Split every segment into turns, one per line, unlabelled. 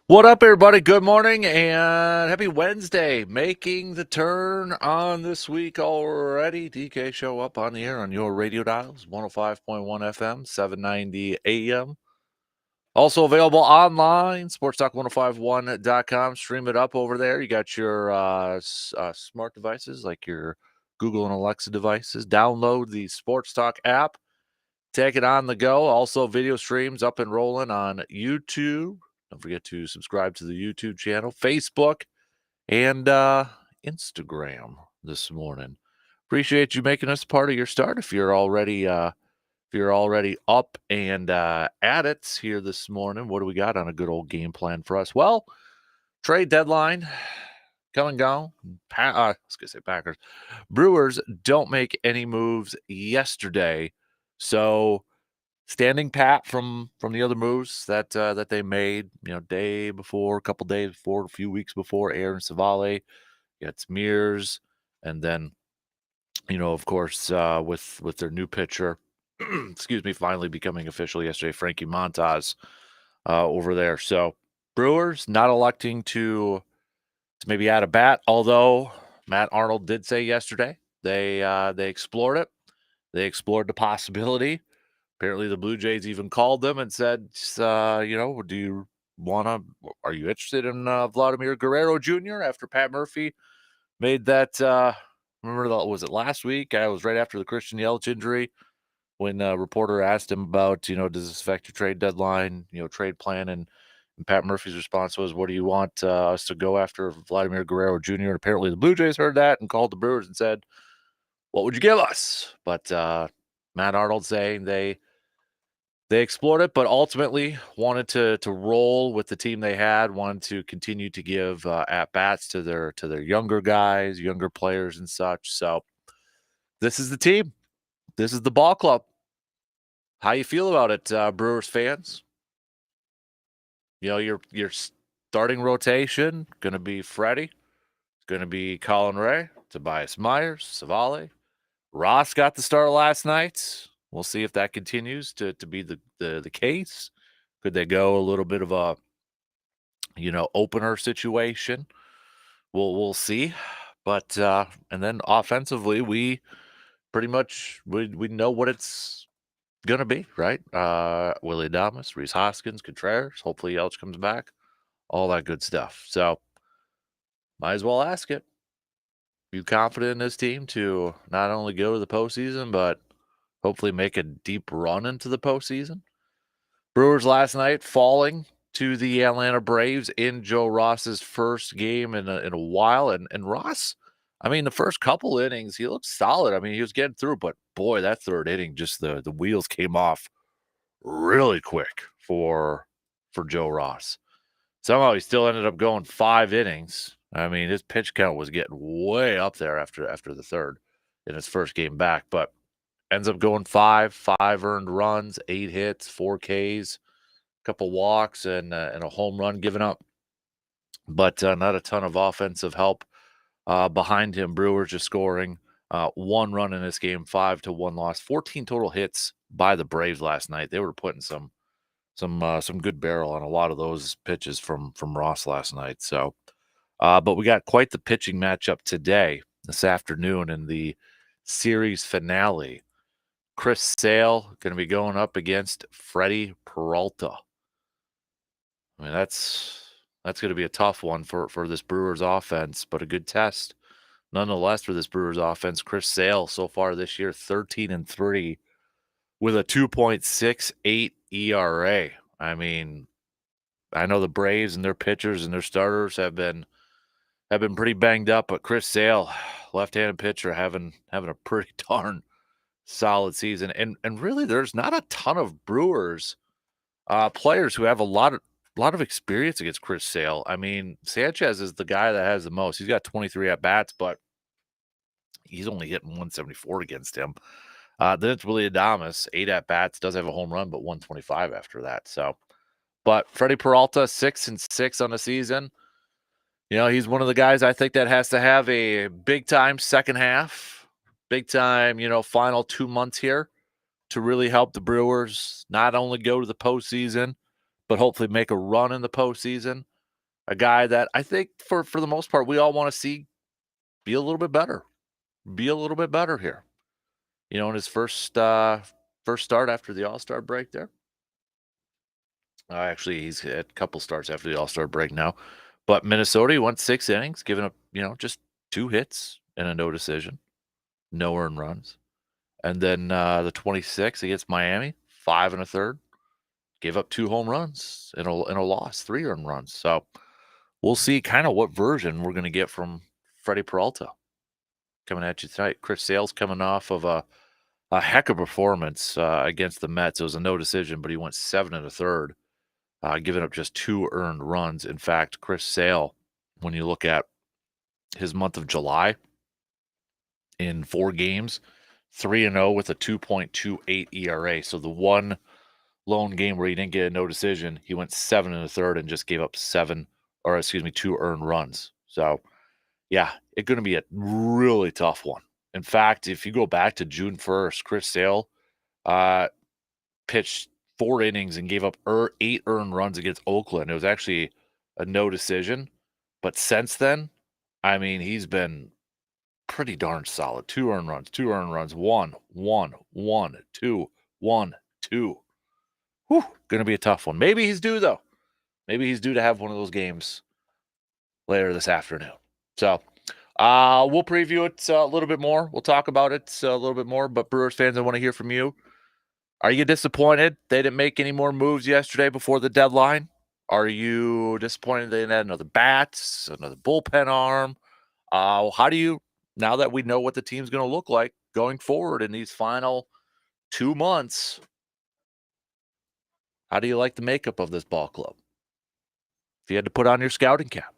What up, everybody? Good morning and happy Wednesday. Making the turn on this week already. DK Show up on the air on your radio dials 105.1 FM, 790 AM. Also available online, sportstalk1051.com. Stream it up over there. You got your smart devices like your Google and Alexa devices. Download the Sports Talk app. Take it on the go. Also, video streams up and rolling on YouTube. Don't forget to subscribe to the YouTube channel, Facebook, and Instagram this morning. Appreciate you making us part of your start. If you're already up and at it here this morning, what do we got on a good old game plan for us? Well, trade deadline come and go. I was gonna say Packers. Brewers don't make any moves yesterday, so standing pat from the other moves that they made, day before, a couple days before, a few weeks before. Aaron Savale gets Mears, and then of course, with their new pitcher, excuse me, finally becoming official yesterday, Frankie Montas over there. So Brewers not electing to maybe add a bat, although Matt Arnold did say yesterday they explored it. They explored the possibility. Apparently, the Blue Jays even called them and said, do you are you interested in Vladimir Guerrero Jr. after Pat Murphy made that? Remember, was it last week? I was right after the Christian Yelich injury when a reporter asked him about, does this affect your trade deadline, trade plan? And Pat Murphy's response was, what do you want us to go after Vladimir Guerrero Jr.? And apparently, the Blue Jays heard that and called the Brewers and said, what would you give us? But Matt Arnold saying they explored it, but ultimately wanted to roll with the team they had. Wanted to continue to give at bats to their younger guys, younger players, and such. So this is the team. This is the ball club. How you feel about it, Brewers fans? Your starting rotation going to be Freddie, going to be Colin Ray, Tobias Myers, Savale. Ross got the start last night. We'll see if that continues to be the case. Could they go a little bit of a opener situation? We'll see. But and then offensively, we pretty much we know what it's gonna be, right? Willie Adames, Reese Hoskins, Contreras. Hopefully, Elch comes back. All that good stuff. So might as well ask it. You confident in this team to not only go to the postseason, but hopefully make a deep run into the postseason? Brewers last night falling to the Atlanta Braves in Joe Ross's first game in a while. And Ross, I mean, the first couple innings, he looked solid. I mean, he was getting through, but boy, that third inning, just the wheels came off really quick for Joe Ross. Somehow he still ended up going 5 innings. I mean, his pitch count was getting way up there after the third in his first game back, but ends up going 5 earned runs, 8 hits, 4 Ks, couple walks, and a home run given up, but not a ton of offensive help behind him. Brewers just scoring 1 run in this game, 5-1 loss. 14 total hits by the Braves last night. They were putting some good barrel on a lot of those pitches from Ross last night. So, but we got quite the pitching matchup today, this afternoon, in the series finale. Chris Sale going to be going up against Freddie Peralta. I mean, that's going to be a tough one for this Brewers offense, but a good test nonetheless for this Brewers offense. Chris Sale so far this year 13-3 with a 2.68 ERA. I mean, I know the Braves and their pitchers and their starters have been pretty banged up, but Chris Sale, left-handed pitcher, having a pretty darn solid season. And really, there's not a ton of Brewers players who have a lot of experience against Chris Sale. I mean, Sanchez is the guy that has the most. He's got 23 at bats, but he's only hitting 174 against him. Then it's Willie Adames, 8 at bats, does have a home run, but 125 after that. So, but Freddie Peralta, 6-6 on the season. He's one of the guys I think that has to have a big time second half, big time, final 2 months here to really help the Brewers not only go to the postseason, but hopefully make a run in the postseason. a guy that I think for the most part we all want to see be a little bit better, be a little bit better here. In his first start after the All-Star break there. Actually, he's had a couple starts after the All-Star break now. But Minnesota, he went 6 innings, giving up, just 2 hits and a no decision, no earned runs. And then the 26th against Miami, 5 and a third, gave up 2 home runs in a loss, 3 earned runs. So we'll see kind of what version we're going to get from Freddie Peralta coming at you tonight. Chris Sale's coming off of a heck of a performance against the Mets. It was a no decision, but he went 7 and a third, giving up just 2 earned runs. In fact, Chris Sale, when you look at his month of July in 4 games, 3-0 with a 2.28 ERA. So the one lone game where he didn't get a no decision, he went 7 and a third and just gave up 2 earned runs. So yeah, it's going to be a really tough one. In fact, if you go back to June 1st, Chris Sale pitched 4 innings and gave up 8 earned runs against Oakland. It was actually a no decision. But since then, I mean, he's been pretty darn solid. 2 earned runs, 2 earned runs, 1, 1, 1, 2, 1, 2. Whew, going to be a tough one. Maybe he's due, though. Maybe he's due to have one of those games later this afternoon. So we'll preview it a little bit more. We'll talk about it a little bit more. But Brewers fans, I want to hear from you. Are you disappointed they didn't make any more moves yesterday before the deadline? Are you disappointed they didn't add another bat, another bullpen arm? How do you, now that we know what the team's going to look like going forward in these final 2 months, how do you like the makeup of this ball club? If you had to put on your scouting cap,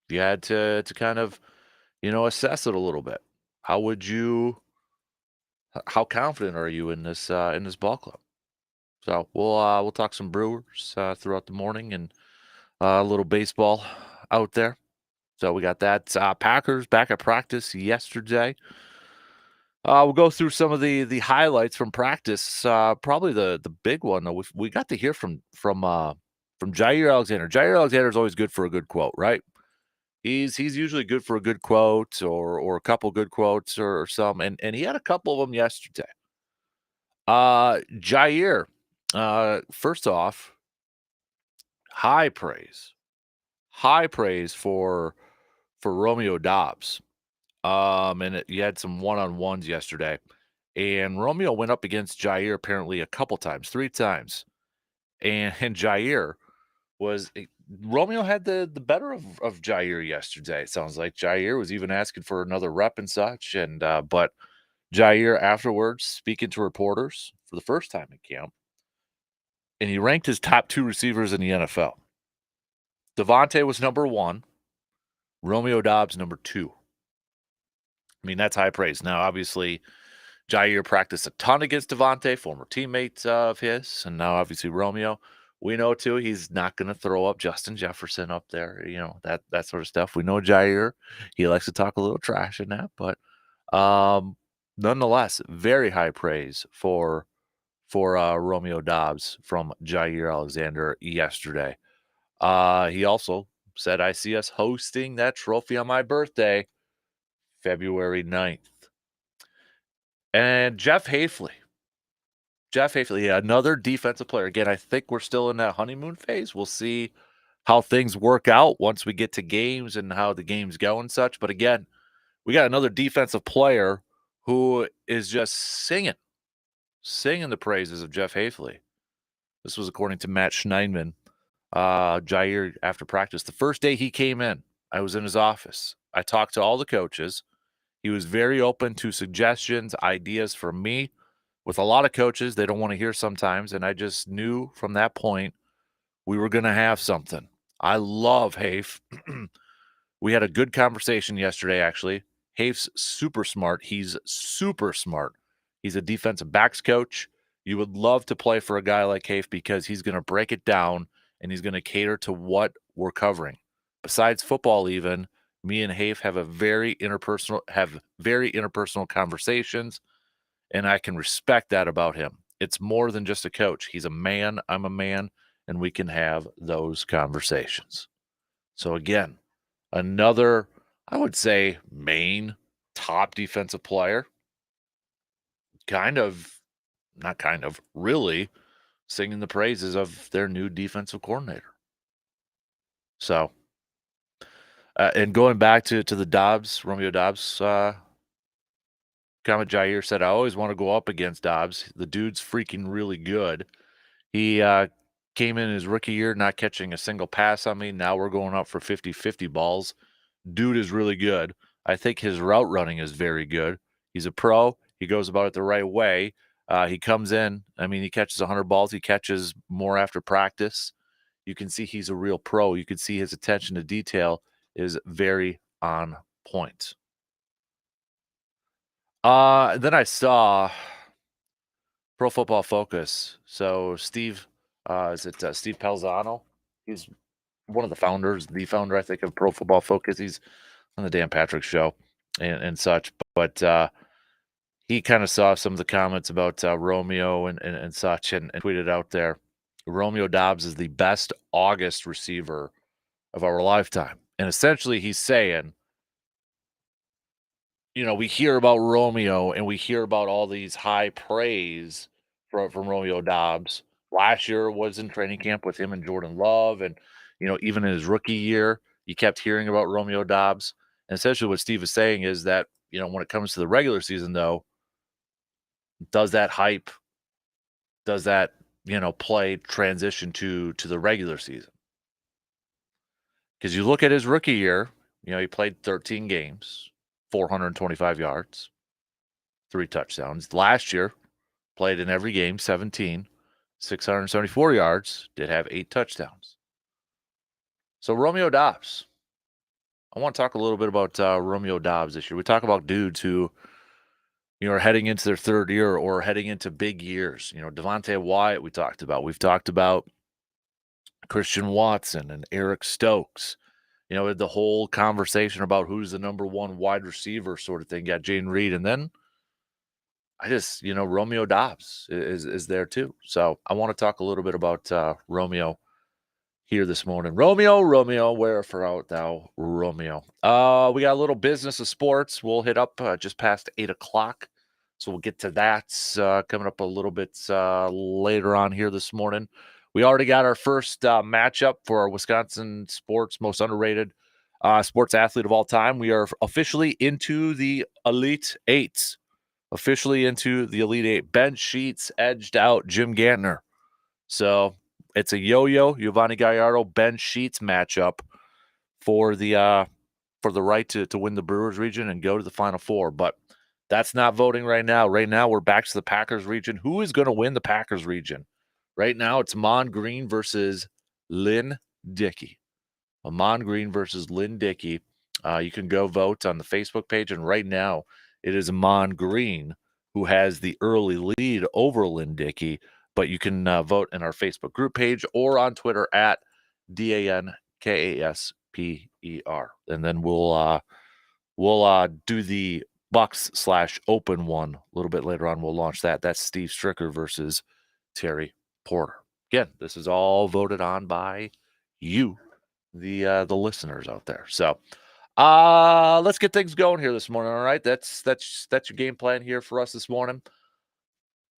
if you had to kind of, assess it a little bit, how confident are you in this ball club? So we'll talk some Brewers throughout the morning and a little baseball out there. So we got that. Packers back at practice yesterday. We'll go through some of the highlights from practice. Probably the big one though, we got to hear from Jair Alexander. Jair Alexander is always good for a good quote, right? He's usually good for a good quote or a couple good quotes or some, and he had a couple of them yesterday. Jair, first off, high praise for Romeo Dobbs. And you had some one-on-ones yesterday, and Romeo went up against Jair apparently a couple times, 3 times, and Jair Romeo had the better of Jair yesterday. It sounds like Jair was even asking for another rep and such, and but Jair afterwards speaking to reporters for the first time in camp, and he ranked his top 2 receivers in the NFL. Devontae was number 1, Romeo Dobbs number 2. I mean, that's high praise. Now, obviously, Jair practiced a ton against Devontae, former teammate of his, and now obviously Romeo. We know too he's not going to throw up Justin Jefferson up there, that sort of stuff. We know Jair; he likes to talk a little trash in that, but nonetheless, very high praise for Romeo Dobbs from Jair Alexander yesterday. He also said, "I see us hosting that trophy on my birthday, February 9th." And Jeff Hafley, another defensive player. Again, I think we're still in that honeymoon phase. We'll see how things work out once we get to games and how the games go and such. But again, we got another defensive player who is just singing the praises of Jeff Hafley. This was according to Matt Schneidman, Jair after practice. The first day he came in, I was in his office. I talked to all the coaches. He was very open to suggestions, ideas from me. With a lot of coaches, they don't want to hear sometimes, and I just knew from that point we were going to have something. I love Hafe. We had a good conversation yesterday, actually. Hafe's super smart. He's super smart. He's a defensive backs coach. You would love to play for a guy like Hafe because he's going to break it down and he's going to cater to what we're covering. Besides football even, me and Hafe have very interpersonal conversations, and I can respect that about him. It's more than just a coach. He's a man, I'm a man, and we can have those conversations. So again, another, I would say, main top defensive player, really singing the praises of their new defensive coordinator. So, and going back to the Romeo Dobbs comment, Jair said, I always want to go up against Dobbs. The dude's freaking really good. He came in his rookie year not catching a single pass on me. Now we're going up for 50-50 balls. Dude is really good. I think his route running is very good. He's a pro. He goes about it the right way. He comes in. I mean, he catches 100 balls. He catches more after practice. You can see he's a real pro. You can see his attention to detail is very on point. Then I saw Pro Football Focus. So Steve, Steve Pelzano? He's one of the founders, the founder, I think, of Pro Football Focus. He's on the Dan Patrick Show and such. But he kind of saw some of the comments about Romeo and such and tweeted out there, Romeo Dobbs is the best August receiver of our lifetime. And essentially he's saying, we hear about Romeo and we hear about all these high praise from Romeo Dobbs. Last year was in training camp with him and Jordan Love. And, even in his rookie year, you kept hearing about Romeo Dobbs. And essentially what Steve is saying is that, when it comes to the regular season, though, does that hype, does that, play transition to the regular season? Because you look at his rookie year, he played 13 games, 425 yards, 3 touchdowns. Last year, played in every game, 17, 674 yards, did have 8 touchdowns. So Romeo Dobbs. I want to talk a little bit about Romeo Dobbs this year. We talk about dudes who, are heading into their third year or heading into big years. Devontae Wyatt we talked about. We've talked about Christian Watson and Eric Stokes. The whole conversation about who's the number one wide receiver sort of thing. Got Jane Reed. And then Romeo Dobbs is there too. So I want to talk a little bit about Romeo here this morning. Romeo, wherefore art thou, Romeo? We got a little business of sports. We'll hit up just past 8 o'clock. So we'll get to that coming up a little bit later on here this morning. We already got our first matchup for our Wisconsin sports most underrated sports athlete of all time. We are officially into the Elite Eight. Ben Sheets edged out Jim Gantner. So it's a yo-yo, Giovanni Gallardo, Ben Sheets matchup for the right to win the Brewers region and go to the Final Four. But that's not voting right now. Right now, we're back to the Packers region. Who is going to win the Packers region? Right now, it's Mon Green versus Lynn Dickey. Mon Green versus Lynn Dickey. You can go vote on the Facebook page, and right now, it is Mon Green who has the early lead over Lynn Dickey. But you can vote in our Facebook group page or on Twitter at DANKASPER. And then we'll do the Bucks/Open one a little bit later on. We'll launch that. That's Steve Stricker versus Terry Porter. Again, this is all voted on by you, the listeners out there. So let's get things going here this morning. All right, that's your game plan here for us this morning.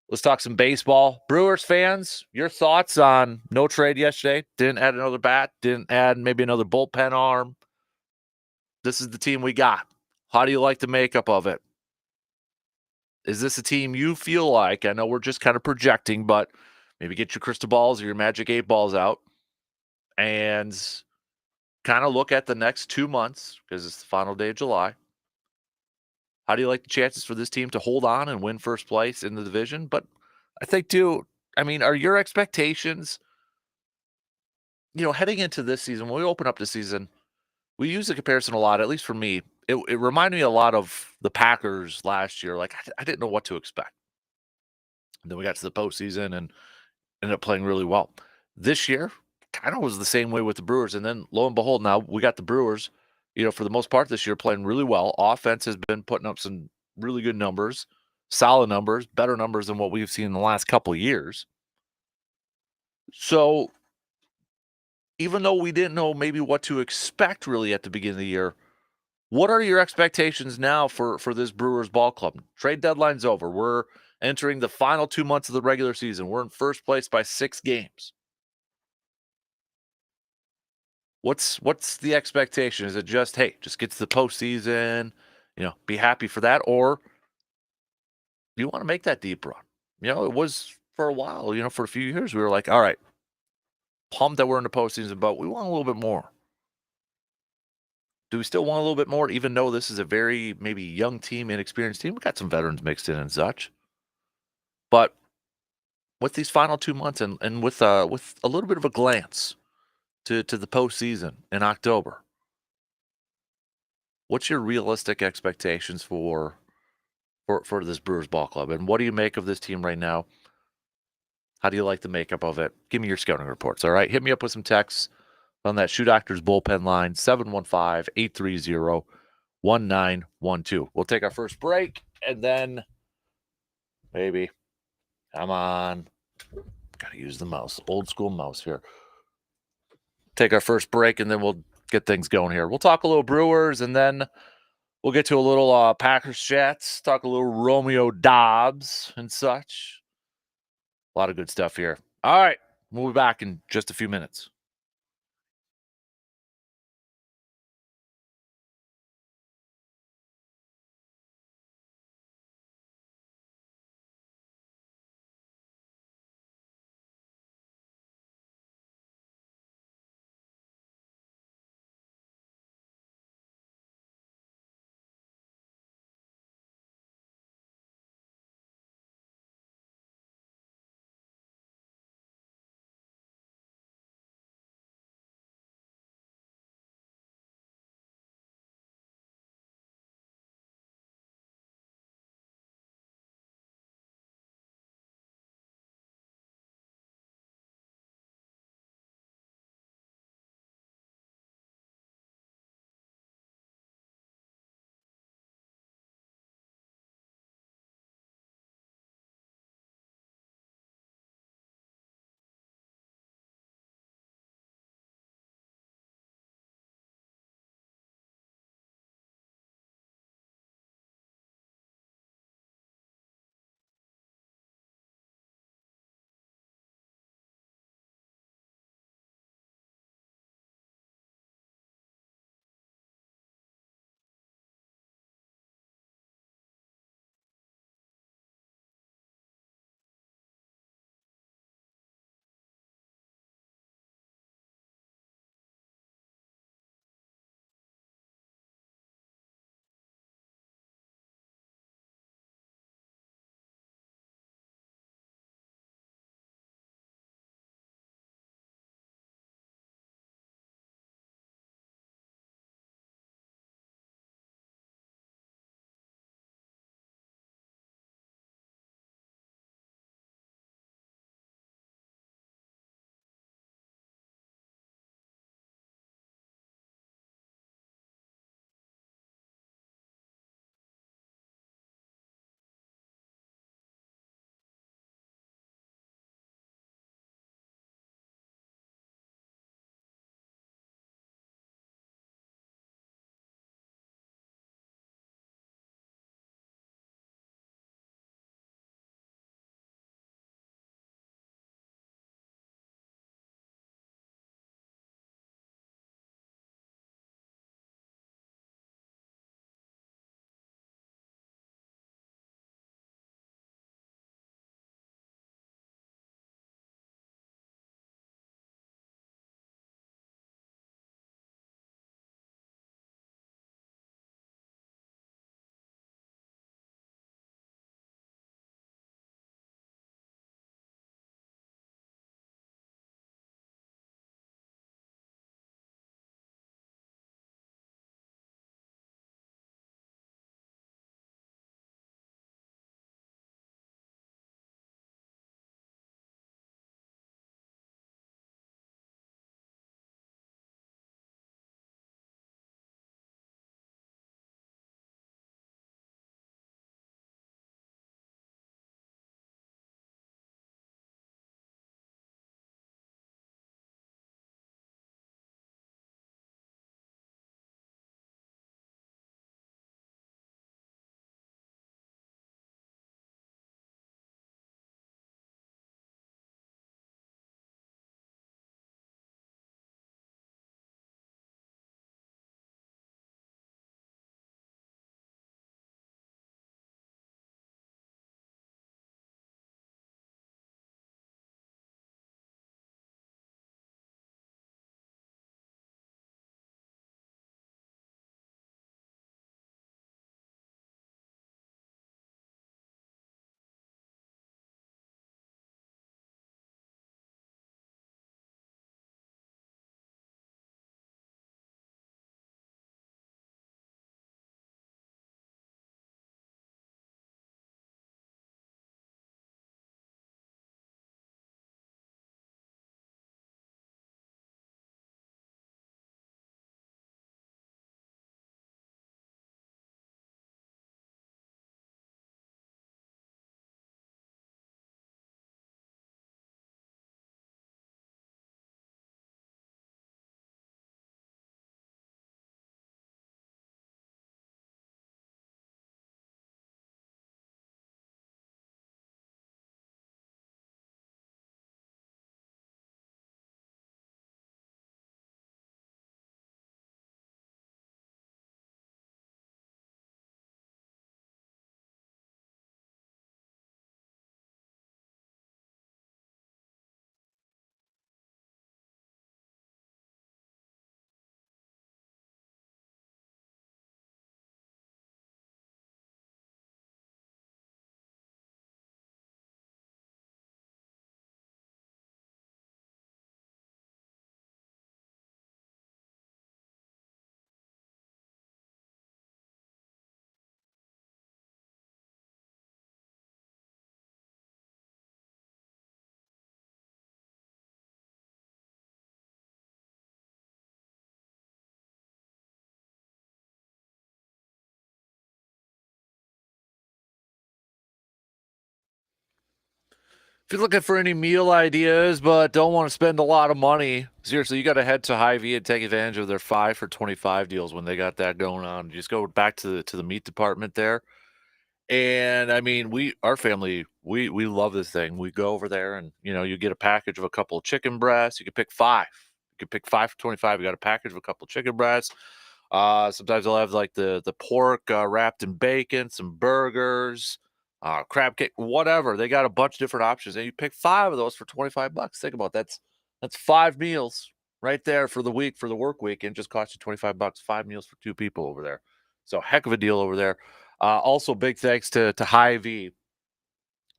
Let's talk some baseball. Brewers fans, your thoughts on no trade yesterday? Didn't add another bat, didn't add maybe another bullpen arm. This is the team we got. How do you like the makeup of it? Is this a team you feel like, I know we're just kind of projecting, but maybe get your crystal balls or your magic 8 balls out and kind of look at the next 2 months because it's the final day of July. How do you like the chances for this team to hold on and win first place in the division? But I think, too, are your expectations, heading into this season, when we open up the season, we use the comparison a lot, at least for me. It reminded me a lot of the Packers last year. Like, I didn't know what to expect. And then we got to the postseason and ended up playing really well. This year, kind of was the same way with the Brewers. And then, lo and behold, now we got the Brewers, for the most part this year, playing really well. Offense has been putting up some really good numbers, solid numbers, better numbers than what we've seen in the last couple of years. So even though we didn't know maybe what to expect really at the beginning of the year, what are your expectations now for this Brewers ball club? Trade deadline's over. We're entering the final 2 months of the regular season. We're in first place by 6 games. What's the expectation? Is it just, hey, just get to the postseason, be happy for that, or do you want to make that deep run? It was for a while. For a few years, we were like, all right, pumped that we're in the postseason, but we want a little bit more. Do we still want a little bit more, even though this is a very maybe young team, inexperienced team? We got some veterans mixed in and such, but with these final 2 months and with a little bit of a glance to the postseason in October, what's your realistic expectations for this Brewers ball club, and what do you make of this team right now? How do you like the makeup of it? Give me your scouting reports. All right, hit me up with some texts on that Shoe Doctors bullpen line, 715-830-1912. We'll take our first break, and then maybe, come on, gotta use the mouse, old school mouse here. Take our first break, and then we'll get things going here. We'll talk a little Brewers, and then we'll get to a little Packers chats, talk a little Romeo Dobbs and such. A lot of good stuff here. All right, we'll be back in just a few minutes. If you're looking for any meal ideas but don't want to spend a lot of money, seriously, you got to head to Hy-Vee and take advantage of their 5 for 25 deals when they got that going on. Just go back to the meat department there. And I mean, our family, we love this thing. We go over there and you get a package of a couple of chicken breasts. You can pick 5. You can pick 5 for 25. You got a package of a couple of chicken breasts. Sometimes they'll have like the pork wrapped in bacon, some burgers, crab cake, whatever. They got a bunch of different options, and you pick 5 of those for $25. Think about that. That's 5 meals right there for the week, for the work week, and just cost you $25. 5 meals for 2 people over there. So heck of a deal over there. Also, big thanks to Hy-Vee.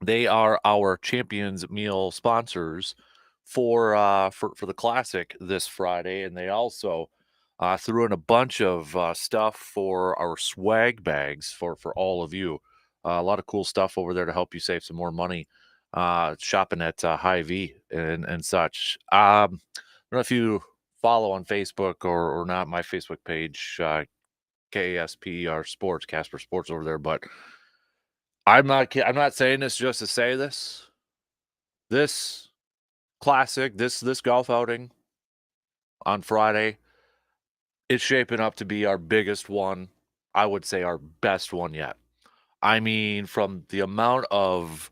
They are our Champions Meal sponsors for the Classic this Friday, and they also threw in a bunch of stuff for our swag bags for all of you. A lot of cool stuff over there to help you save some more money shopping at Hy-Vee and such. I don't know if you follow on Facebook or not my Facebook page, KASPER Sports, Casper Sports over there, but I'm not saying this just to say this. This Classic, this golf outing on Friday is shaping up to be our biggest one. I would say our best one yet. I mean, from the amount of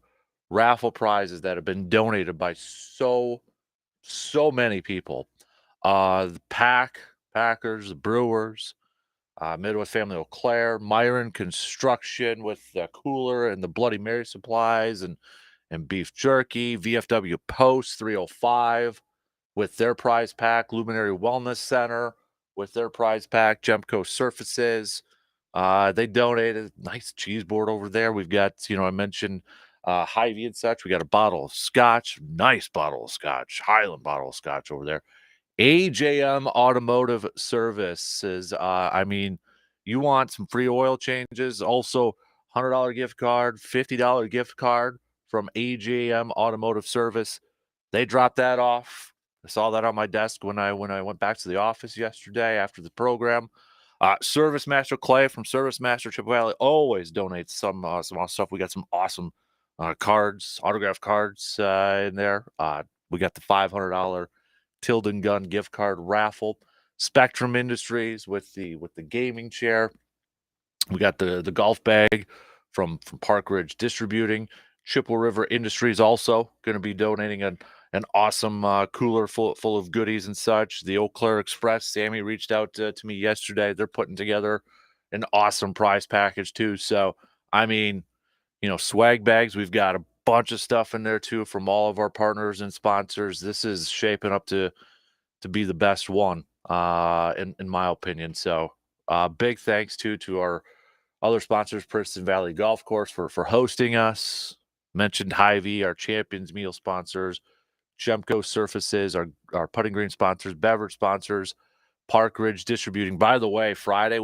raffle prizes that have been donated by so many people. The Packers, the Brewers, Midwest Family Eau Claire, Myron Construction with the cooler and the Bloody Mary supplies and beef jerky, VFW Post 305 with their prize pack, Luminary Wellness Center with their prize pack, Gemco Surfaces. They donated a nice cheese board over there. We've got, I mentioned Hy-Vee and such. We got a bottle of scotch, nice bottle of scotch, Highland bottle of scotch over there. AJM Automotive Services. I mean, you want some free oil changes, also $100 gift card, $50 gift card from AJM Automotive Service. They dropped that off. I saw that on my desk when I went back to the office yesterday after the program. Service Master Clay from Service Master Chip Valley always donates some awesome stuff. We got some awesome cards, autograph cards in there. We got the $500 Tilden Gun gift card raffle. Spectrum Industries with the gaming chair. We got the golf bag from Park Ridge Distributing. Chippewa River Industries also going to be donating an awesome cooler full of goodies and such. The Eau Claire Express, Sammy reached out to me yesterday. They're putting together an awesome prize package too. So, I mean, swag bags, we've got a bunch of stuff in there too from all of our partners and sponsors. This is shaping up to be the best one, in my opinion. So, big thanks to our other sponsors, Princeton Valley Golf Course for hosting us. Mentioned Hy-Vee, our Champions Meal sponsors, Gemco Surfaces, our putting green sponsors, beverage sponsors, Park Ridge Distributing. By the way, Friday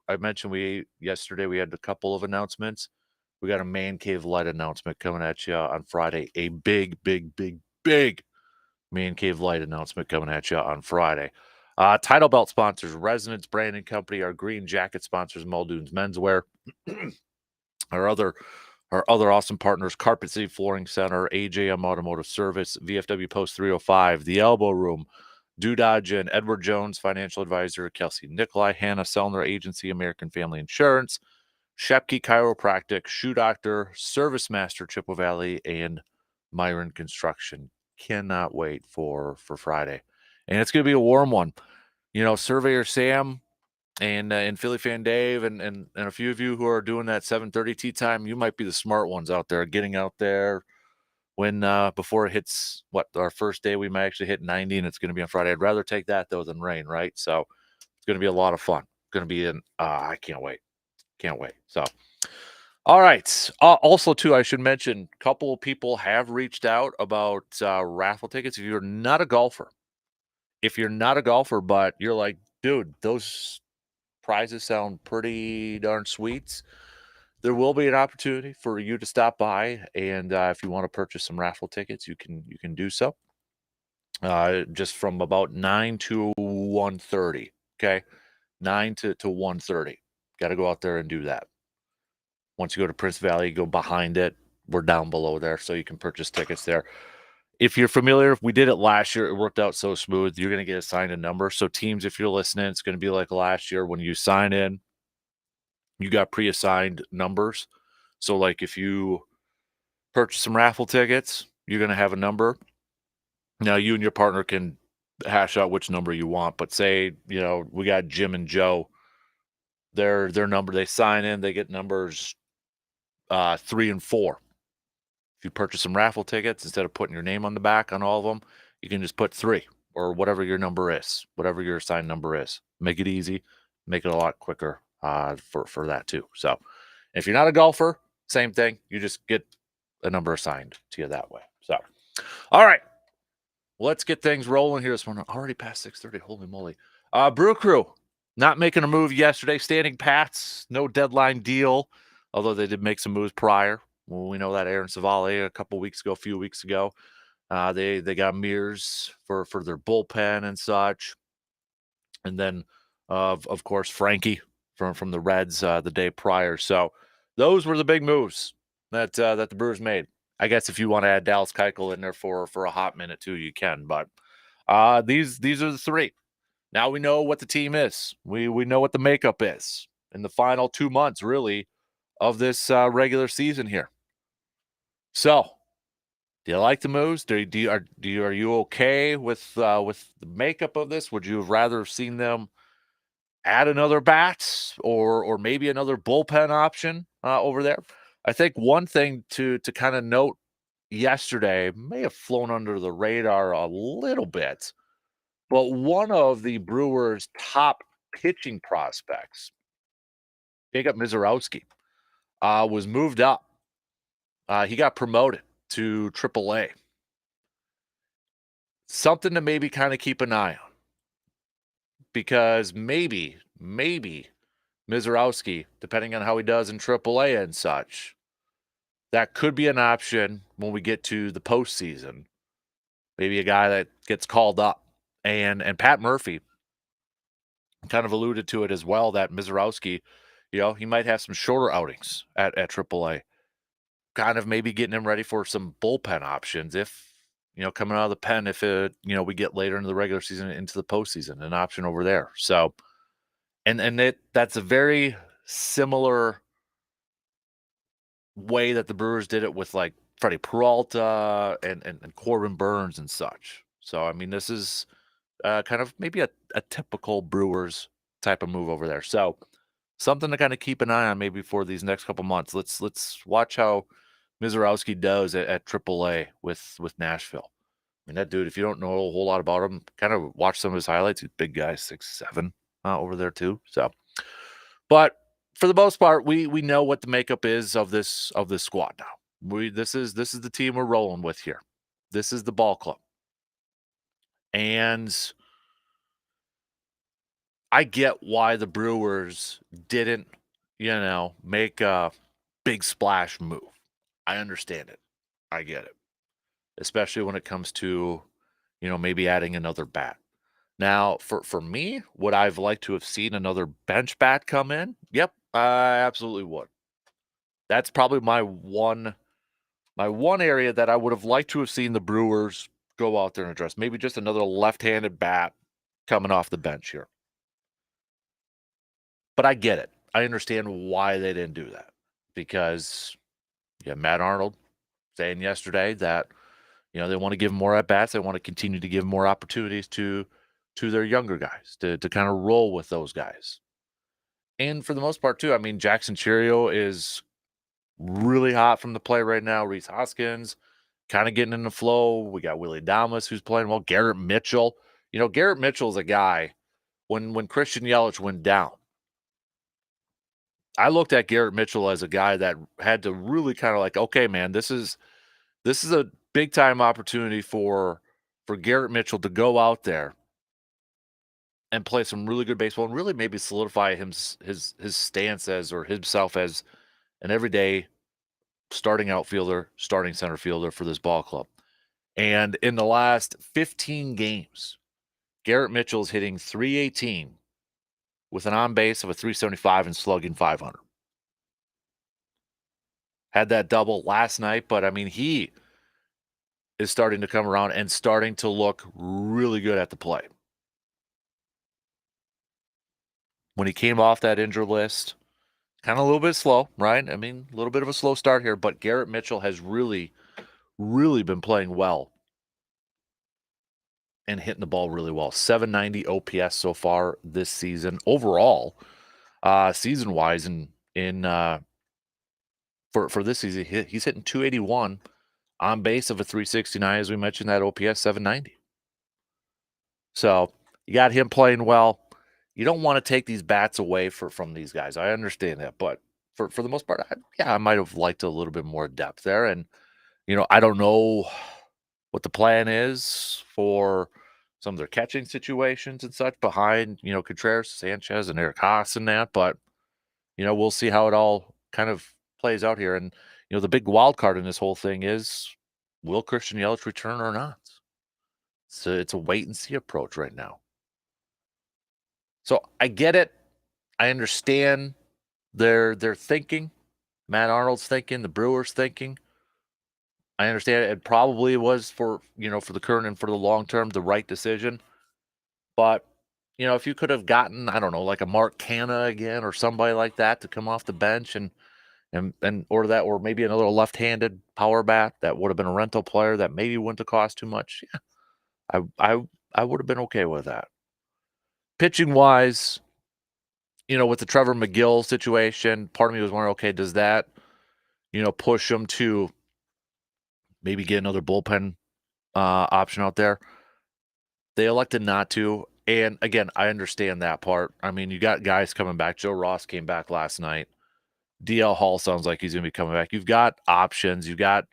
I mentioned yesterday we had a couple of announcements. We got a Man Cave Light announcement coming at you on Friday. A big Man Cave Light announcement coming at you on Friday. Title Belt sponsors, Resonance Branding Company, our green jacket sponsors, Muldoon's Menswear. our other awesome partners, Carpet City Flooring Center, AJM Automotive Service, VFW Post 305, The Elbow Room, Dudodge and Edward Jones, Financial Advisor, Kelsey Nikolai, Hannah Sellner Agency, American Family Insurance, Shepke Chiropractic, Shoe Doctor, Service Master, Chippewa Valley, and Myron Construction. Cannot wait for Friday. And it's going to be a warm one. Surveyor Sam and Philly Fan Dave and a few of you who are doing that 7:30 tee time, you might be the smart ones out there, getting out there when before it hits our first day. We might actually hit 90, and it's going to be on Friday. I'd rather take that though than rain, right? So it's going to be a lot of fun. It's going to be I can't wait. So, all right. Also, too, I should mention, a couple of people have reached out about raffle tickets. If you're not a golfer, but you're like, dude, those prizes sound pretty darn sweet, there will be an opportunity for you to stop by, and if you want to purchase some raffle tickets, you can do so. Just from about 9 to 1:30. Okay, 9 to 1:30. Got to go out there and do that. Once you go to Prince Valley, go behind it, we're down below there, so you can purchase tickets there. If you're familiar, we did it last year. It worked out so smooth. You're going to get assigned a number. So teams, if you're listening, it's going to be like last year when you sign in, you got pre-assigned numbers. So like if you purchase some raffle tickets, you're going to have a number. Now you and your partner can hash out which number you want, but say, we got Jim and Joe, their number, they sign in, they get numbers 3 and 4. If you purchase some raffle tickets, instead of putting your name on the back on all of them, you can just put 3 or whatever your number is, whatever your assigned number is. Make it easy, make it a lot quicker for that too. So if you're not a golfer, same thing. You just get a number assigned to you that way. So, all right, let's get things rolling here this morning. Already past 6:30. Holy moly. Brew Crew not making a move yesterday. Standing pats, no deadline deal, although they did make some moves prior. Well, we know that Aaron Savali a few weeks ago. They got Mears for their bullpen and such. And then, of course, Frankie from the Reds the day prior. So those were the big moves that the Brewers made. I guess if you want to add Dallas Keuchel in there for a hot minute too, you can. But these are the 3. Now we know what the team is. We know what the makeup is in the final 2 months, really, of this regular season here. So, do you like the moves? Are you okay with the makeup of this? Would you have rather seen them add another bat or maybe another bullpen option over there? I think one thing to kind of note yesterday may have flown under the radar a little bit, but one of the Brewers' top pitching prospects, Jacob Mizorowski, was moved up. He got promoted to AAA. Something to maybe kind of keep an eye on, because maybe Mizorowski, depending on how he does in AAA and such, that could be an option when we get to the postseason. Maybe a guy that gets called up. And Pat Murphy kind of alluded to it as well, that Mizorowski, he might have some shorter outings at AAA. Kind of maybe getting him ready for some bullpen options if, coming out of the pen, if we get later into the regular season into the postseason, an option over there. So, and that's a very similar way that the Brewers did it with like Freddie Peralta and Corbin Burns and such. So, I mean, this is kind of maybe a typical Brewers type of move over there. So, something to kind of keep an eye on maybe for these next couple months. Let's watch how Mizorowski does at AAA with Nashville. I mean, that dude, if you don't know a whole lot about him, kind of watch some of his highlights. He's a big guy, 6'7", over there too. So, but for the most part, we know what the makeup is of this squad now. This is the team we're rolling with here. This is the ball club. And I get why the Brewers didn't, make a big splash move. I understand it. I get it. Especially when it comes to, maybe adding another bat. Now, for me, would I've liked to have seen another bench bat come in? Yep, I absolutely would. That's probably my one area that I would have liked to have seen the Brewers go out there and address. Maybe just another left-handed bat coming off the bench here. But I get it. I understand why they didn't do that. Because Matt Arnold saying yesterday that, they want to give more at-bats. They want to continue to give more opportunities to their younger guys to kind of roll with those guys. And for the most part, too, I mean, Jackson Cheerio is really hot from the play right now. Reese Hoskins kind of getting in the flow. We got Willie Damas who's playing well. Garrett Mitchell. Garrett Mitchell is a guy, when Christian Yelich went down, I looked at Garrett Mitchell as a guy that had to really kind of like, okay, man, this is a big time opportunity for Garrett Mitchell to go out there and play some really good baseball and really maybe solidify his stance as, or himself as, an everyday starting outfielder, starting center fielder for this ball club. And in the last 15 games, Garrett Mitchell's hitting .318 with an on base of a .375 and slugging .500. Had that double last night, but I mean, he is starting to come around and starting to look really good at the plate. When he came off that injured list, kind of a little bit slow, right? I mean, a little bit of a slow start here, but Garrett Mitchell has really, really been playing well and hitting the ball really well. 790 OPS so far this season. Overall, season wise, in for this season, he's hitting 281 on base of a 369, as we mentioned, that OPS 790. So you got him playing well. You don't want to take these bats away from these guys. I understand that, but for the most part, I might have liked a little bit more depth there. And I don't know what the plan is for some of their catching situations and such behind Contreras, Sanchez, and Eric Haas and that. But we'll see how it all kind of plays out here. And the big wild card in this whole thing is, will Christian Yelich return or not? So it's a wait and see approach right now. So I get it. I understand their thinking. Matt Arnold's thinking, the Brewers thinking. I understand it probably was for the current and for the long term the right decision. But if you could have gotten, I don't know, like a Mark Canha again or somebody like that to come off the bench and order that, or maybe another left-handed power bat that would have been a rental player that maybe wouldn't have cost too much. Yeah, I would have been okay with that. Pitching wise, with the Trevor McGill situation, part of me was wondering, okay, does that, push him to maybe get another bullpen option out there? They elected not to. And again, I understand that part. I mean, you got guys coming back. Joe Ross came back last night. DL Hall sounds like he's going to be coming back. You've got options. You've got,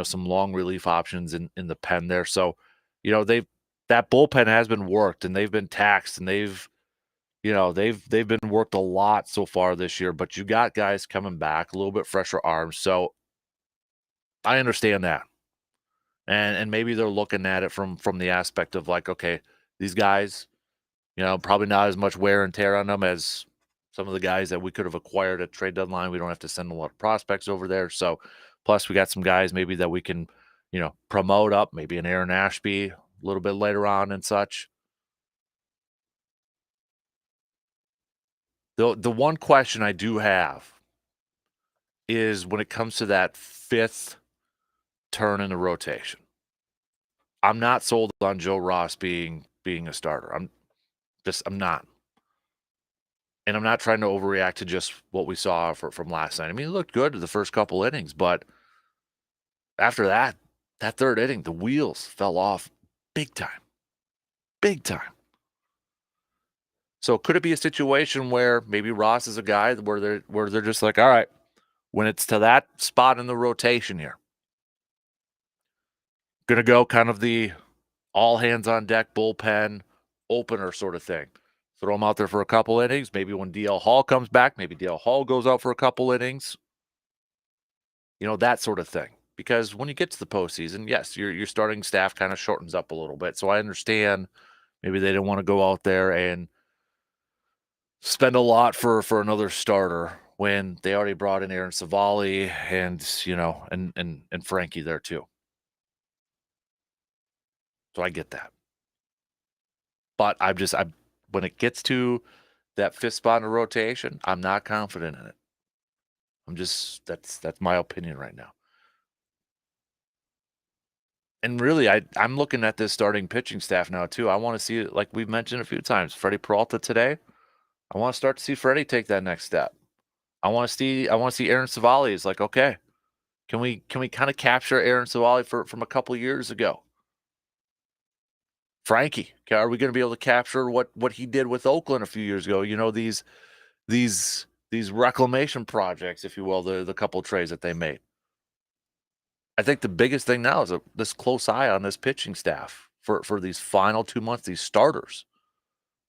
some long relief options in the pen there. So, that bullpen has been worked and they've been taxed and they've been worked a lot so far this year, but you got guys coming back, a little bit fresher arms. So I understand that. And maybe they're looking at it from the aspect of like, okay, these guys, probably not as much wear and tear on them as some of the guys that we could have acquired at trade deadline. We don't have to send a lot of prospects over there. So plus we got some guys maybe that we can, promote up, maybe an Aaron Ashby a little bit later on and such. The one question I do have is when it comes to that fifth turn in the rotation. I'm not sold on Joe Ross being a starter. I'm not. And I'm not trying to overreact to just what we saw from last night. I mean, he looked good the first couple innings, but after that third inning, the wheels fell off big time. Big time. So could it be a situation where maybe Ross is a guy where they're just like, all right, when it's to that spot in the rotation here, gonna go kind of the all hands on deck bullpen opener sort of thing. Throw him out there for a couple innings. Maybe when DL Hall comes back, maybe DL Hall goes out for a couple innings. That sort of thing. Because when you get to the postseason, yes, your starting staff kind of shortens up a little bit. So I understand maybe they didn't want to go out there and spend a lot for another starter when they already brought in Aaron Savali and and Frankie there too. So I get that. But when it gets to that fifth spot in the rotation, I'm not confident in it. That's my opinion right now. And really, I'm looking at this starting pitching staff now too. I want to see it, like we've mentioned a few times, Freddie Peralta today. I want to start to see Freddie take that next step. I want to see Aaron Savali is like, okay, can we kind of capture Aaron Savali from a couple years ago? Frankie, are we going to be able to capture what he did with Oakland a few years ago? These reclamation projects, if you will, the couple trades that they made. I think the biggest thing now is this close eye on this pitching staff for these final 2 months, these starters.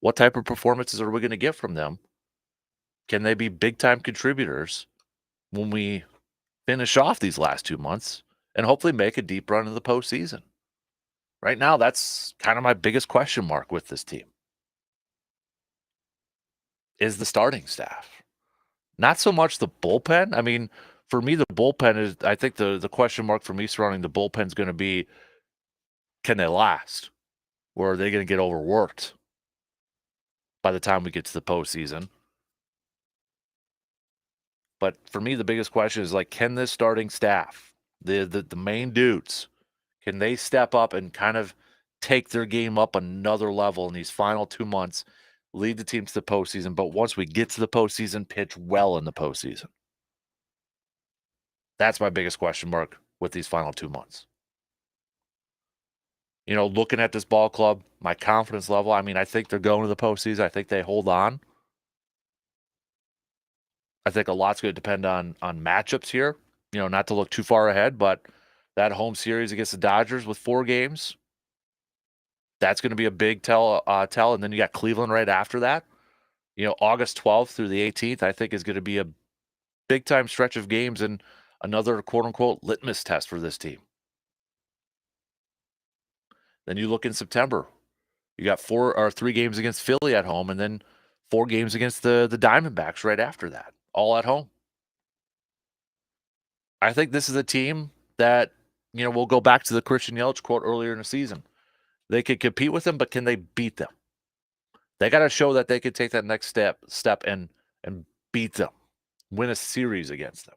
What type of performances are we going to get from them? Can they be big-time contributors when we finish off these last 2 months and hopefully make a deep run in the postseason? Right now, that's kind of my biggest question mark with this team. Is the starting staff. Not so much the bullpen. I mean, for me, the bullpen is, I think the question mark for me surrounding the bullpen is going to be, can they last? Or are they going to get overworked by the time we get to the postseason? But for me, the biggest question is like, can this starting staff, the main dudes, can they step up and kind of take their game up another level in these final 2 months, lead the team to the postseason, but once we get to the postseason, pitch well in the postseason? That's my biggest question mark with these final 2 months. You know, looking at this ball club, my confidence level, I mean, I think they're going to the postseason. I think they hold on. I think a lot's going to depend on matchups here. You know, not to look too far ahead, but that home series against the Dodgers with 4 games, that's going to be a big tell. And then you got Cleveland right after that. You know, August 12th through the 18th, I think is going to be a big time stretch of games and another quote unquote litmus test for this team. Then you look in September, you got 3 games against Philly at home, and then 4 games against the Diamondbacks right after that, all at home. I think this is a team that, you know, we'll go back to the Christian Yelich quote earlier in the season. They could compete with them, but can they beat them? They got to show that they could take that next step and beat them, win a series against them.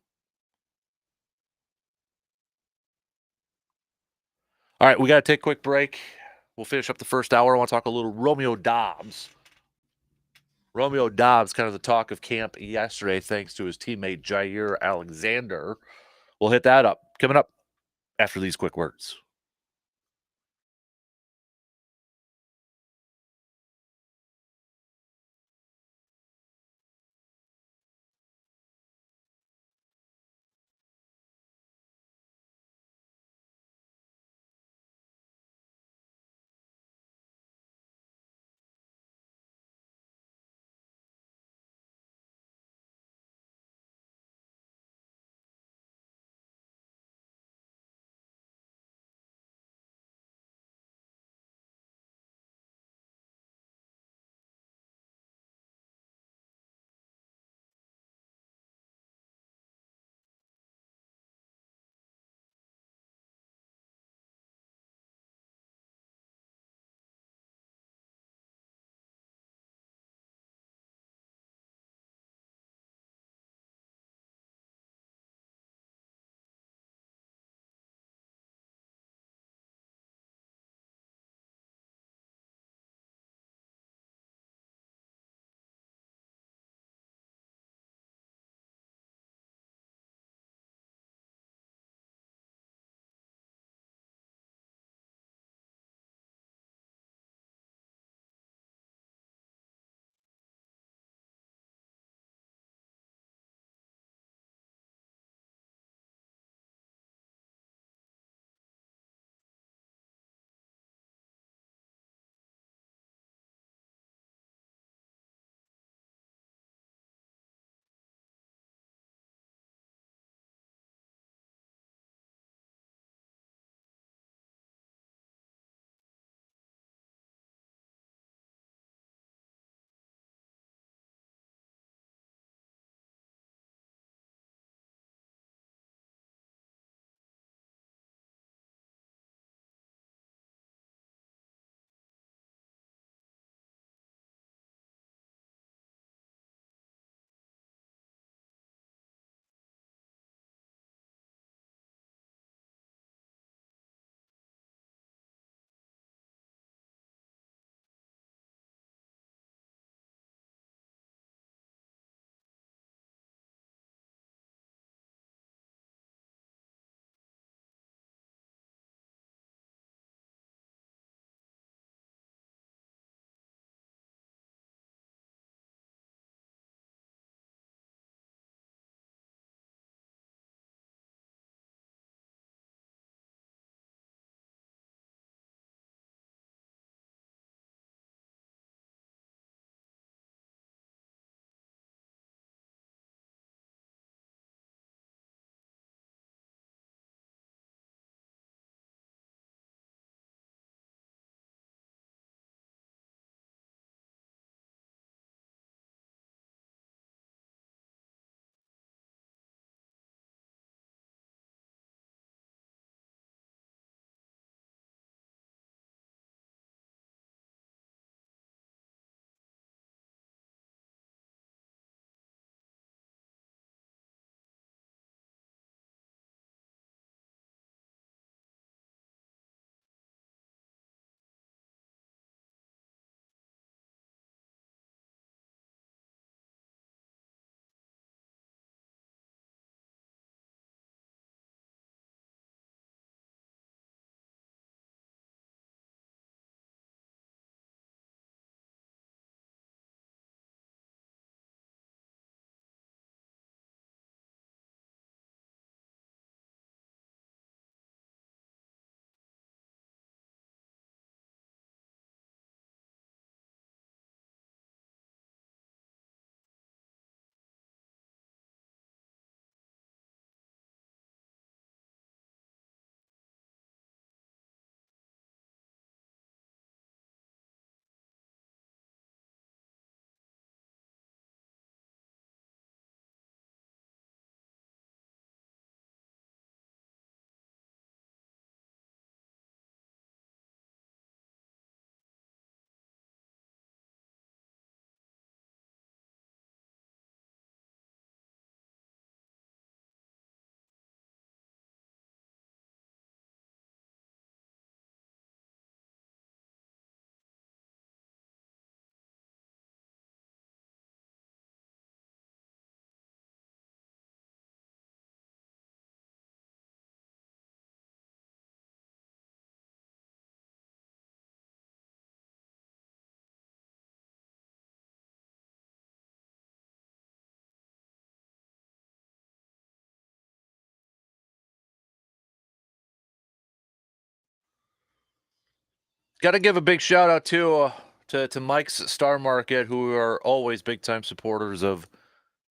All right, we got to take a quick break. We'll finish up the first hour. I want to talk a little Romeo Dobbs. Romeo Dobbs, kind of the talk of camp yesterday, thanks to his teammate Jair Alexander. We'll hit that up coming up after these quick words. Got to give a big shout out to Mike's Star Market, who are always big time supporters of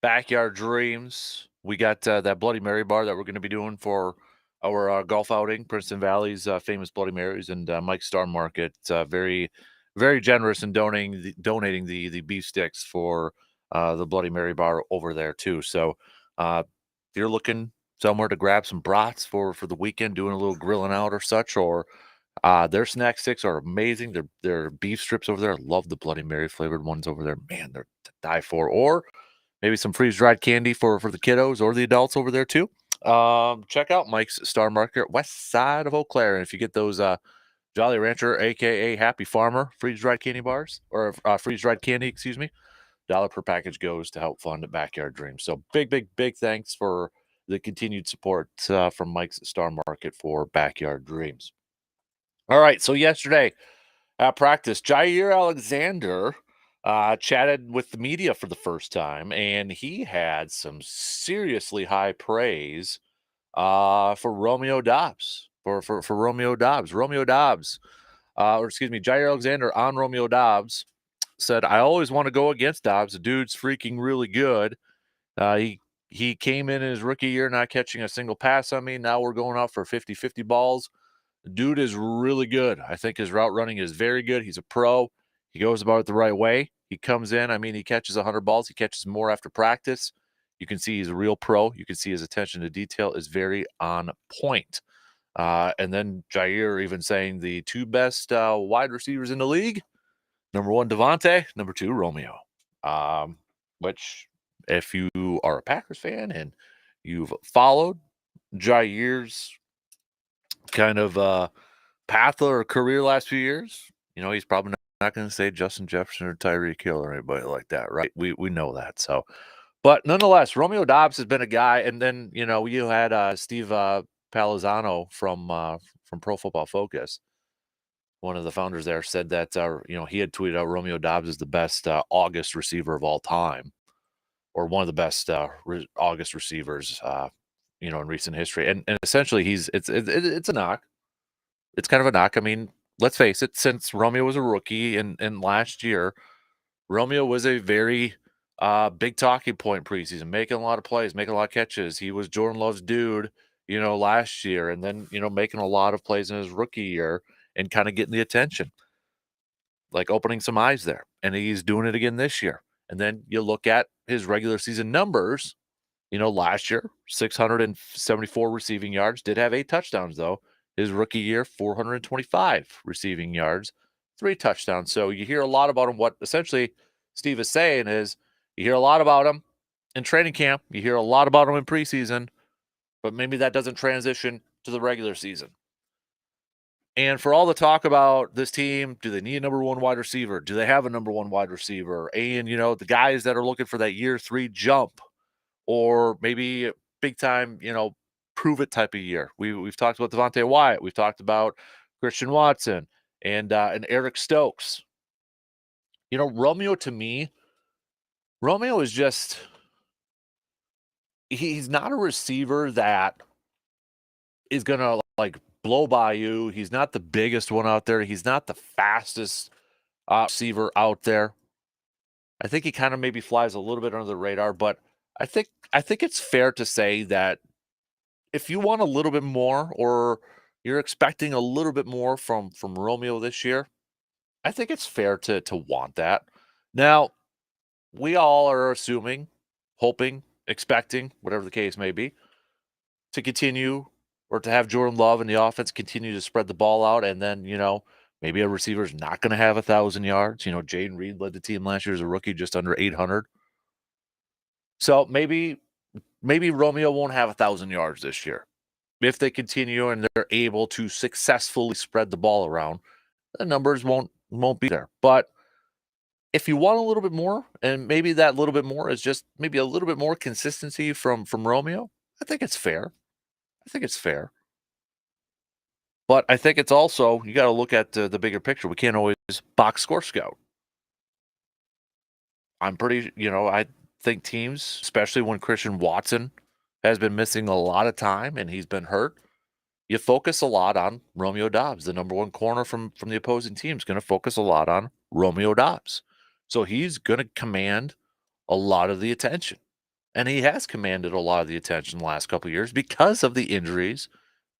Backyard Dreams. We got that Bloody Mary bar that we're going to be doing for our golf outing, Princeton Valley's famous Bloody Marys, and Mike's Star Market. Very, very generous in donating the beef sticks for the Bloody Mary bar over there too. So if you're looking somewhere to grab some brats for the weekend, doing a little grilling out or such, or their snack sticks are amazing. Their beef strips over there. I love the Bloody Mary flavored ones over there. Man, they're to die for. Or maybe some freeze dried candy for the kiddos or the adults over there too. Check out Mike's Star Market, west side of Eau Claire. And if you get those Jolly Rancher, aka Happy Farmer, freeze dried candy bars or freeze dried candy, excuse me, $1 per package goes to help fund Backyard Dreams. So big thanks for the continued support from Mike's Star Market for Backyard Dreams. All right, so yesterday at practice, Jair Alexander chatted with the media for the first time, and he had some seriously high praise for Romeo Dobbs. For Romeo Dobbs. Romeo Dobbs, or excuse me, Jair Alexander on Romeo Dobbs said, I always want to go against Dobbs. The dude's freaking really good. He came in his rookie year not catching a single pass on me. Now we're going out for 50-50 balls. Dude is really good. I think his route running is very good. He's a pro. He goes about it the right way. He comes in. I mean, he catches 100 balls. He catches more after practice. You can see he's a real pro. You can see his attention to detail is very on point. And then Jair even saying the two best wide receivers in the league, number one, Devontae, number two, Romeo. Which, if you are a Packers fan and you've followed Jair's kind of path or career last few years, you know, he's probably not going to say Justin Jefferson or Tyreek Hill or anybody like that, right? We know that. So, but nonetheless, Romeo Dobbs has been a guy, and then you know you had Steve Palazzano from Pro Football Focus, one of the founders there, said that you know he had tweeted out Romeo Dobbs is the best August receiver of all time, or one of the best August receivers, you know, in recent history, and essentially it's a knock. It's kind of a knock. I mean, let's face it, since Romeo was a rookie and last year, Romeo was a very big talking point preseason, making a lot of plays, making a lot of catches. He was Jordan Love's dude, you know, last year, and then, you know, making a lot of plays in his rookie year and kind of getting the attention, like opening some eyes there. And he's doing it again this year. And then you look at his regular season numbers, you know, last year, 674 receiving yards, did have 8 touchdowns, though. His rookie year, 425 receiving yards, 3 touchdowns. So you hear a lot about him. What essentially Steve is saying is you hear a lot about him in training camp, you hear a lot about him in preseason, but maybe that doesn't transition to the regular season. And for all the talk about this team, do they need a number one wide receiver? Do they have a number one wide receiver? And, you know, the guys that are looking for that year 3 jump, or maybe big time, you know, prove it type of year. We've talked about Devontae Wyatt. We've talked about Christian Watson and Eric Stokes. You know, Romeo, to me, Romeo is just he's not a receiver that is gonna like blow by you. He's not the biggest one out there. He's not the fastest receiver out there. I think he kind of maybe flies a little bit under the radar, but I think it's fair to say that if you want a little bit more, or you're expecting a little bit more from Romeo this year, I think it's fair to want that. Now, we all are assuming, hoping, expecting, whatever the case may be, to continue or to have Jordan Love and the offense continue to spread the ball out, and then, you know, maybe a receiver's not going to have 1,000 yards. You know, Jaden Reed led the team last year as a rookie, just under 800. So maybe Romeo won't have 1,000 yards this year. If they continue and they're able to successfully spread the ball around, the numbers won't be there. But if you want a little bit more, and maybe that little bit more is just maybe a little bit more consistency from Romeo, I think it's fair. I think it's fair. But I think it's also, you got to look at the bigger picture. We can't always box score scout. I'm pretty, you know, I think teams, especially when Christian Watson has been missing a lot of time and he's been hurt, you focus a lot on Romeo Dobbs. The number one corner from the opposing team is going to focus a lot on Romeo Dobbs. So he's going to command a lot of the attention. And he has commanded a lot of the attention the last couple of years because of the injuries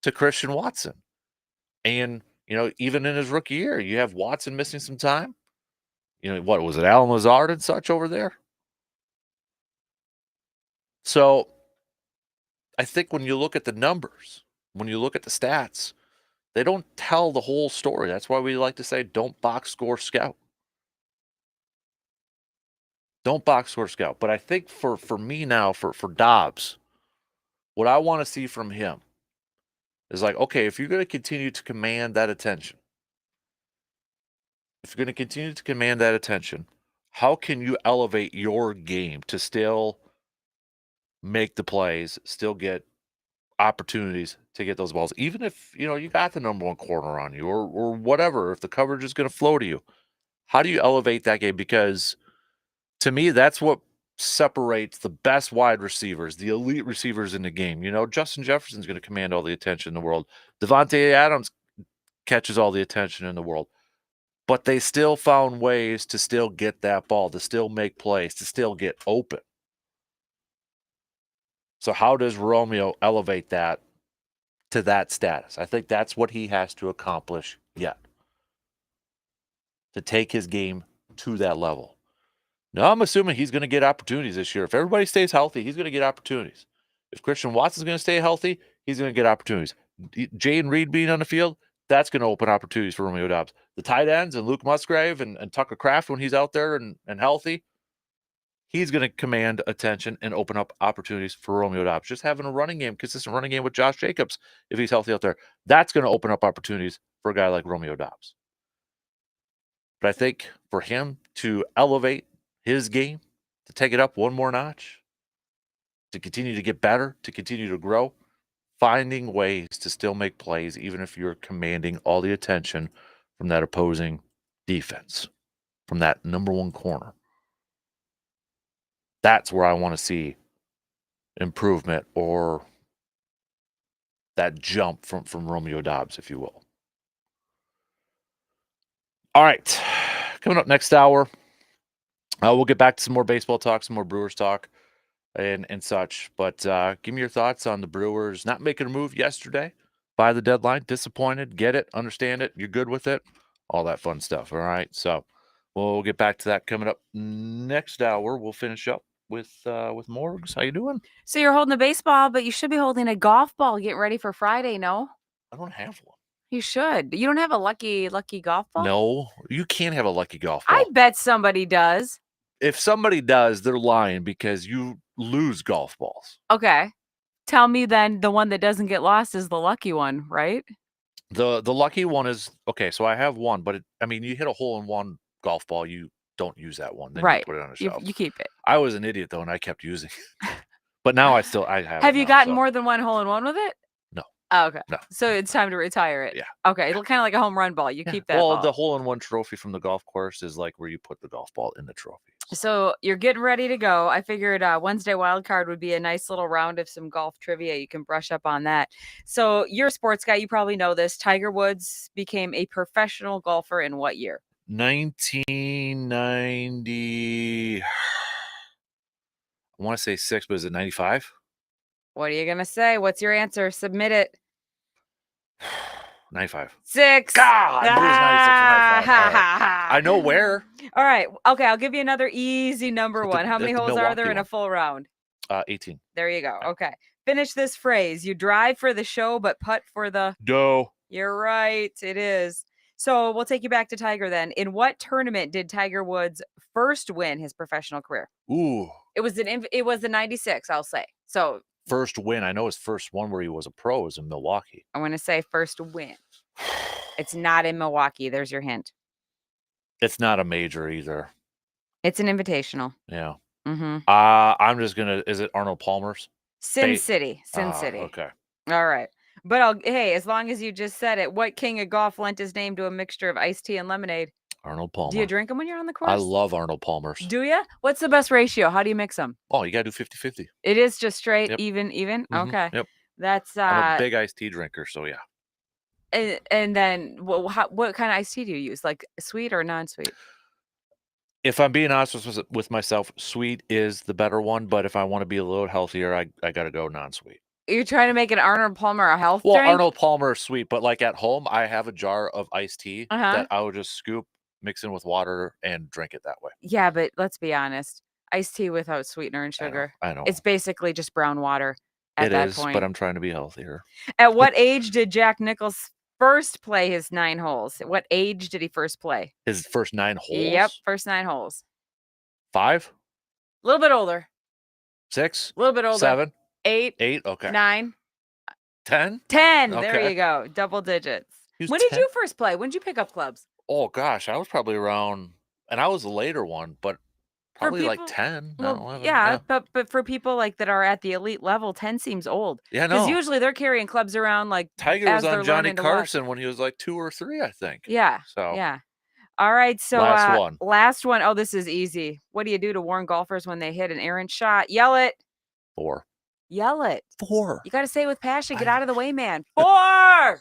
to Christian Watson. And, even in his rookie year, you have Watson missing some time. What was it, Alan Lazard and such over there? So I think when you look at the numbers, when you look at the stats, they don't tell the whole story. That's why we like to say, don't box score scout. Don't box score scout. But I think for me now, for Dobbs, what I want to see from him is like, okay, if you're going to continue to command that attention, how can you elevate your game to still make the plays, still get opportunities to get those balls, even if, you got the number one corner on you or whatever, if the coverage is going to flow to you? How do you elevate that game? Because to me, that's what separates the best wide receivers, the elite receivers in the game. Justin Jefferson's going to command all the attention in the world. Devontae Adams catches all the attention in the world. But they still found ways to still get that ball, to still make plays, to still get open. So how does Romeo elevate that to that status? I think that's what he has to accomplish yet, to take his game to that level. Now, I'm assuming he's going to get opportunities this year. If everybody stays healthy, he's going to get opportunities. If Christian Watson's going to stay healthy, he's going to get opportunities. Jayden Reed being on the field, that's going to open opportunities for Romeo Dobbs. The tight ends and Luke Musgrave and Tucker Kraft, when he's out there and healthy, he's going to command attention and open up opportunities for Romeo Dobbs. Just having a running game, consistent running game with Josh Jacobs, if he's healthy out there, that's going to open up opportunities for a guy like Romeo Dobbs. But I think for him to elevate his game, to take it up one more notch, to continue to get better, to continue to grow, finding ways to still make plays, even if you're commanding all the attention from that opposing defense, from that number one corner. That's where I want to see improvement, or that jump from Romeo Dobbs, if you will. All right. Coming up next hour, we'll get back to some more baseball talk, some more Brewers talk, and such. But give me your thoughts on the Brewers not making a move yesterday by the deadline. Disappointed? Get it? Understand it? You're good with it? All that fun stuff. All right. So we'll get back to that coming up next hour. We'll finish up with Morgs. How you doing?
So you're holding a baseball, but you should be holding a golf ball getting ready for Friday, no?
I don't have one.
You should. You don't have a lucky golf ball?
No, you can't have a lucky golf ball.
I bet somebody does.
If somebody does, they're lying, because you lose golf balls.
Okay. Tell me then, the one that doesn't get lost is the lucky one, right?
The lucky one is, okay, so I have one, but you hit a hole-in-one golf ball, you don't use that one. Then
right.
You put it on a shelf.
You keep it.
I was an idiot, though, and I kept using it. But now I have
Have you gotten more than one hole-in-one with it?
No.
Oh, okay.
No.
So it's time to retire it.
Yeah.
Okay. It's kind of like a home run ball. You keep that
Well,
ball.
the hole-in-one trophy from the golf course is like where you put the golf ball in the trophy.
So you're getting ready to go. I figured Wednesday wild card would be a nice little round of some golf trivia. You can brush up on that. So you're a sports guy. You probably know this. Tiger Woods became a professional golfer in what year?
1990. I want to say 6, but is it 95?
What are you going to say? What's your answer? Submit it.
95.
6.
God, it was 96 or 95. Right. I know where.
All right. Okay, I'll give you another easy number one. How many holes are there in a full round?
18.
There you go. Okay. Finish this phrase. You drive for the show, but putt for the
dough.
You're right. It is. So we'll take you back to Tiger then. In what tournament did Tiger Woods first win his professional career?
Ooh.
It was the 96, I'll say. So
first win. I know his first one where he was a pro was in Milwaukee.
I'm going to say first win. It's not in Milwaukee. There's your hint.
It's not a major either.
It's an invitational.
Yeah.
Mm-hmm.
I'm just going to, is it Arnold Palmer's?
Sin City.
Okay.
All right. But hey, as long as you just said it, what king of golf lent his name to a mixture of iced tea and lemonade?
Arnold Palmer.
Do you drink them when you're on the course?
I love Arnold Palmer's.
Do you? What's the best ratio? How do you mix them?
Oh, you got to do 50-50.
It is just straight, even?
Mm-hmm.
Okay.
Yep.
That's
I'm a big iced tea drinker, so yeah.
and then what kind of iced tea do you use? Like sweet or non-sweet?
If I'm being honest with myself, sweet is the better one, but if I want to be a little healthier, I got to go non-sweet.
You're trying to make an Arnold Palmer a health
Well,
drink?
Arnold Palmer is sweet, but like at home, I have a jar of iced tea
Uh-huh.
that I would just scoop, mix in with water, and drink it that way.
Yeah, but let's be honest. Iced tea without sweetener and
I know,
sugar.
I know.
It's basically just brown water at
It
that
is, but
point.
I'm trying to be healthier.
At what age did Jack Nicklaus first play his 9 holes? At what age did he first play?
His first 9
Yep,
holes?
first 9 holes.
5?
A little bit older.
6?
A little bit older.
7?
8,
8? Okay.
9,
10?
10. There
Okay.
you go. Double digits.
He was
When did
10?
you first play? When did you pick up clubs?
Oh gosh, I was probably around, and I was a later one, but
For
probably like
people
10, not
well,
11.
yeah,
Yeah.
but for people, like, that are at the elite level, 10 seems old.
Yeah,
Because
no.
usually they're carrying clubs around, like,
Tiger was
as
on
they're
Johnny
learning to what.
Carson when he was like 2 or 3, I think.
Yeah,
So,
yeah. Alright, so,
last one.
last one. Oh, this is easy. What do you do to warn golfers when they hit an errant shot? Yell it.
4.
Yell it.
4.
You gotta say it with passion. Get
I
out of the way, man. 4!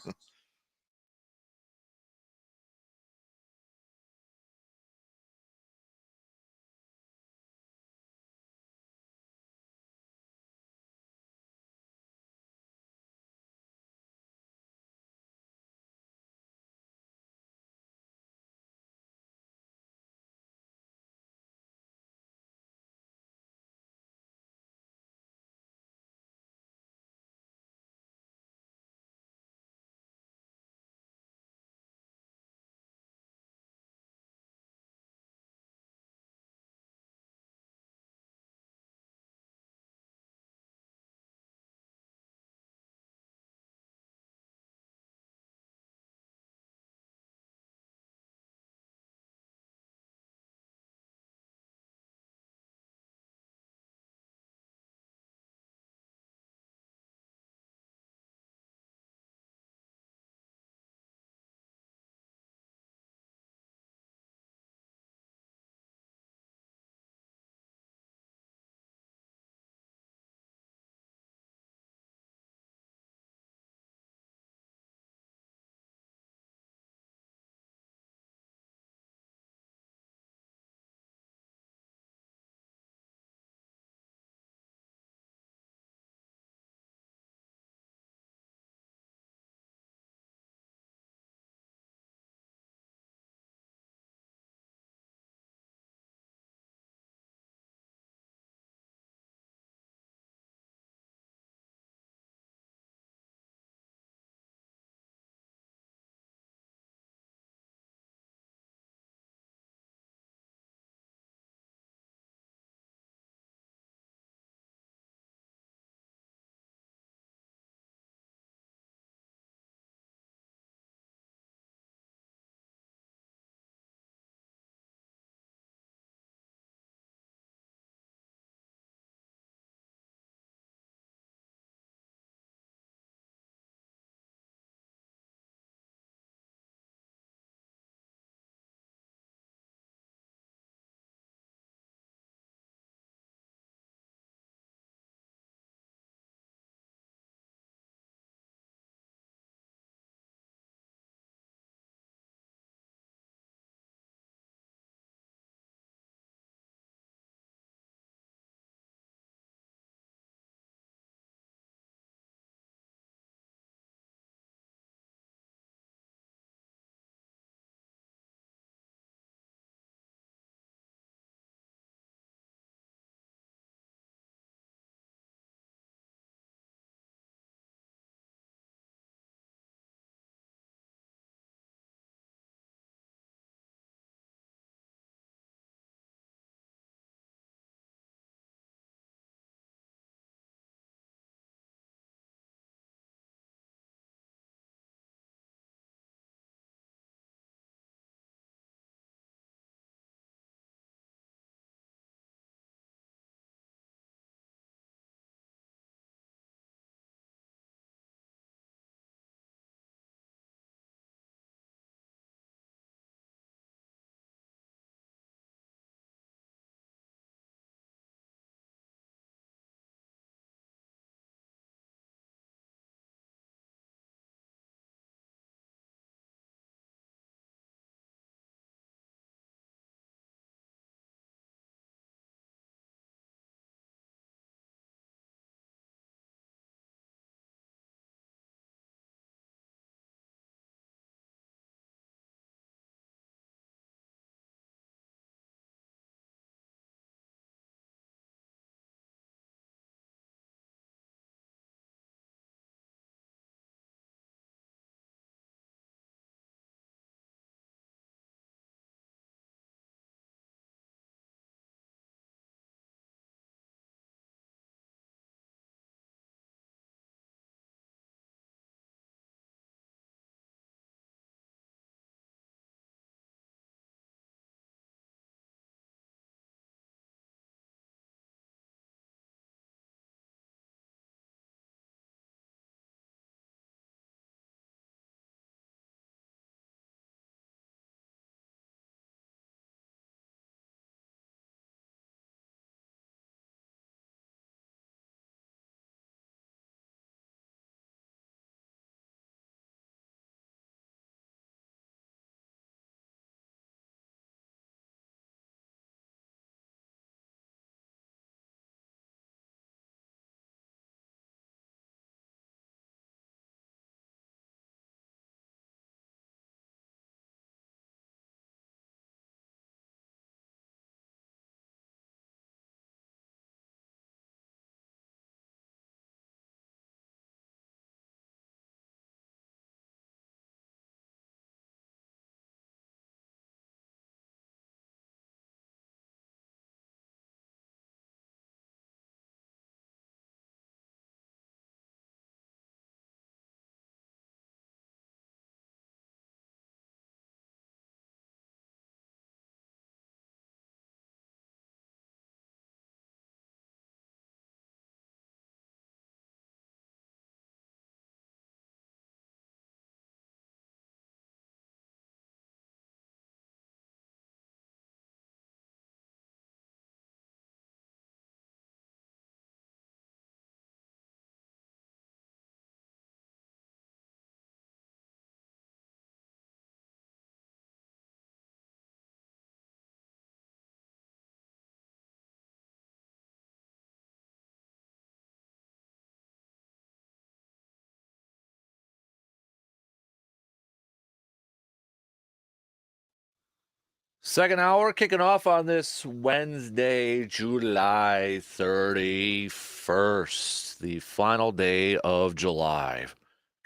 Second hour kicking off on this Wednesday, July 31st, the final day of July.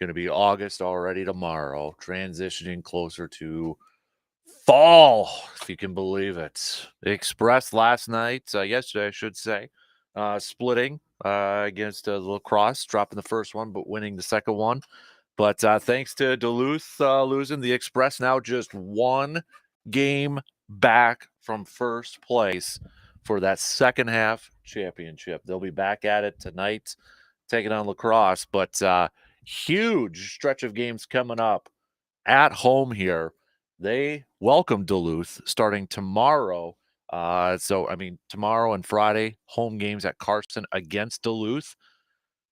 Going to be August already tomorrow, transitioning closer to fall, if you can believe it. The Express last night, yesterday, I should say, splitting against the Lacrosse, dropping the first one, but winning the second one. But thanks to Duluth losing, the Express now just one game back from first place for that second half championship. They'll be back at it tonight, taking on Lacrosse. But huge stretch of games coming up at home here. They welcome Duluth starting tomorrow. Tomorrow and Friday, home games at Carson against Duluth.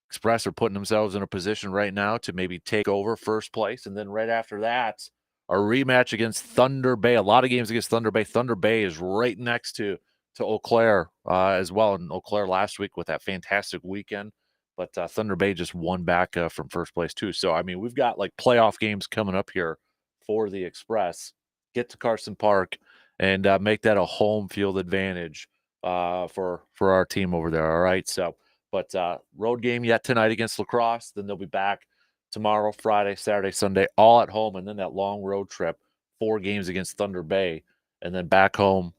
Express are putting themselves in a position right now to maybe take over first place. And then right after that, a rematch against Thunder Bay. A lot of games against Thunder Bay. Thunder Bay is right next to Eau Claire as well. And Eau Claire last week with that fantastic weekend. But Thunder Bay just won back from first place too. So, I mean, we've got like playoff games coming up here for the Express. Get to Carson Park and make that a home field advantage for our team over there. All right. So, but road game yet tonight against Lacrosse. Then they'll be back tomorrow, Friday, Saturday, Sunday, all at home. And then that long road trip, 4 games against Thunder Bay. And then back home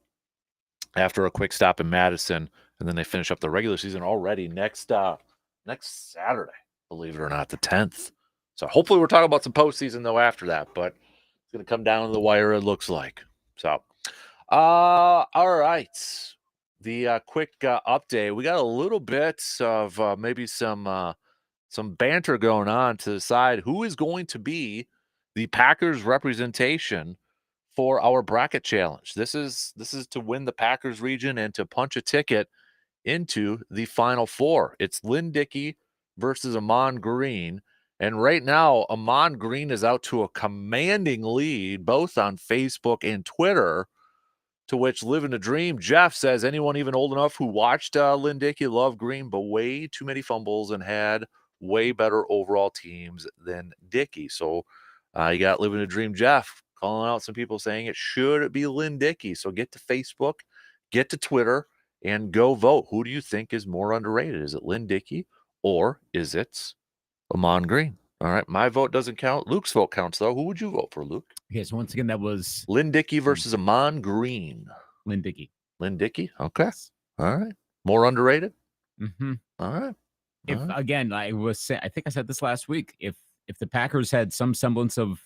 after a quick stop in Madison. And then they finish up the regular season already next Saturday, believe it or not, the 10th. So hopefully we're talking about some postseason, though, after that. But it's going to come down to the wire, it looks like. So, all right. The quick update. We got a little bit of maybe some banter going on to decide who is going to be the Packers representation for our bracket challenge. This is to win the Packers region and to punch a ticket into the Final Four. It's Lynn Dickey versus Amon Green. And right now, Amon Green is out to a commanding lead, both on Facebook and Twitter. To which Living a Dream, Jeff says, anyone even old enough who watched Lynn Dickey love Green, but way too many fumbles and had way better overall teams than Dickey. So you got Living a Dream, Jeff, calling out some people saying it should be Lynn Dickey. So get to Facebook, get to Twitter, and go vote. Who do you think is more underrated? Is it Lynn Dickey or is it Amon Green? All right, my vote doesn't count. Luke's vote counts, though. Who would you vote for, Luke?
Okay, so once again, that was
Lynn Dickey versus Amon Green.
Lynn Dickey.
Lynn Dickey? Okay.
Yes.
All right. More underrated?
Mm-hmm.
All right.
Again, I think I said this last week. If the Packers had some semblance of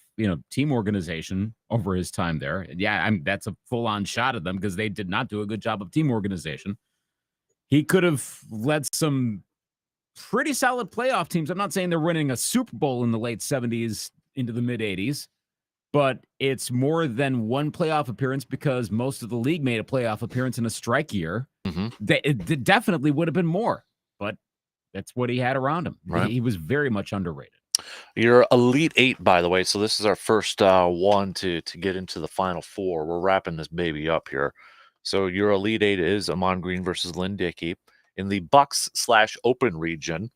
team organization over his time there, that's a full-on shot at them because they did not do a good job of team organization. He could have led some pretty solid playoff teams. I'm not saying they're winning a Super Bowl in the late 70s into the mid 80s, but it's more than one playoff appearance because most of the league made a playoff appearance in a strike year.
Mm-hmm.
It definitely would have been more, but that's what he had around him.
Right.
He was very much underrated.
You're Elite 8, by the way, so this is our first one to get into the Final Four. We're wrapping this baby up here. So your Elite 8 is Amon Green versus Lynn Dickey. In the Bucks/Open region,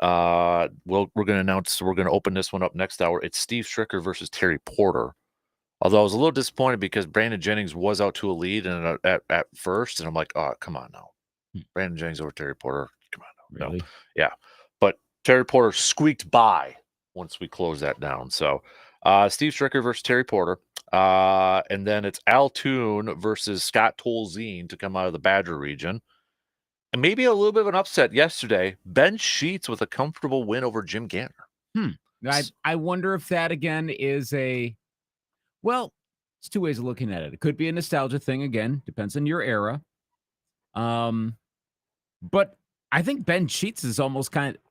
we're going to announce we're going to open this one up next hour. It's Steve Stricker versus Terry Porter. Although I was a little disappointed because Brandon Jennings was out to a lead and at first, and I'm like, oh, come on now. Brandon Jennings over Terry Porter. Come on now.
Really?
No. Yeah. But Terry Porter squeaked by once we close that down. So Steve Stricker versus Terry Porter. And then it's Al Toon versus Scott Tolzien to come out of the Badger region. And maybe a little bit of an upset yesterday. Ben Sheets with a comfortable win over Jim Gantner.
I wonder if that again is it's 2 ways of looking at it. It could be a nostalgia thing again. Depends on your era. But I think Ben Sheets is almost kind of.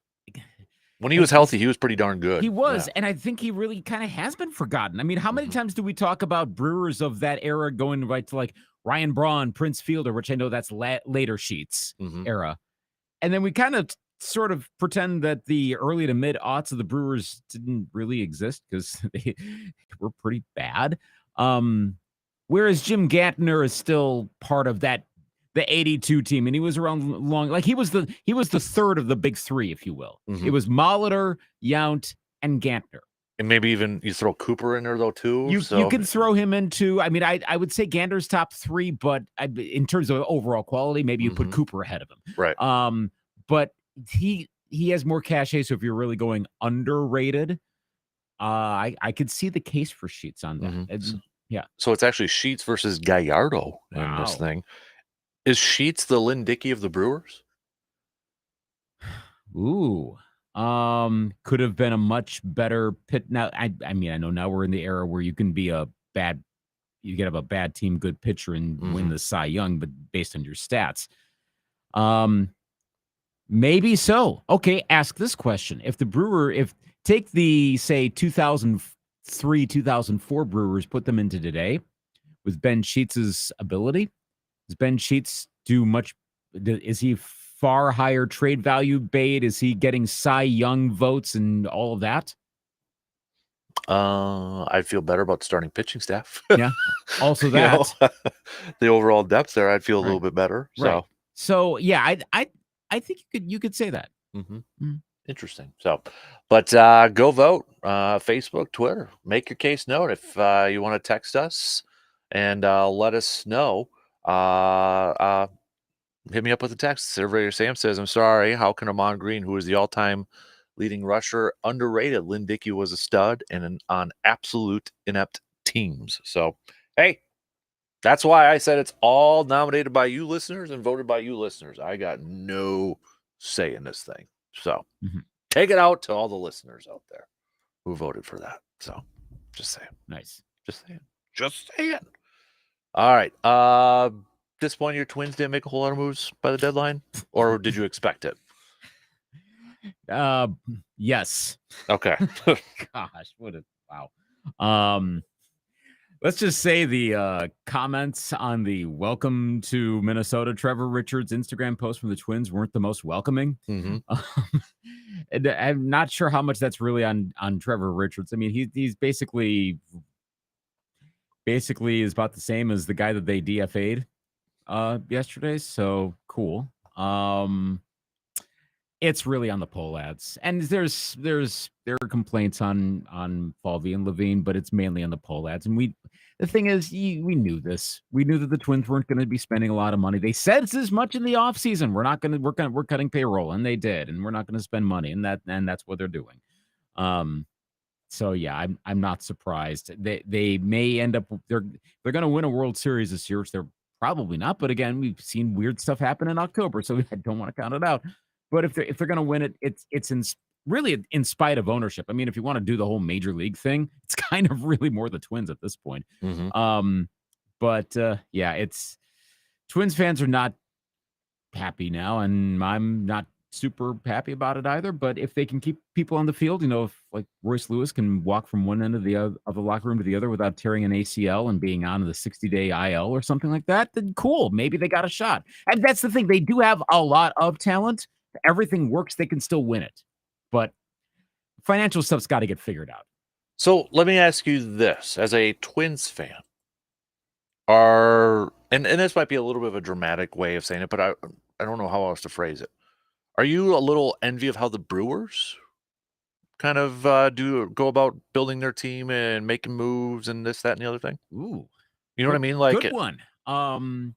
When he was healthy, he was pretty darn good.
He was, and I think he really kind of has been forgotten. I mean, how many times do we talk about Brewers of that era going right to like Ryan Braun, Prince Fielder, which I know that's later Sheets era. And then we kind of sort of pretend that the early to mid aughts of the Brewers didn't really exist because they were pretty bad. Whereas Jim Gantner is still part of that, the 82 team. And he was around long, like he was the third of the big three, if you will. It was Molitor, Yount, and Gantner.
And maybe even you throw Cooper in there though too.
You can throw him into. I mean, I would say Gander's top 3, but in terms of overall quality, maybe you put Cooper ahead of him.
Right.
But he has more cachet. So if you're really going underrated, I could see the case for Sheets on that. Yeah.
So it's actually Sheets versus Gallardo in this thing. Is Sheets the Lynn Dickey of the Brewers?
Ooh. Could have been a much better pit. Now, I mean, I know now we're in the era where you can be you can have a bad team, good pitcher, and win the Cy Young, but based on your stats. Maybe so. Okay, ask this question. If take the, say, 2003, 2004 Brewers, put them into today with Ben Sheets' ability, does Ben Sheets do much? Is he far higher trade value bait? Is he getting Cy Young votes and all of that?
I'd feel better about the starting pitching staff.
Yeah. Also that.
The overall depth there, I'd feel a little bit better.
Right. So yeah, I think you could say that.
Interesting. So, but go vote. Facebook, Twitter. Make your case known if you want to text us and let us know. Hit me up with a text. Surveyor Sam says, I'm sorry. How can Amon Green, who is the all-time leading rusher, underrated? Lynn Dickey was a stud and on absolute inept teams. So, hey, that's why I said it's all nominated by you listeners and voted by you listeners. I got no say in this thing. So take it out to all the listeners out there who voted for that. So just saying.
Nice.
Just saying. All right. This point, your Twins didn't make a whole lot of moves by the deadline, or did you expect it?
Yes.
Okay.
Gosh, wow. Let's just say the comments on the welcome to Minnesota Trevor Richards Instagram post from the Twins weren't the most welcoming. And I'm not sure how much that's really on Trevor Richards. I mean, he's basically is about the same as the guy that they DFA'd yesterday. So cool. It's really on the poll ads, and there are complaints on Falvey and Levine, but it's mainly on the poll ads. And the thing is, we knew this. We knew that the Twins weren't going to be spending a lot of money. They said as much in the offseason. We're cutting payroll, and they did, and we're not going to spend money, and that's what they're doing. So yeah, I'm not surprised. They may end up they're going to win a World Series this year, which they're probably not. But again, we've seen weird stuff happen in October, so I don't want to count it out. But if they're going to win it, it's really in spite of ownership. I mean, if you want to do the whole major league thing, it's kind of really more the Twins at this point. But yeah, it's Twins fans are not happy now, and I'm not super happy about it either. But if they can keep people on the field, if like Royce Lewis can walk from one end of the locker room to the other without tearing an ACL and being on the 60-day IL or something like that, then cool. Maybe they got a shot. And that's the thing. They do have a lot of talent. If everything works, they can still win it. But financial stuff's got to get figured out.
So let me ask you this. As a Twins fan, and this might be a little bit of a dramatic way of saying it, but I don't know how else to phrase it. Are you a little envy of how the Brewers kind of go about building their team and making moves and this, that, and the other thing?
Ooh.
You know what I mean? Like
good one.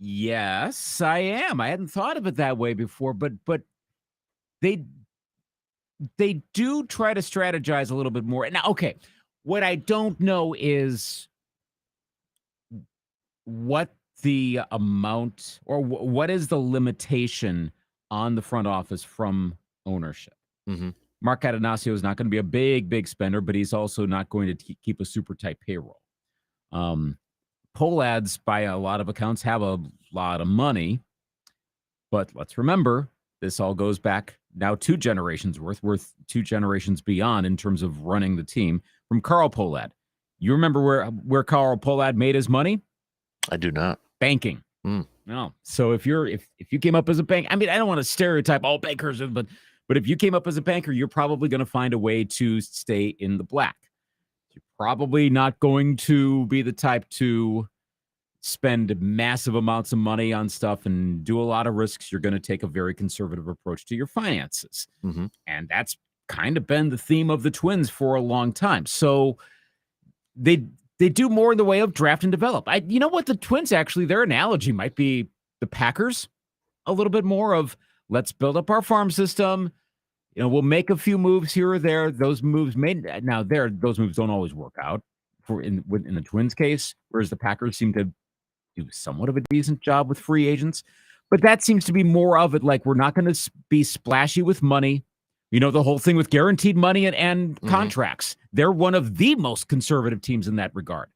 Yes, I am. I hadn't thought of it that way before, but they do try to strategize a little bit more. Now, okay, what I don't know is what the amount or what is the limitation on the front office from ownership. Mark Atanasio is not going to be a big spender, but he's also not going to keep a super tight payroll. Poll ads, by a lot of accounts, have a lot of money, but let's remember this all goes back now 2 generations worth 2 generations beyond in terms of running the team from Carl Pohlad. You remember where Carl Pohlad made his money?
I do not.
Banking. No. So if you came up as a bank, I mean, I don't want to stereotype all bankers, but if you came up as a banker, you're probably going to find a way to stay in the black. You're probably not going to be the type to spend massive amounts of money on stuff and do a lot of risks. You're going to take a very conservative approach to your finances. And that's kind of been the theme of the Twins for a long time. So they do more in the way of draft and develop. You know what? The Twins, actually, their analogy might be the Packers a little bit more of, let's build up our farm system. We'll make a few moves here or there. Those moves those moves don't always work out in the Twins case, whereas the Packers seem to do somewhat of a decent job with free agents. But that seems to be more of it. Like, we're not going to be splashy with money. The whole thing with guaranteed money and contracts. They're one of the most conservative teams in that regard.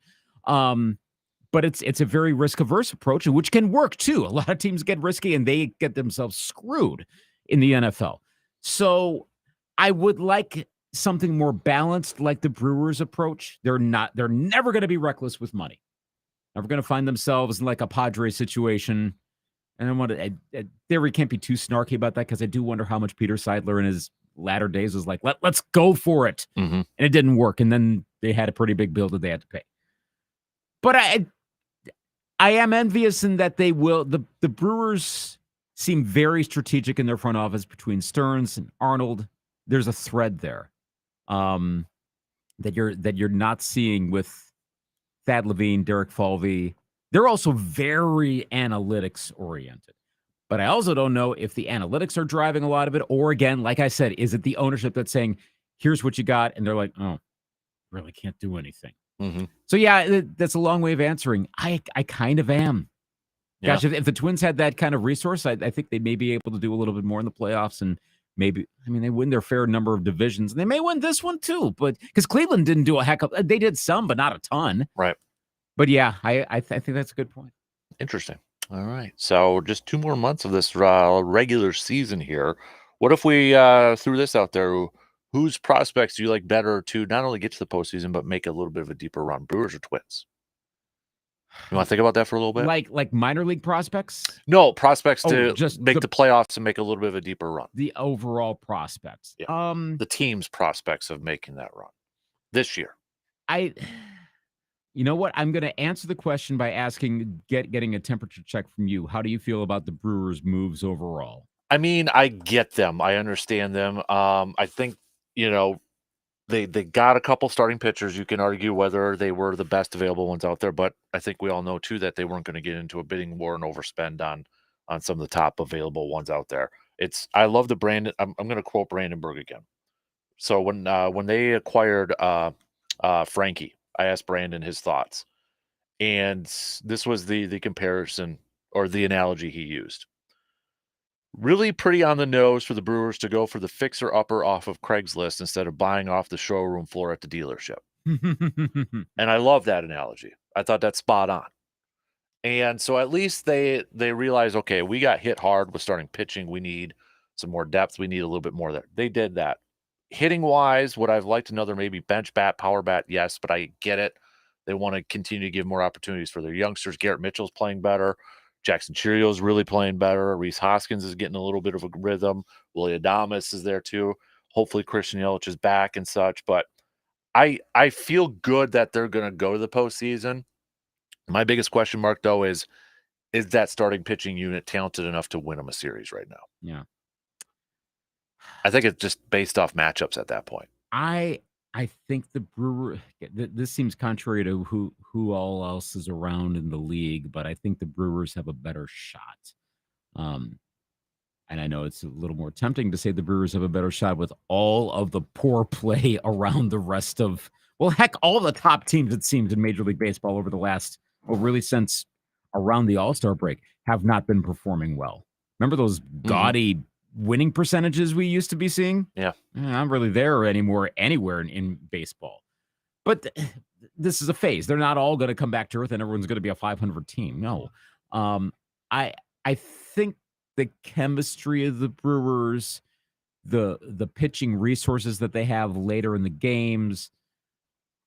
But it's a very risk-averse approach, which can work too. A lot of teams get risky and they get themselves screwed in the NFL. So I would like something more balanced, like the Brewers approach. They're never going to be reckless with money. Never going to find themselves in like a Padre situation. And we can't be too snarky about that, because I do wonder how much Peter Seidler in his latter days was like, let's go for it. And it didn't work. And then they had a pretty big bill that they had to pay. But I am envious in that they will. The Brewers seem very strategic in their front office between Stearns and Arnold. There's a thread there that you're not seeing with Thad Levine, Derek Falvey. They're also very analytics oriented. But I also don't know if the analytics are driving a lot of it, or again, like I said, is it the ownership that's saying, here's what you got, and they're like, oh, really can't do anything. So yeah, that's a long way of answering. I kind of am. Yeah. Gosh, if the Twins had that kind of resource, I think they may be able to do a little bit more in the playoffs, and maybe, they win their fair number of divisions, and they may win this one too. But because Cleveland didn't do a heck of, they did some, but not a ton.
Right.
But yeah, I think that's a good point.
Interesting. All right. So just 2 more months of this regular season here. What if we threw this out there? Whose prospects do you like better to not only get to the postseason, but make a little bit of a deeper run? Brewers or Twins? You want to think about that for a little bit?
Like minor league prospects?
No, prospects to
just
make the playoffs and make a little bit of a deeper run.
The overall prospects.
Yeah. The team's prospects of making that run this year.
You know what? I'm going to answer the question by getting a temperature check from you. How do you feel about the Brewers' moves overall?
I get them. I understand them. I think, they got a couple starting pitchers. You can argue whether they were the best available ones out there, but I think we all know too that they weren't going to get into a bidding war and overspend on some of the top available ones out there. I love the Brandon. I'm going to quote Brandenburg again. So when they acquired Frankie, I asked Brandon his thoughts, and this was the comparison or the analogy he used. Really pretty on the nose for the Brewers to go for the fixer-upper off of Craigslist instead of buying off the showroom floor at the dealership. And I love that analogy. I thought that's spot on. And so at least they realize, okay, we got hit hard with starting pitching. We need some more depth. We need a little bit more there. They did that. Hitting-wise, would I've liked another maybe bench bat, power bat? Yes, but I get it. They want to continue to give more opportunities for their youngsters. Garrett Mitchell's playing better. Jackson Cheerio's really playing better. Reese Hoskins is getting a little bit of a rhythm. Willie Adames is there too. Hopefully Christian Yelich is back and such. But I feel good that they're going to go to the postseason. My biggest question mark, though, is that starting pitching unit talented enough to win them a series right now?
Yeah.
I think it's just based off matchups at that point.
I think the Brewers, this seems contrary to who all else is around in the league, but I think the Brewers have a better shot. And I know it's a little more tempting to say the Brewers have a better shot with all of the poor play around the rest of, well, heck, all the top teams, it seems, in Major League Baseball over the last, really since around the All-Star break, have not been performing well. Remember those gaudy winning percentages we used to be seeing?
Yeah.
I'm not really there anymore anywhere in baseball. But this is a phase. They're not all going to come back to earth and everyone's going to be a 500 team. No. I think the chemistry of the Brewers, the pitching resources that they have later in the games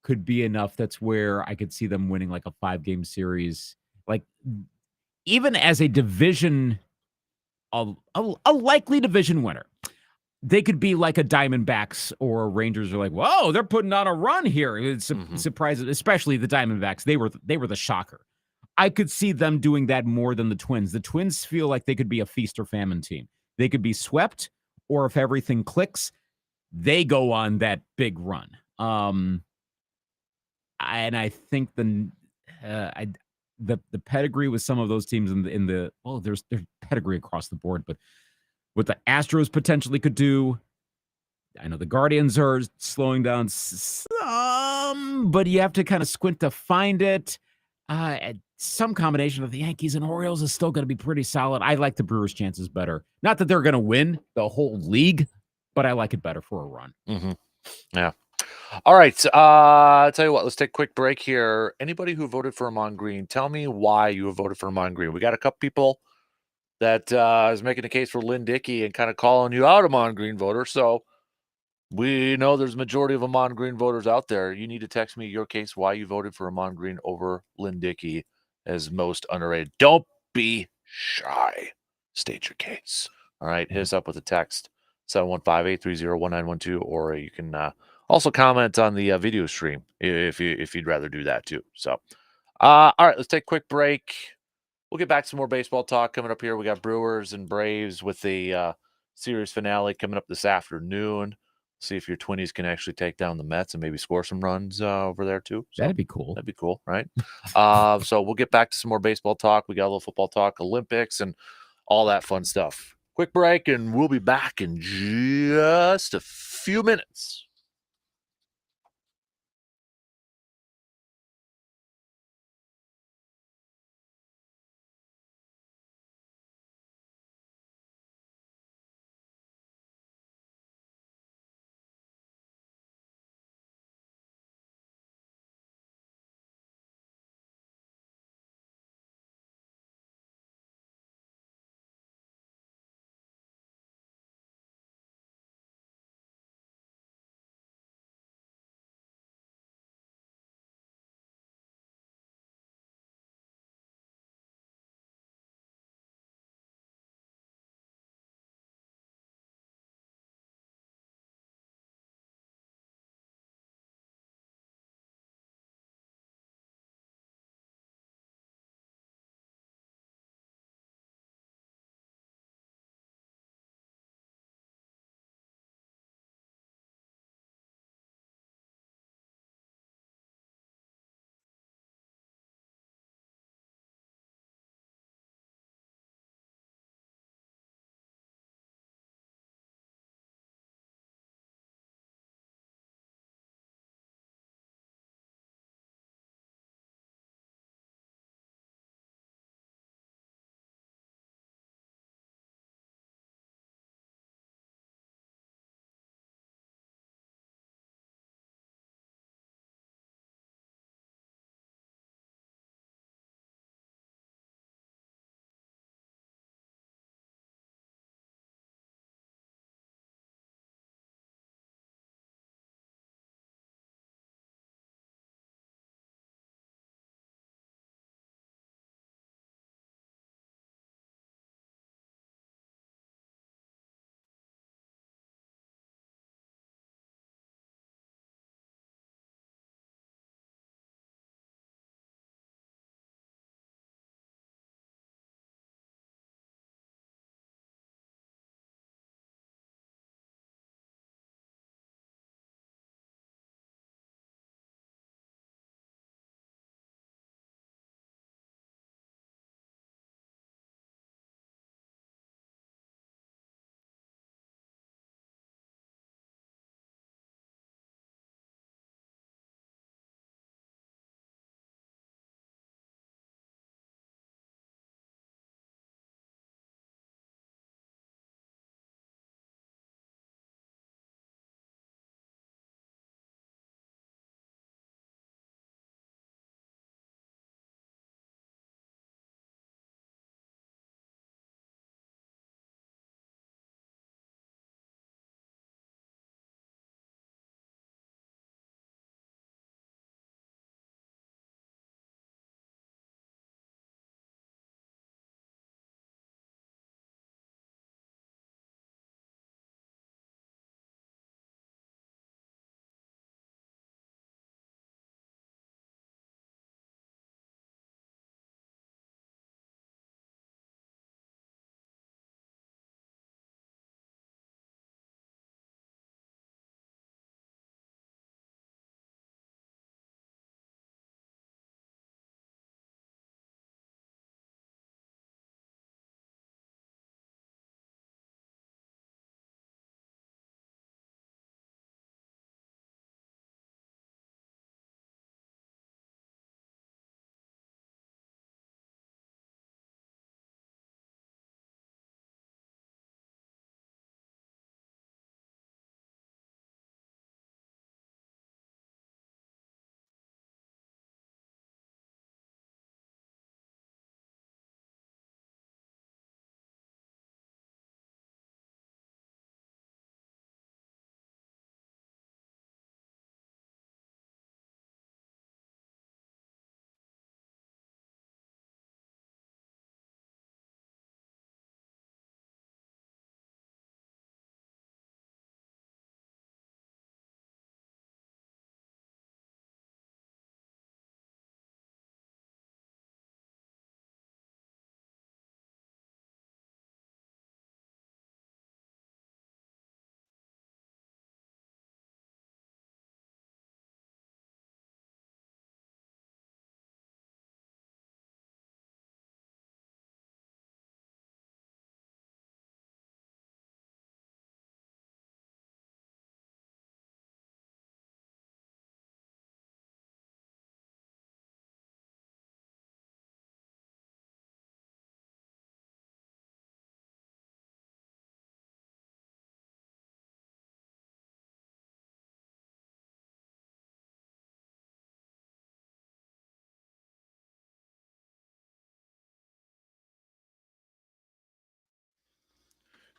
could be enough. That's where I could see them winning like a 5-game series. Like, even as a division, a likely division winner, they could be like a Diamondbacks or Rangers are like, whoa, they're putting on a run here. It's surprising, especially the Diamondbacks. They were the shocker. I could see them doing that more than the Twins. The Twins feel like they could be a feast or famine team. They could be swept, or if everything clicks, they go on that big run. And I think the pedigree with some of those teams there's pedigree across the board, but what the Astros potentially could do. I know the Guardians are slowing down some, but you have to kind of squint to find it. Some combination of the Yankees and Orioles is still going to be pretty solid. I like the Brewers' chances better. Not that they're going to win the whole league, but I like it better for a run.
Mm-hmm. Yeah. All right. I'll tell you what, let's take a quick break here. Anybody who voted for Amon Green, tell me why you voted for Amon Green. We got a couple people that is making a case for Lynn Dickey and kind of calling you out, Amon Green voter. So we know there's a majority of Amon Green voters out there. You need to text me your case why you voted for Amon Green over Lynn Dickey as most underrated. Don't be shy. State your case. All right. Hit us up with a text, 715-830-1912, or you can also comment on the video stream if you'd rather do that too. So, all right, let's take a quick break. We'll get back to some more baseball talk coming up here. We got Brewers and Braves with the series finale coming up this afternoon. See if your Twinnies can actually take down the Mets and maybe score some runs over there too. So
That'd be cool.
That'd be cool, right? So we'll get back to some more baseball talk. We got a little football talk, Olympics, and all that fun stuff. Quick break, and we'll be back in just a few minutes.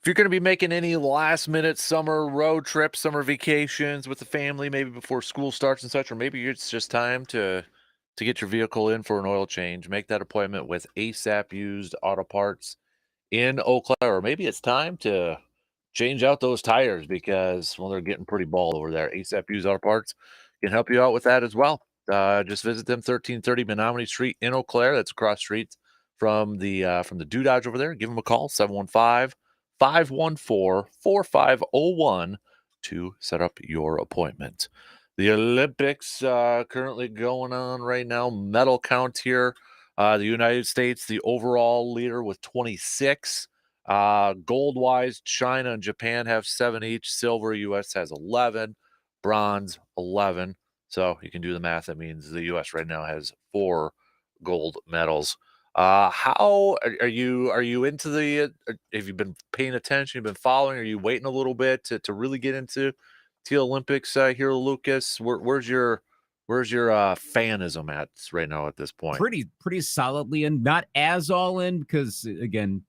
If you're going to be making any last-minute summer road trips, summer vacations with the family, maybe before school starts and such, or maybe it's just time to get your vehicle in for an oil change, make that appointment with ASAP Used Auto Parts in Eau Claire. Or maybe it's time to change out those tires because, well, they're getting pretty bald over there. ASAP Used Auto Parts can help you out with that as well. Just visit them, 1330 Menominee Street in Eau Claire. That's across street from the Dodge over there. Give them a call, 715-514-4501 to set up your appointment. The Olympics currently going on right now. Medal count here. The United States, the overall leader with 26. Gold-wise, China and Japan have 7 each. Silver, U.S. has 11. Bronze, 11. So you can do the math. That means the U.S. right now has 4 gold medals. How are you into the? Have you been paying attention? You've been following? Are you waiting a little bit to really get into the Olympics here, Lucas? Where's your fanism at right now at this point?
Pretty solidly, and not as all in because again,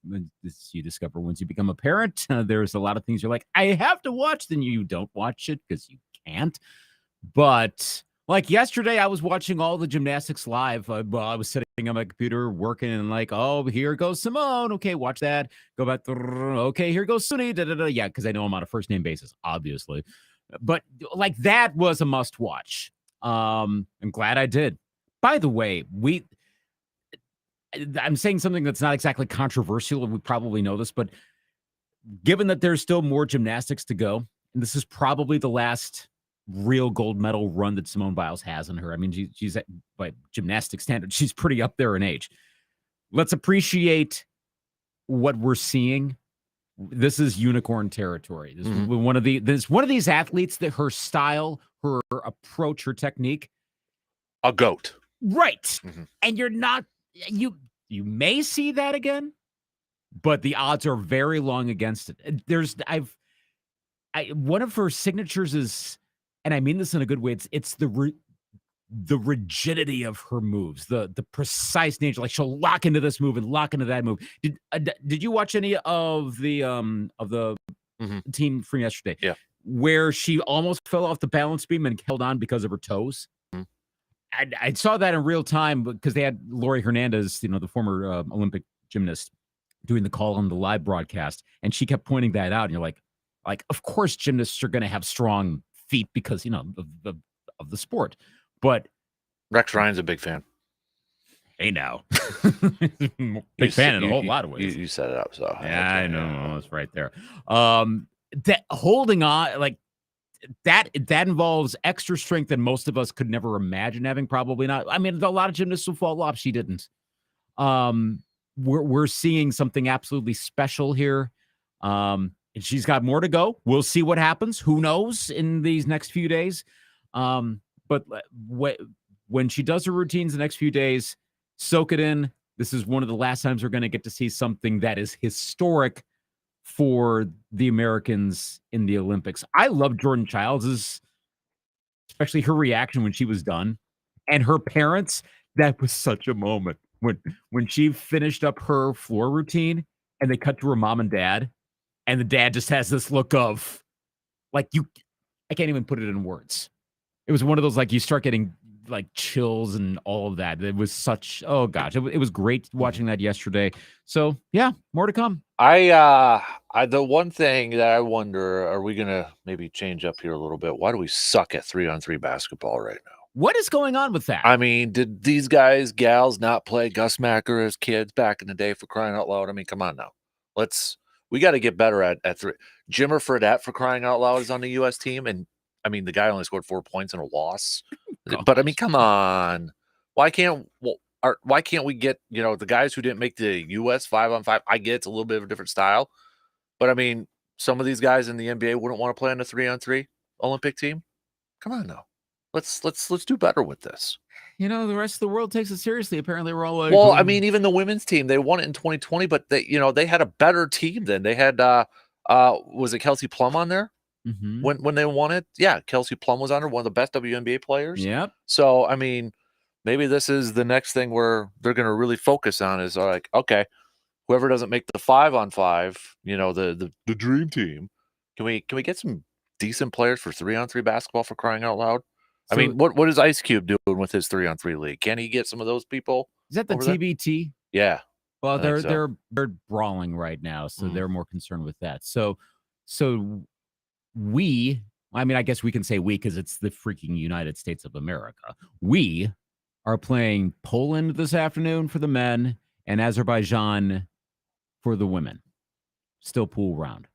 you discover once you become a parent, there's a lot of things you're like, I have to watch. Then you don't watch it because you can't. But like yesterday, I was watching all the gymnastics live while I was sitting on my computer working and like, oh, here goes Simone. Okay, watch that. Go back. Okay, here goes Suni. Yeah, because I know I'm on a first name basis, obviously. But like that was a must watch. I'm glad I did. By the way, I'm saying something that's not exactly controversial, and we probably know this, but given that there's still more gymnastics to go, and this is probably the last real gold medal run that Simone Biles has in her. I mean, she's at, by gymnastic standards, she's pretty up there in age. Let's appreciate what we're seeing. This is unicorn territory. This is one of these athletes that her style, her approach, her technique,
a goat,
right? And you're not you may see that again, but the odds are very long against it. One of her signatures is, and I mean this in a good way, it's the rigidity of her moves, the precise nature. Like she'll lock into this move and lock into that move. Did you watch any of the team from yesterday?
Yeah,
where she almost fell off the balance beam and held on because of her toes. I saw that in real time because they had Lori Hernandez, the former Olympic gymnast, doing the call on the live broadcast, and she kept pointing that out. And you're like, of course, gymnasts are going to have strong feet because of the sport. But
Rex Ryan's a big fan.
Hey, now, big fan in a whole lot of ways.
You set it up, so
yeah, I know it's right there. That holding on like that involves extra strength that most of us could never imagine having. Probably not. I mean, a lot of gymnasts will fall off. She didn't. We're seeing something absolutely special here. And she's got more to go. We'll see what happens. Who knows in these next few days. But when she does her routines the next few days, soak it in. This is one of the last times we're going to get to see something that is historic for the Americans in the Olympics. I love Jordan Childs', especially her reaction when she was done, and her parents. That was such a moment when she finished up her floor routine and they cut to her mom and dad, and the dad just has this look of like, I can't even put it in words. It was one of those, like, you start getting like chills and all of that. It was such, oh gosh, it was great watching that yesterday. So yeah, more to come.
The one thing that I wonder, are we gonna maybe change up here a little bit? Why do we suck at 3-on-3 basketball right now?
What is going on with that?
I mean, did these gals not play Gus Macker as kids back in the day, for crying out loud? I mean, come on now. We got to get better at three. Jimmer Fredette, for crying out loud, is on the U.S. team, and I mean, the guy only scored 4 points in a loss. But I mean, come on. Why can't we get, the guys who didn't make the U.S. 5-on-5? I get it's a little bit of a different style, but I mean, some of these guys in the NBA wouldn't want to play on a 3-on-3 Olympic team. Come on now. Let's do better with this.
The rest of the world takes it seriously. Apparently, we're all like,
well, I mean, even the women's team, they won it in 2020, but they had a better team then. They had was it Kelsey Plum on there? When they won it? Yeah, Kelsey Plum was on her, one of the best WNBA players.
Yep.
So, I mean, maybe this is the next thing where they're going to really focus on is like, okay, whoever doesn't make the 5-on-5, the dream team, can we get some decent players for 3-on-3 basketball for crying out loud? I mean, what is Ice Cube doing with his 3-on-3 league? Can he get some of those people?
Is that the
over there?
TBT?
Yeah.
Well,
I think so.
they're brawling right now, so
Mhm.
they're more concerned with that. So I guess we can say we because it's the freaking United States of America. We are playing Poland this afternoon for the men and Azerbaijan for the women. Still pool round.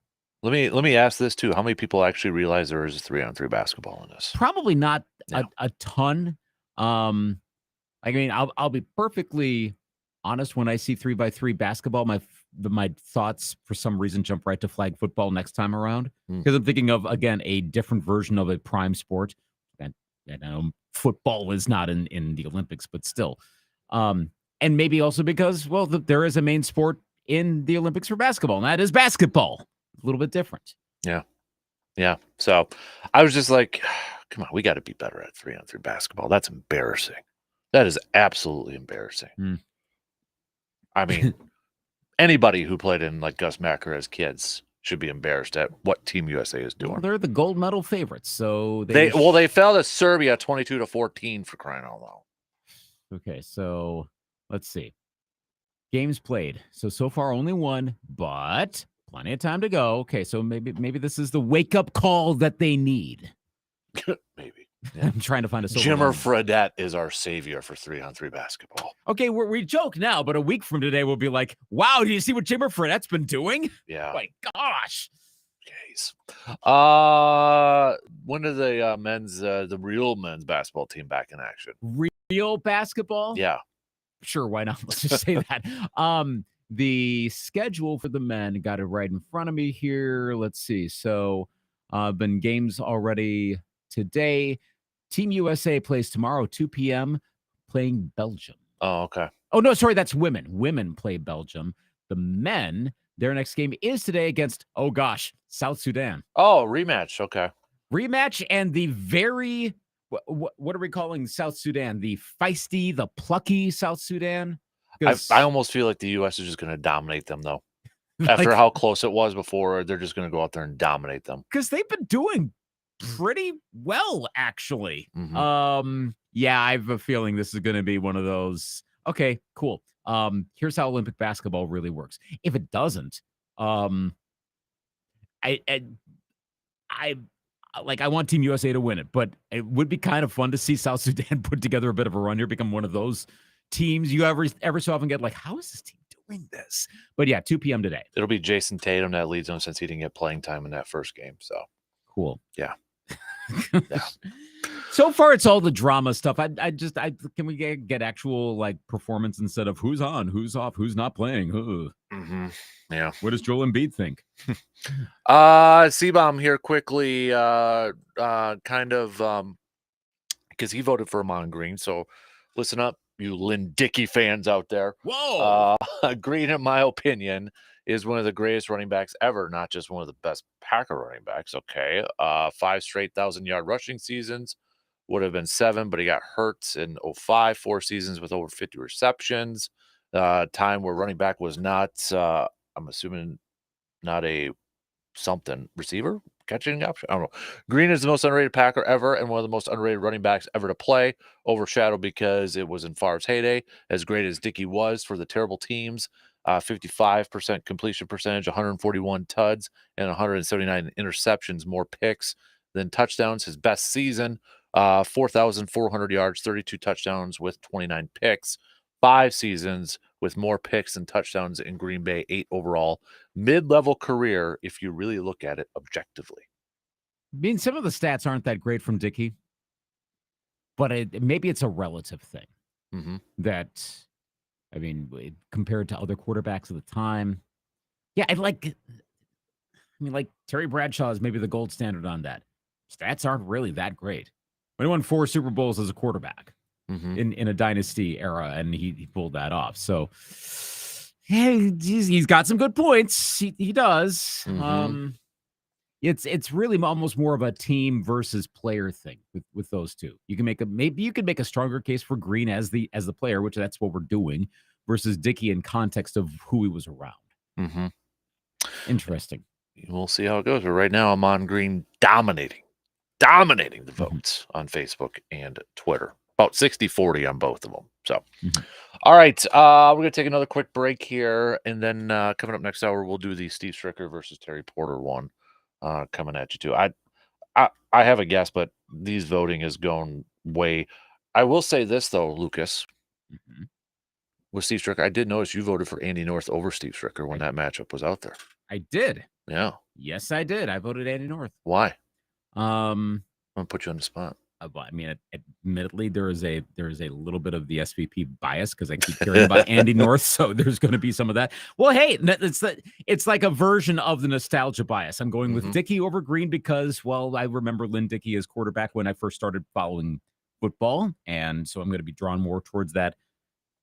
Let me ask this too. How many people actually realize there is a 3-on-3 basketball in this?
Probably not
No.
a ton. I mean, I'll be perfectly honest. When I see 3x3 basketball, my thoughts for some reason jump right to flag football next time around because I'm thinking of, again, a different version of a prime sport. And football is not in the Olympics, but still. And maybe also because, well, there is a main sport in the Olympics for basketball, and that is basketball. A little bit different.
Yeah. Yeah. So I was just like, come on, we got to be better at 3-on-3 basketball. That's embarrassing. That is absolutely embarrassing. I mean, anybody who played in like Gus Macker as kids should be embarrassed at what Team USA is doing.
Well, they're the gold medal favorites, so
they fell to Serbia 22-14 for crying out loud.
Okay, so let's see. Games played. So far only one, but plenty of time to go. Okay, so maybe this is the wake-up call that they need.
Maybe.
Yeah. I'm trying to find a
Jimmer Fredette is our savior for 3-on-3 basketball.
Okay, we joke now, but a week from today we'll be like, wow, do you see what Jimmer Fredette's been doing?
Yeah.
My gosh.
Jeez. When are the real men's basketball team back in action?
Real basketball?
Yeah.
Sure, why not? Let's just say that. The schedule for the men, got it right in front of me here. Let's see. So, been games already today. Team USA plays tomorrow, 2 p.m., playing Belgium.
Oh, okay.
Oh, no, sorry, that's women. Women play Belgium. The men, their next game is today against, oh gosh, South Sudan.
Oh, rematch. Okay.
Rematch and the very, what are we calling South Sudan? The feisty, the plucky South Sudan?
I almost feel like the U.S. is just going to dominate them, though. After how close it was before, they're just going to go out there and dominate them.
Because they've been doing pretty well, actually.
Mhm.
Yeah, I have a feeling this is going to be one of those. Okay, cool. Here's how Olympic basketball really works. If it doesn't, I want Team USA to win it, but it would be kind of fun to see South Sudan put together a bit of a run here, become one of those teams you ever so often get like, how is this team doing this? But yeah, 2 p.m. today.
It'll be Jason Tatum that leads them since he didn't get playing time in that first game. So
cool.
Yeah.
Yeah. So far, it's all the drama stuff. Can we get actual like performance instead of who's on, who's off, who's not playing?
Mm-hmm. Yeah.
What does Joel Embiid think?
C-Bomb here quickly, kind of because he voted for Amon Green. So listen up, you Lynn Dickey fans out there.
Whoa.
Green, in my opinion, is one of the greatest running backs ever, not just one of the best Packer running backs. Okay. 5 straight 1,000-yard rushing seasons. Would have been 7, but he got hurt in 2005, 4 seasons with over 50 receptions. Time where running back was not, I'm assuming, not a receiver, catching option. I don't know. Green is the most underrated Packer ever and one of the most underrated running backs ever to play, overshadowed because it was in Favre's heyday. As great as Dickey was for the terrible teams, 55% completion percentage, 141 tuds, and 179 interceptions, more picks than touchdowns. His best season, 4,400 yards, 32 touchdowns with 29 picks. 5 seasons with more picks and touchdowns in Green Bay, 8 overall. Mid-level career, if you really look at it objectively.
I mean, some of the stats aren't that great from Dickey, but maybe it's a relative thing.
Mm-hmm.
That, I mean, compared to other quarterbacks at the time. Yeah, like Terry Bradshaw is maybe the gold standard on that. Stats aren't really that great. He won 4 Super Bowls as a quarterback.
Mm-hmm.
In a dynasty era, and he pulled that off. So, hey, he's got some good points. He does.
Mm-hmm.
It's really almost more of a team versus player thing with those two. You can make a stronger case for Green as the player, which that's what we're doing. versus Dickey in context of who he was around.
Mm-hmm.
Interesting.
We'll see how it goes. But right now, Amon Green dominating the votes on Facebook and Twitter. About 60-40 on both of them. So, all right, we're going to take another quick break here. And then coming up next hour, we'll do the Steve Stricker versus Terry Porter one coming at you, too. I have a guess, but these voting has gone way. I will say this, though, Lucas. With Steve Stricker, I did notice you voted for Andy North over Steve Stricker when that matchup was out there.
I did.
Yeah.
Yes, I did. I voted Andy North.
Why?
I'm
gonna put you on the spot.
I mean, admittedly, there is a little bit of the SVP bias because I keep hearing about Andy North, so there's going to be some of that. Well, hey, it's like a version of the nostalgia bias. I'm going with Dickey over Green because, well, I remember Lynn Dickey as quarterback when I first started following football, and so I'm going to be drawn more towards that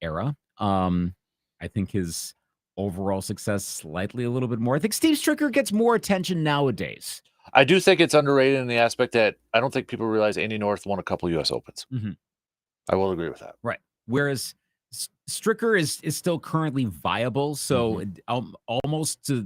era. I think his overall success slightly a little bit more. I think Steve Stricker gets more attention nowadays.
I do think it's underrated in the aspect that I don't think people realize Andy North won a couple U.S. Opens. I will agree with that.
Right. Whereas Stricker is still currently viable. So almost to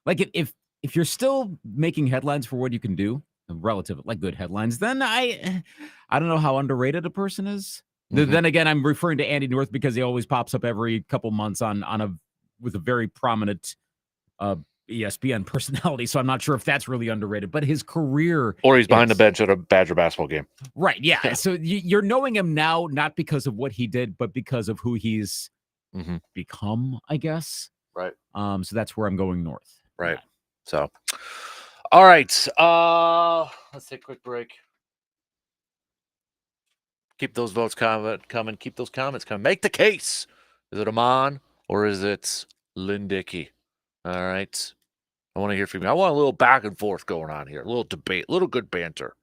like if you're still making headlines for what you can do, relative like good headlines, then I don't know how underrated a person is. Then again, I'm referring to Andy North because he always pops up every couple months with a very prominent ESPN personality, so I'm not sure if that's really underrated, but his career...
Or he's behind the bench at a Badger basketball game.
Right, yeah. So you're knowing him now, not because of what he did, but because of who he's become, I guess.
Right.
So that's where I'm going North.
Right. So, all right. Let's take a quick break. Keep those votes coming. Keep those comments coming. Make the case. Is it Amon or is it Lynn Dickey? All right. I want to hear from you. I want a little back and forth going on here. A little debate, a little good banter.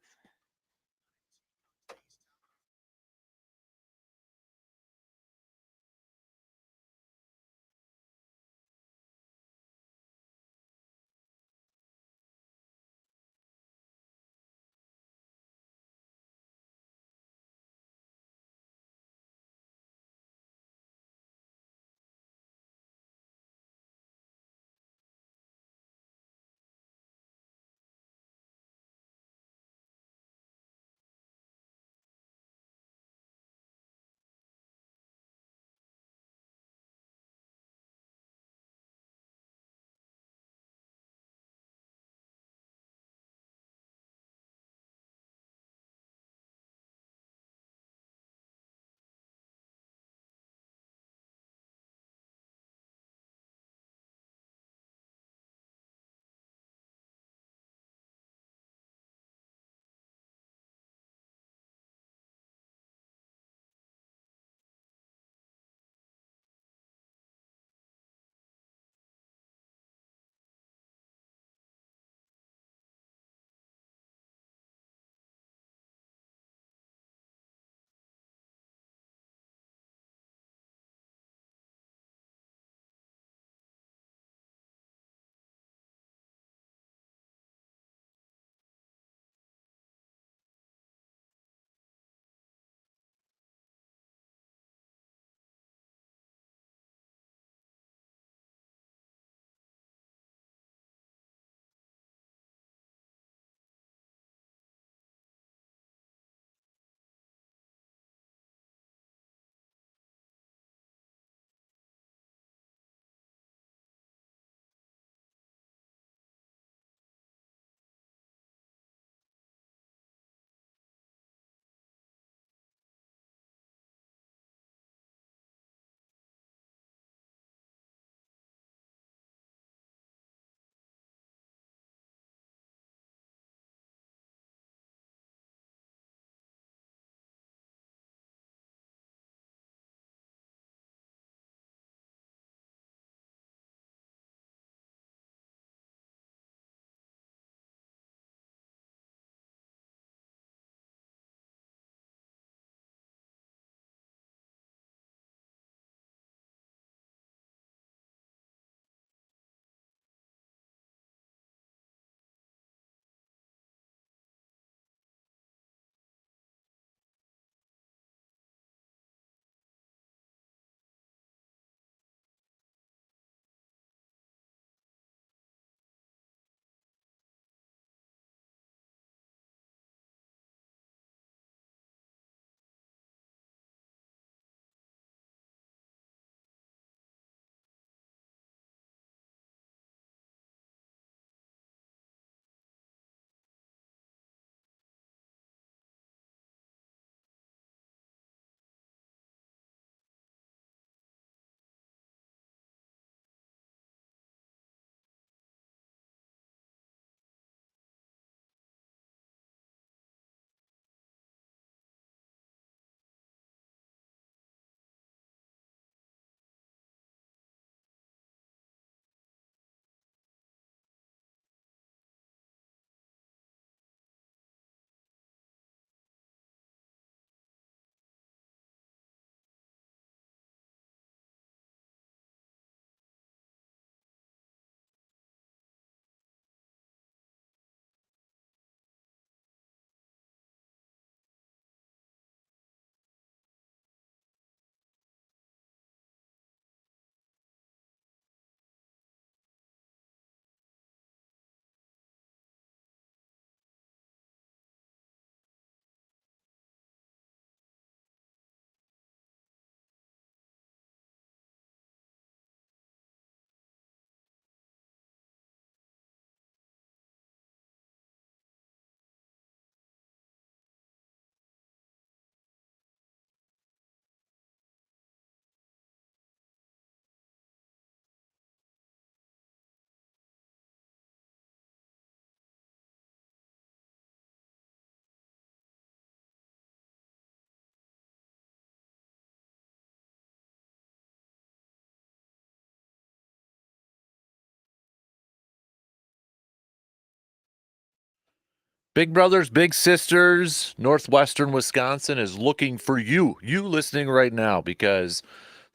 Big brothers, big sisters, Northwestern Wisconsin is looking for you listening right now, because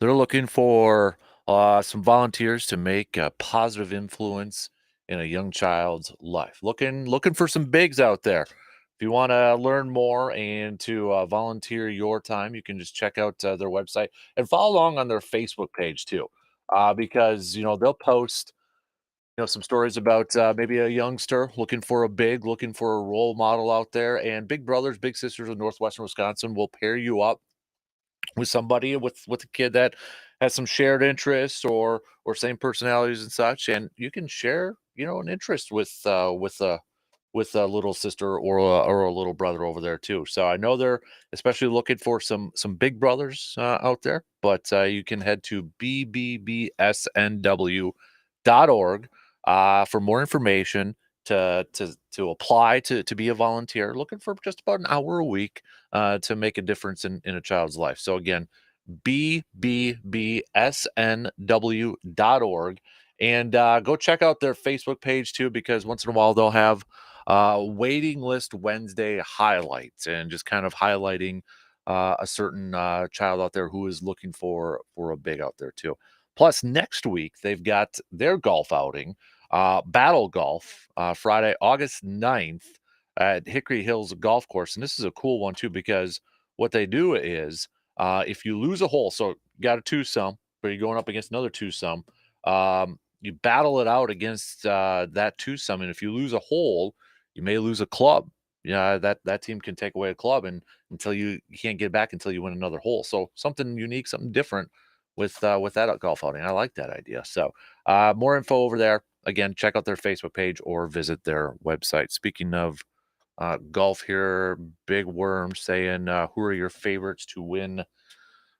they're looking for some volunteers to make a positive influence in a young child's life. Looking for some bigs out there. If you want to learn more and to volunteer your time, you can just check out their website and follow along on their Facebook page too, because they'll post some stories about maybe a youngster looking for a big, looking for a role model out there. And Big Brothers, Big Sisters of Northwestern Wisconsin will pair you up with somebody with a kid that has some shared interests or same personalities and such, and you can share an interest with a little sister or a little brother over there too. So I know they're especially looking for some big brothers out there, but you can head to bbbsnw.org for more information to apply to be a volunteer. Looking for just about an hour a week to make a difference in a child's life. So again, bbbsnw.org, and go check out their Facebook page too, because once in a while they'll have waiting list Wednesday highlights and just kind of highlighting a certain child out there who is looking for a big out there too. Plus, next week they've got their golf outing, Battle Golf, Friday, August 9th at Hickory Hills Golf Course. And this is a cool one too, because what they do is if you lose a hole, so you got a twosome, but you're going up against another twosome, you battle it out against that twosome. And if you lose a hole, you may lose a club. Yeah, that team can take away a club, and until you can't get it back until you win another hole. So something unique, something different with that golf outing. I like that idea. So more info over there. Again, check out their Facebook page or visit their website. Speaking of golf here, Big Worm saying, who are your favorites to win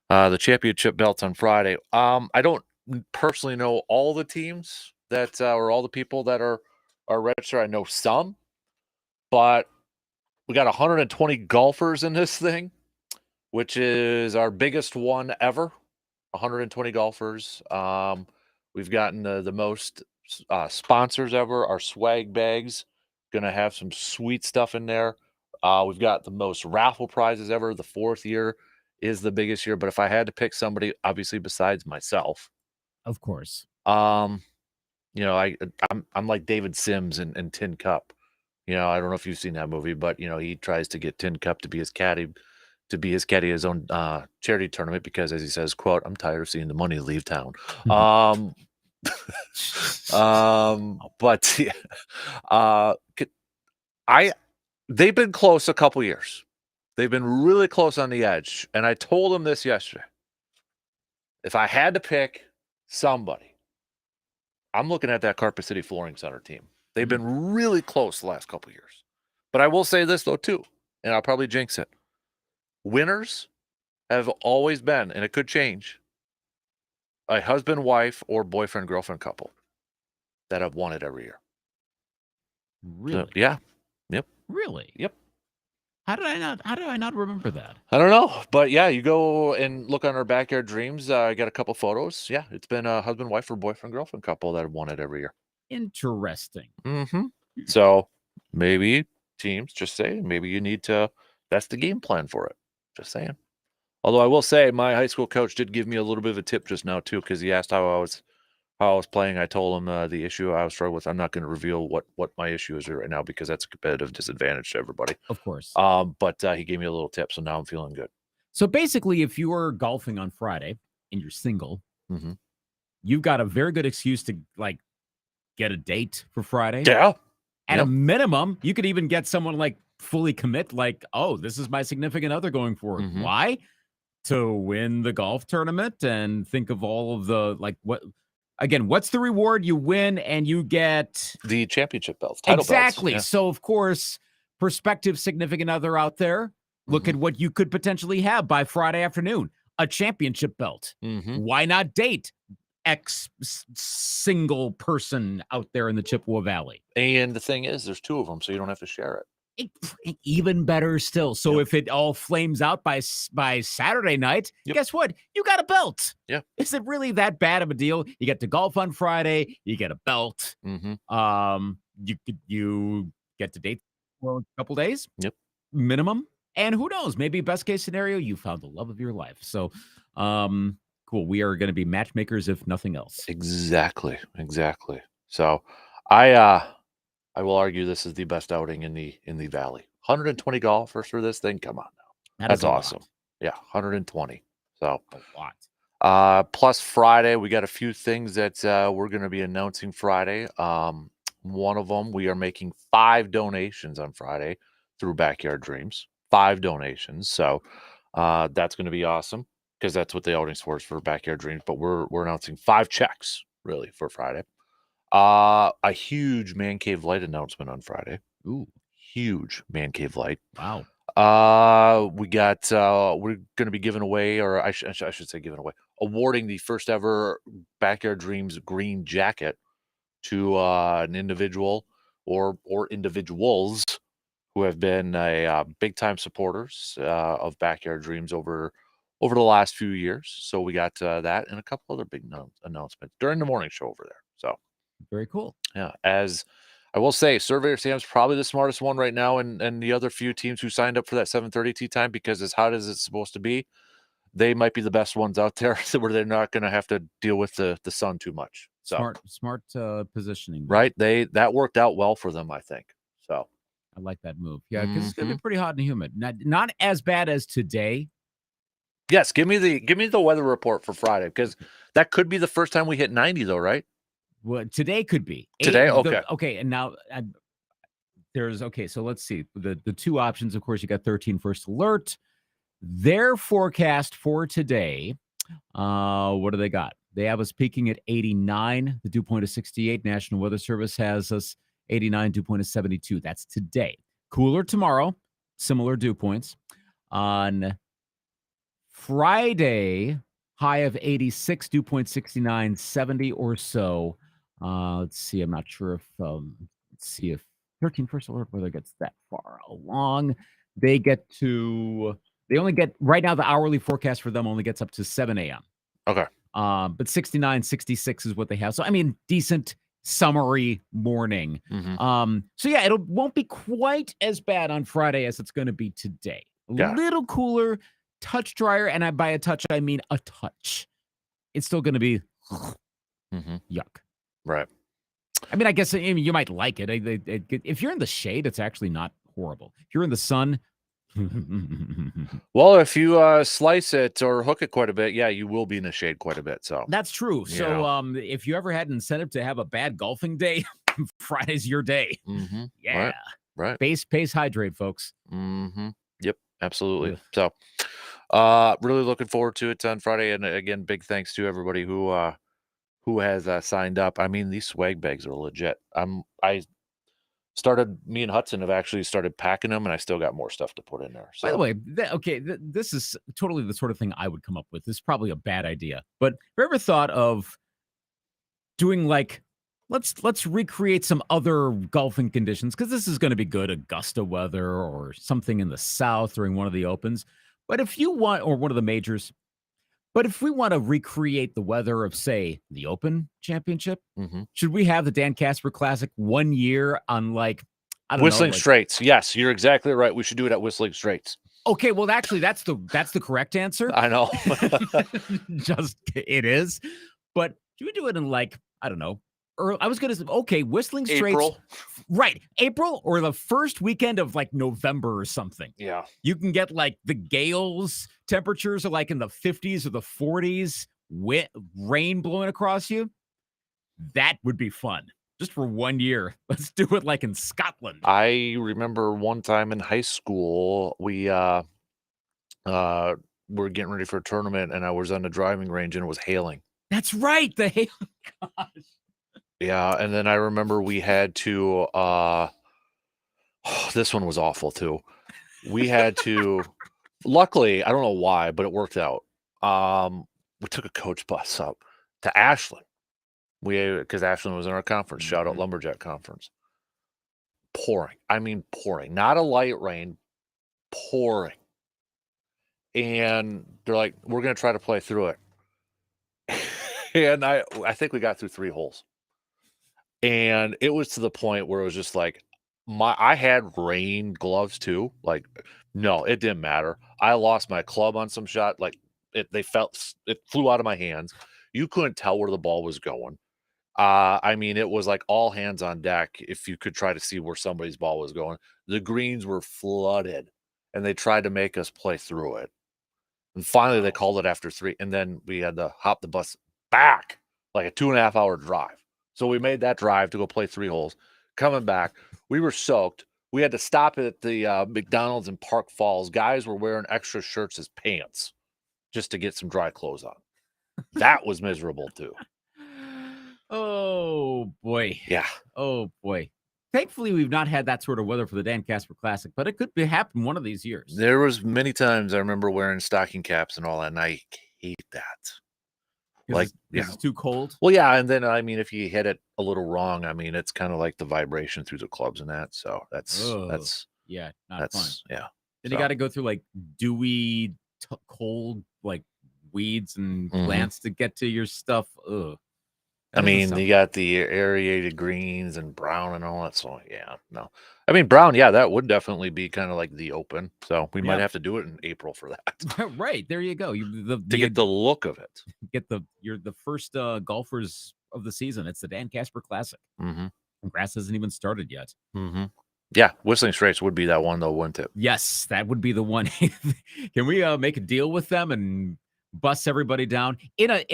the championship belts on Friday? I don't personally know all the teams that or all the people that are registered. I know some, but we got 120 golfers in this thing, which is our biggest one ever. 120 golfers. We've gotten the most sponsors ever. Our swag bags gonna have some sweet stuff in there. We've got the most raffle prizes ever. The 4th year is the biggest year. But if I had to pick somebody, obviously besides myself,
Of course.
I'm like David Sims in Tin Cup. I don't know if you've seen that movie, but he tries to get Tin Cup to be his caddy at his own charity tournament, because, as he says, quote, "I'm tired of seeing the money leave town." But they've been close a couple years. They've been really close on the edge, and I told him this yesterday. If I had to pick somebody, I'm looking at that Carpet City Flooring Center team. They've been really close the last couple years. But I will say this though too, and I'll probably jinx it. Winners have always been, and it could change, a husband, wife, or boyfriend, girlfriend couple that have won it every year.
Really?
So, yeah. Yep.
Really?
Yep.
How did I not remember that?
I don't know. But yeah, you go and look on our Backyard Dreams. I got a couple photos. Yeah, it's been a husband, wife, or boyfriend, girlfriend couple that have won it every year.
Interesting.
Mm-hmm. So maybe teams, just saying, maybe you need to, that's the game plan for it. Just saying. Although I will say my high school coach did give me a little bit of a tip just now too, because he asked how I was playing. I told him the issue I was struggling with. I'm not going to reveal what my issue is right now, because that's a competitive disadvantage to everybody.
Of course.
But he gave me a little tip, so now I'm feeling good.
So basically, if you are golfing on Friday and you're single,
Mm-hmm.
you've got a very good excuse to get a date for Friday.
Yeah.
At
Yep.
a minimum, you could even get someone fully commit, oh, this is my significant other going forward.
Mhm.
Why? To win the golf tournament, and think of all of the what's the reward? You win and you get
The championship belts, title
exactly.
belts.
So of course, prospective significant other out there, look at what you could potentially have by Friday afternoon: a championship belt.
Mm-hmm.
Why not date X single person out there in the Chippewa Valley?
And the thing is, there's 2 of them, so you don't have to share it.
Even better still. So
Yep.
if it all flames out by Saturday night,
Yep.
guess what? You got a belt.
Yeah.
Is it really that bad of a deal? You get to golf on Friday, you get a belt.
Mm-hmm.
You get to date for a couple days.
Yep.
Minimum. And who knows? Maybe best case scenario, you found the love of your life. So, cool. We are going to be matchmakers, if nothing else.
Exactly. So, I will argue this is the best outing in the Valley. 120 golfers for this thing. Come on now.
That is
That's
a lot.
awesome. Yeah, 120. So,
A lot.
plus Friday, we got a few things that we're going to be announcing Friday. One of them, we are making 5 donations on Friday through Backyard Dreams. 5 donations. So that's going to be awesome because that's what the outing's for, is for Backyard Dreams. But we're announcing 5 checks really for Friday. A huge Man Cave Light announcement on Friday.
Ooh,
huge Man Cave Light.
wow.
We got we're going to be giving away, or I should say giving away, awarding the first ever Backyard Dreams green jacket to an individual or individuals who have been big time supporters of Backyard Dreams over the last few years. So we got that and a couple other big announcements during the morning show over there. So
Very cool.
yeah, as I will say, Surveyor Sam's probably the smartest one right now, and the other few teams who signed up for that 7:30 tee time, because as hot as it's supposed to be, they might be the best ones out there where they're not going to have to deal with the sun too much. So
Smart positioning.
right, that worked out well for them, I think. So
I like that move. Yeah, because it's gonna be pretty hot and humid. Not as bad as today.
yes, give me the weather report for Friday, because that could be the first time we hit 90 though, right?
Well, today could be.
Today? Okay.
Okay, and now so let's see. The 2 options, of course, you got 13 first alert. Their forecast for today, what do they got? They have us peaking at 89. The dew point is 68. National Weather Service has us 89, dew point is 72. That's today. Cooler tomorrow, similar dew points. On Friday, high of 86, dew point 69, 70 or so. Let's see. I'm not sure if let's see if 13 first alert weather gets that far along. They only get right now, the hourly forecast for them only gets up to 7 a.m.
Okay.
But 69, 66 is what they have. So I mean, decent summery morning. So yeah, won't be quite as bad on Friday as it's going to be today. A little cooler, touch drier, and by a touch I mean a touch. It's still going to be yuck.
Right.
I mean, I guess you might like it. If you're in the shade, it's actually not horrible. If you're in the sun,
well, if you slice it or hook it quite a bit, yeah, you will be in the shade quite a bit. So
that's true.
Yeah.
So if you ever had an incentive to have a bad golfing day, Friday's your day. Yeah.
Right.
Pace hydrate, folks.
Yep, absolutely.
Yeah.
So really looking forward to it on Friday. And again, big thanks to everybody who has signed up. I mean, these swag bags are legit. Me and Hudson have actually started packing them, and I still got more stuff to put in there. So.
By the way, this is totally the sort of thing I would come up with. This is probably a bad idea, but have you ever thought of doing let's recreate some other golfing conditions, because this is going to be good Augusta weather or something in the South during one of the Opens. But if you want, or one of the majors, but if we want to recreate the weather of, say, the Open Championship, should we have the Dan Kasper Classic 1 year on
Whistling Straits? Yes, you're exactly right. We should do it at Whistling Straits.
Okay, well, actually, that's the correct answer.
I know.
It is. But should we do it in I don't know, I was going to say, Whistling Straits.
April.
Right. April or the first weekend of November or something.
Yeah.
You can get the gales temperatures are in the 50s or the 40s, rain blowing across you. That would be fun. Just for 1 year. Let's do it in Scotland.
I remember one time in high school, we were getting ready for a tournament, and I was on the driving range, and it was hailing.
That's right. The hail. Gosh.
Yeah, and then I remember we had to this one was awful too. We had to luckily, I don't know why, but it worked out. We took a coach bus up to Ashland. Because Ashland was in our conference. Shout out Lumberjack Conference. Pouring. I mean pouring. Not a light rain, pouring. And they're like, we're gonna try to play through it. And I think we got through 3 holes. And it was to the point where it was just like, I had rain gloves too. Like, no, it didn't matter. I lost my club on some shot. Like it flew out of my hands. You couldn't tell where the ball was going. I mean, it was like all hands on deck if you could try to see where somebody's ball was going. The greens were flooded, and they tried to make us play through it. And finally, they called it after 3, and then we had to hop the bus back, like a 2.5-hour drive. So we made that drive to go play 3 holes. Coming back, we were soaked. We had to stop at the McDonald's in Park Falls. Guys were wearing extra shirts as pants just to get some dry clothes on. That was miserable too.
Oh boy.
Yeah.
Oh boy. Thankfully, we've not had that sort of weather for the Dan Kasper Classic, but it could happen one of these years.
There was many times I remember wearing stocking caps and all that, and I hate that. Like,
it's too cold.
Well, yeah, and then I mean, if you hit it a little wrong, I mean, it's kind of like the vibration through the clubs and that. So that's
yeah, not fun.
Yeah.
Then you got to go through like dewy, cold, like weeds and plants to get to your stuff. Ugh.
I mean, you got the aerated greens and brown and all that. So yeah, no. I mean, brown, yeah, that would definitely be kind of like the open. So we might have to do it in April for that.
Right. There you go.
To get the look of it.
You're the first golfers of the season. It's the Dan Kasper Classic.
Mm-hmm.
Grass hasn't even started yet.
Mm-hmm. Yeah, Whistling Straits would be that one though, wouldn't it?
Yes, that would be the one. Can we make a deal with them and bus everybody down in a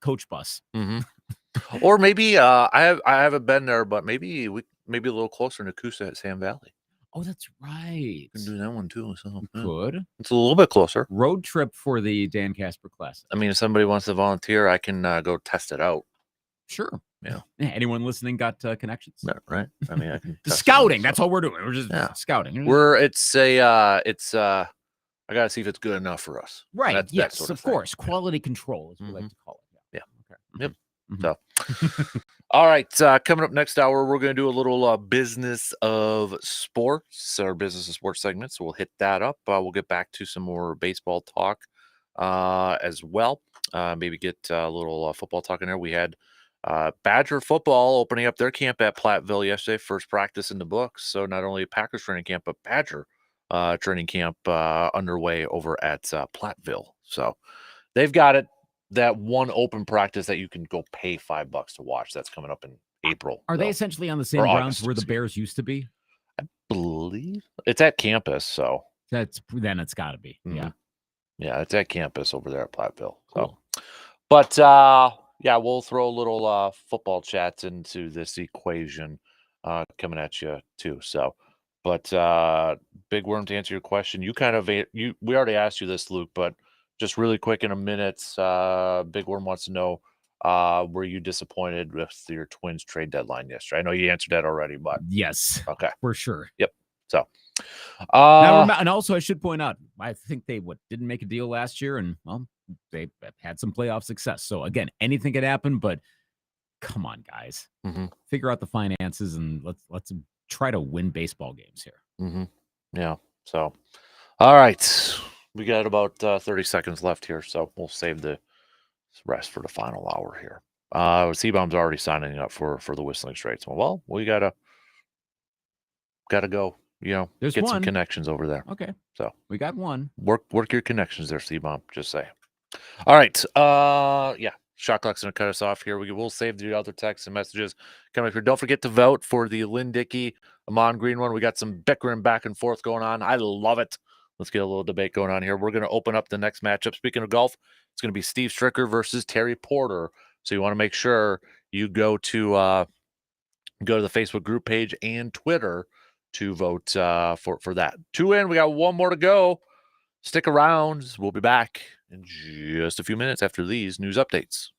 coach bus?
Mm-hmm. Or maybe I haven't been there, but maybe a little closer in Nakusa at Sam Valley.
Oh, that's right.
We can do that one too. So
could.
It's a little bit closer.
Road trip for the Dan Kasper Classic.
I mean, if somebody wants to volunteer, I can go test it out.
Sure.
Yeah.
Anyone listening got connections?
Yeah, right. I mean, I can
scouting. That's all we're doing. We're just scouting.
I gotta see if it's good enough for us.
Right. Yes, of course. Quality control, as we like to call it.
Yeah.
Okay.
Yep. So, all right. Coming up next hour, we're going to do a little business of sports, our business of sports segment. So we'll hit that up. We'll get back to some more baseball talk as well. Maybe get a little football talk in there. We had Badger football opening up their camp at Platteville yesterday. First practice in the books. So not only Packers training camp, but Badger training camp underway over at Platteville. So they've got it. That one open practice that you can go pay $5 to watch. That's coming up in April.
Are they essentially on the same grounds where the Bears used to be?
I believe it's at campus. So
then it's got to be. Yeah.
Yeah, it's at campus over there at Platteville.
Cool.
So, but yeah, we'll throw a little football chats into this equation coming at you too. So, but Big Worm, to answer your question, we already asked you this, Luke, but just really quick in a minute, Big Worm wants to know, were you disappointed with your Twins trade deadline yesterday? I know you answered that already, but
yes,
okay,
for sure.
Yep. So,
and also I should point out, I think they didn't make a deal last year, and well, they had some playoff success. So again, anything could happen, but come on, guys, figure out the finances and let's try to win baseball games here.
Yeah. So, all right. We got about 30 seconds left here, so we'll save the rest for the final hour here. C-Bomb's already signing up for the Whistling Straits. Well, we gotta go.
There's
get
one.
Some connections over there.
Okay,
so
we got one.
Work your connections there, C-Bomb. Just say. All right. Yeah. Shot clock's gonna cut us off here. We'll save the other texts and messages coming up here. Don't forget to vote for the Lynn Dickey, Amon Green one. We got some bickering back and forth going on. I love it. Let's get a little debate going on here. We're going to open up the next matchup. Speaking of golf, it's going to be Steve Stricker versus Terry Porter. So you want to make sure you go to the Facebook group page and Twitter to vote for that. 2 in. We got one more to go. Stick around. We'll be back in just a few minutes after these news updates.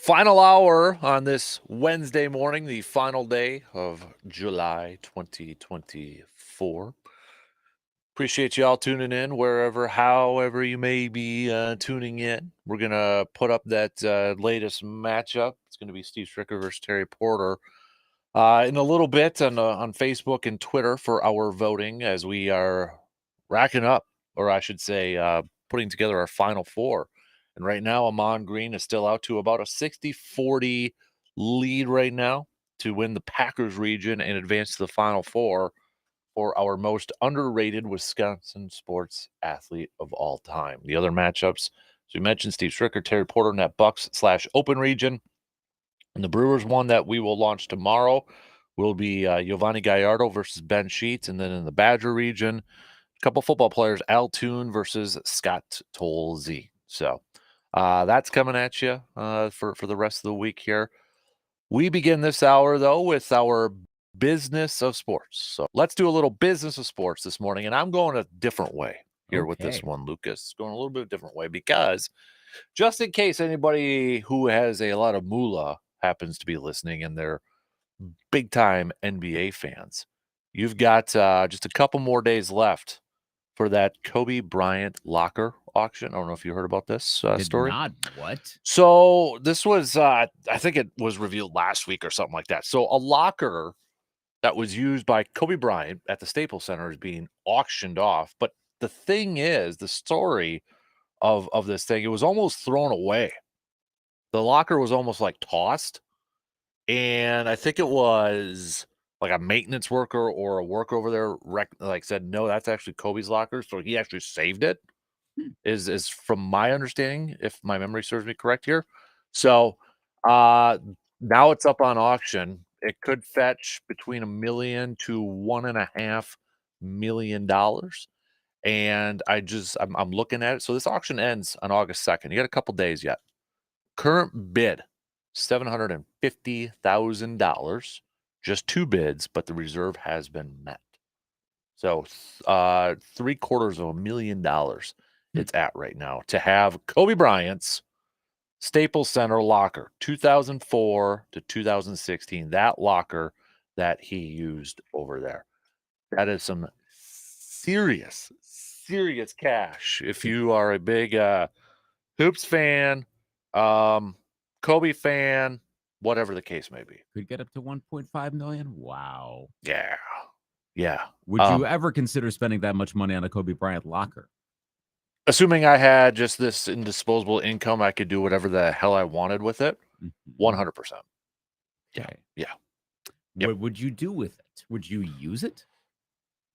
Final hour on this Wednesday morning, the final day of July 2024. Appreciate you all tuning in wherever, however you may be tuning in. We're going to put up that latest matchup. It's going to be Steve Stricker versus Terry Porter in a little bit on Facebook and Twitter for our voting as we are racking up, or I should say, putting together our final four. And right now, Amon Green is still out to about a 60-40 lead right now to win the Packers region and advance to the final four for our most underrated Wisconsin sports athlete of all time. The other matchups, as we mentioned, Steve Stricker, Terry Porter in that Bucks/Open region. And the Brewers one that we will launch tomorrow will be Giovanni Gallardo versus Ben Sheets. And then in the Badger region, a couple football players, Al Toon versus Scott Tolzien. So that's coming at you for the rest of the week here. We begin this hour, though, with our business of sports. So let's do a little business of sports this morning. And I'm going a different way here with this
Okay.
one, Lucas. Going a little bit different way because just in case anybody who has a lot of moolah happens to be listening and they're big time NBA fans, you've got just a couple more days left for that Kobe Bryant locker auction. I don't know if you heard about this
Did
story.
not what?
So this was, I think it was revealed last week or something like that. So a locker that was used by Kobe Bryant at the Staples Center is being auctioned off. But the thing is, the story of this thing, it was almost thrown away. The locker was almost like tossed. And I think it was like a maintenance worker or a worker over there said, no, that's actually Kobe's locker. So he actually saved it.
Hmm.
Is from my understanding, if my memory serves me correct here. So now it's up on auction. It could fetch between $1 million to $1.5 million. And I'm looking at it. So this auction ends on August 2nd. You got a couple days yet. Current bid, $750,000. Just two bids, but the reserve has been met. So $750,000 it's at right now to have Kobe Bryant's Staples Center locker, 2004 to 2016, that locker that he used over there. That is some serious cash. If you are a big hoops fan, Kobe fan, whatever the case may be.
Could get up to 1.5 million. Wow.
Yeah. Yeah.
Would you ever consider spending that much money on a Kobe Bryant locker?
Assuming I had just this indisposable income, I could do whatever the hell I wanted with it. 100%. Yeah.
Okay.
Yeah. Yep.
What would you do with it? Would you use it?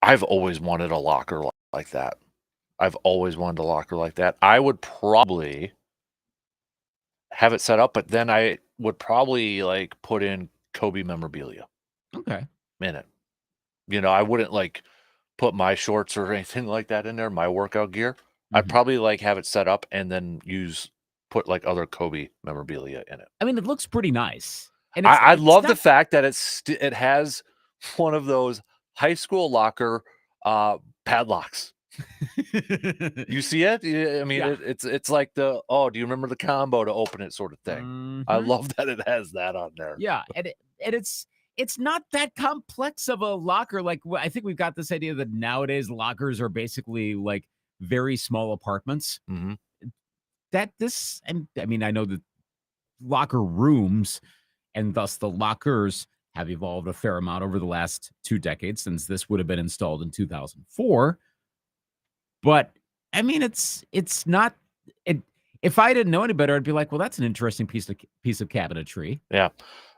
I've always wanted a locker like that. I've always wanted a locker like that. I would probably have it set up, but then I would probably like put in Kobe memorabilia
Okay.
in it. You know, I wouldn't like put my shorts or anything like that in there, my workout gear. I'd probably like have it set up and then put like other Kobe memorabilia in it.
I mean, it looks pretty nice. And
I
it's
love the
not-
fact that it has one of those high school locker padlocks. You see it? I mean,
Yeah.
it's like do you remember the combo to open it sort of thing? I love that it has that on there.
Yeah, and it's not that complex of a locker. Like I think we've got this idea that nowadays lockers are basically like very small apartments.
Mm-hmm.
I mean, I know that locker rooms and thus the lockers have evolved a fair amount over the last 2 decades since this would have been installed in 2004. But I mean, it's not. If I didn't know any better, I'd be like, well, that's an interesting piece of cabinetry.
Yeah.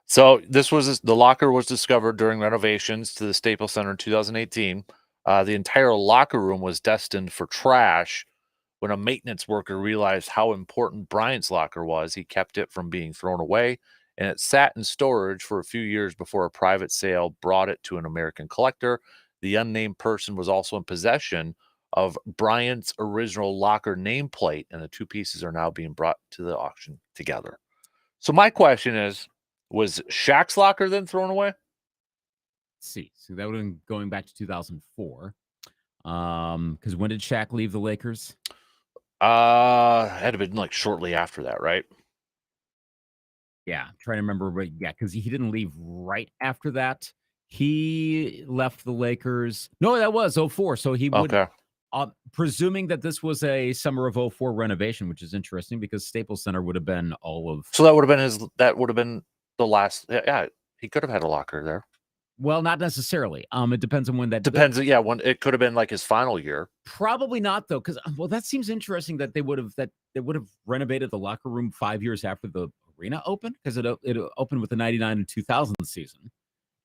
So the locker was discovered during renovations to the Staples Center in 2018. The entire locker room was destined for trash. When a maintenance worker realized how important Bryant's locker was, he kept it from being thrown away, and it sat in storage for a few years before a private sale brought it to an American collector. The unnamed person was also in possession of Bryant's original locker nameplate, and the two pieces are now being brought to the auction together. So my question is, was Shaq's locker then thrown away?
Let's see. So that would have been going back to 2004. Because when did Shaq leave the Lakers?
Had to been like shortly after that, right?
Yeah, trying to remember, but yeah, because he didn't leave right after that. He left the Lakers. No, that was '04. So he would,
Okay.
presuming that this was a summer of '04 renovation, which is interesting because Staples Center would have been all of.
So that would have been that would have been the last. Yeah, he could have had a locker there.
Well, not necessarily. It depends on when that
Depends. Yeah, when it could have been like his final year.
Probably not though, because that seems interesting that they would have renovated the locker room 5 years after the arena opened because it opened with the '99 and 2000 season,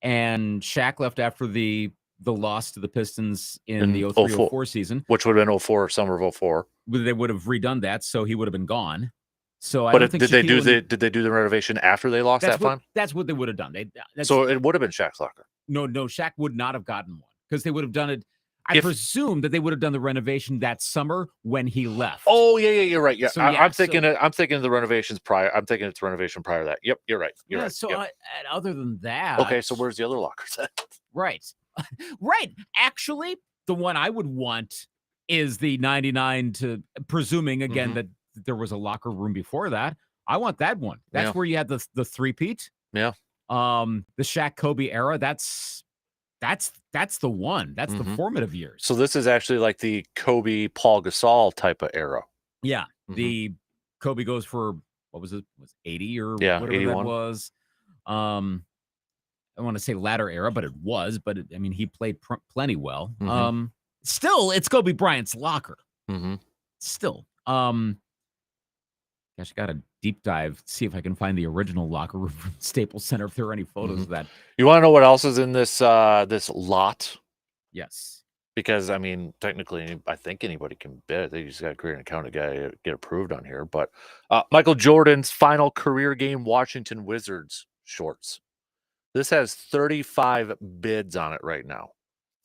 and Shaq left after the loss to the Pistons in the 03-04 season,
which would have been '04, summer of '04.
They would have redone that, so he would have been gone. So I
But
don't think
did they do the renovation after they lost that fine?
That's what they would have done.
So it would have been Shaq's locker.
No, Shaq would not have gotten one because they would have done it. I presume that they would have done the renovation that summer when he left.
Oh yeah, you're right. Yeah,
So,
I'm thinking of the renovations prior. I'm thinking it's renovation prior to that. Yep, you're right. You're right.
So
yep.
Other than that,
okay. So where's the other lockers at?
Right, right. Actually, the one I would want is the '99 to presuming again that there was a locker room before that. I want that one. That's where you had the three-peat.
Yeah.
The Shaq Kobe era. That's the one. That's the formative years.
So this is actually like the Kobe Paul Gasol type of era.
Yeah. The Kobe goes for what was it? Was 80 or whatever
81.
that was. I want to say latter era, but it was. But he played plenty well. Still, it's Kobe Bryant's locker. Still, gosh, I got to deep dive, see if I can find the original locker room from Staples Center, if there are any photos of that.
You want to know what else is in this this lot?
Yes.
Because, technically, I think anybody can bid. They just got to create an account to get approved on here. But Michael Jordan's final career game, Washington Wizards shorts. This has 35 bids on it right now.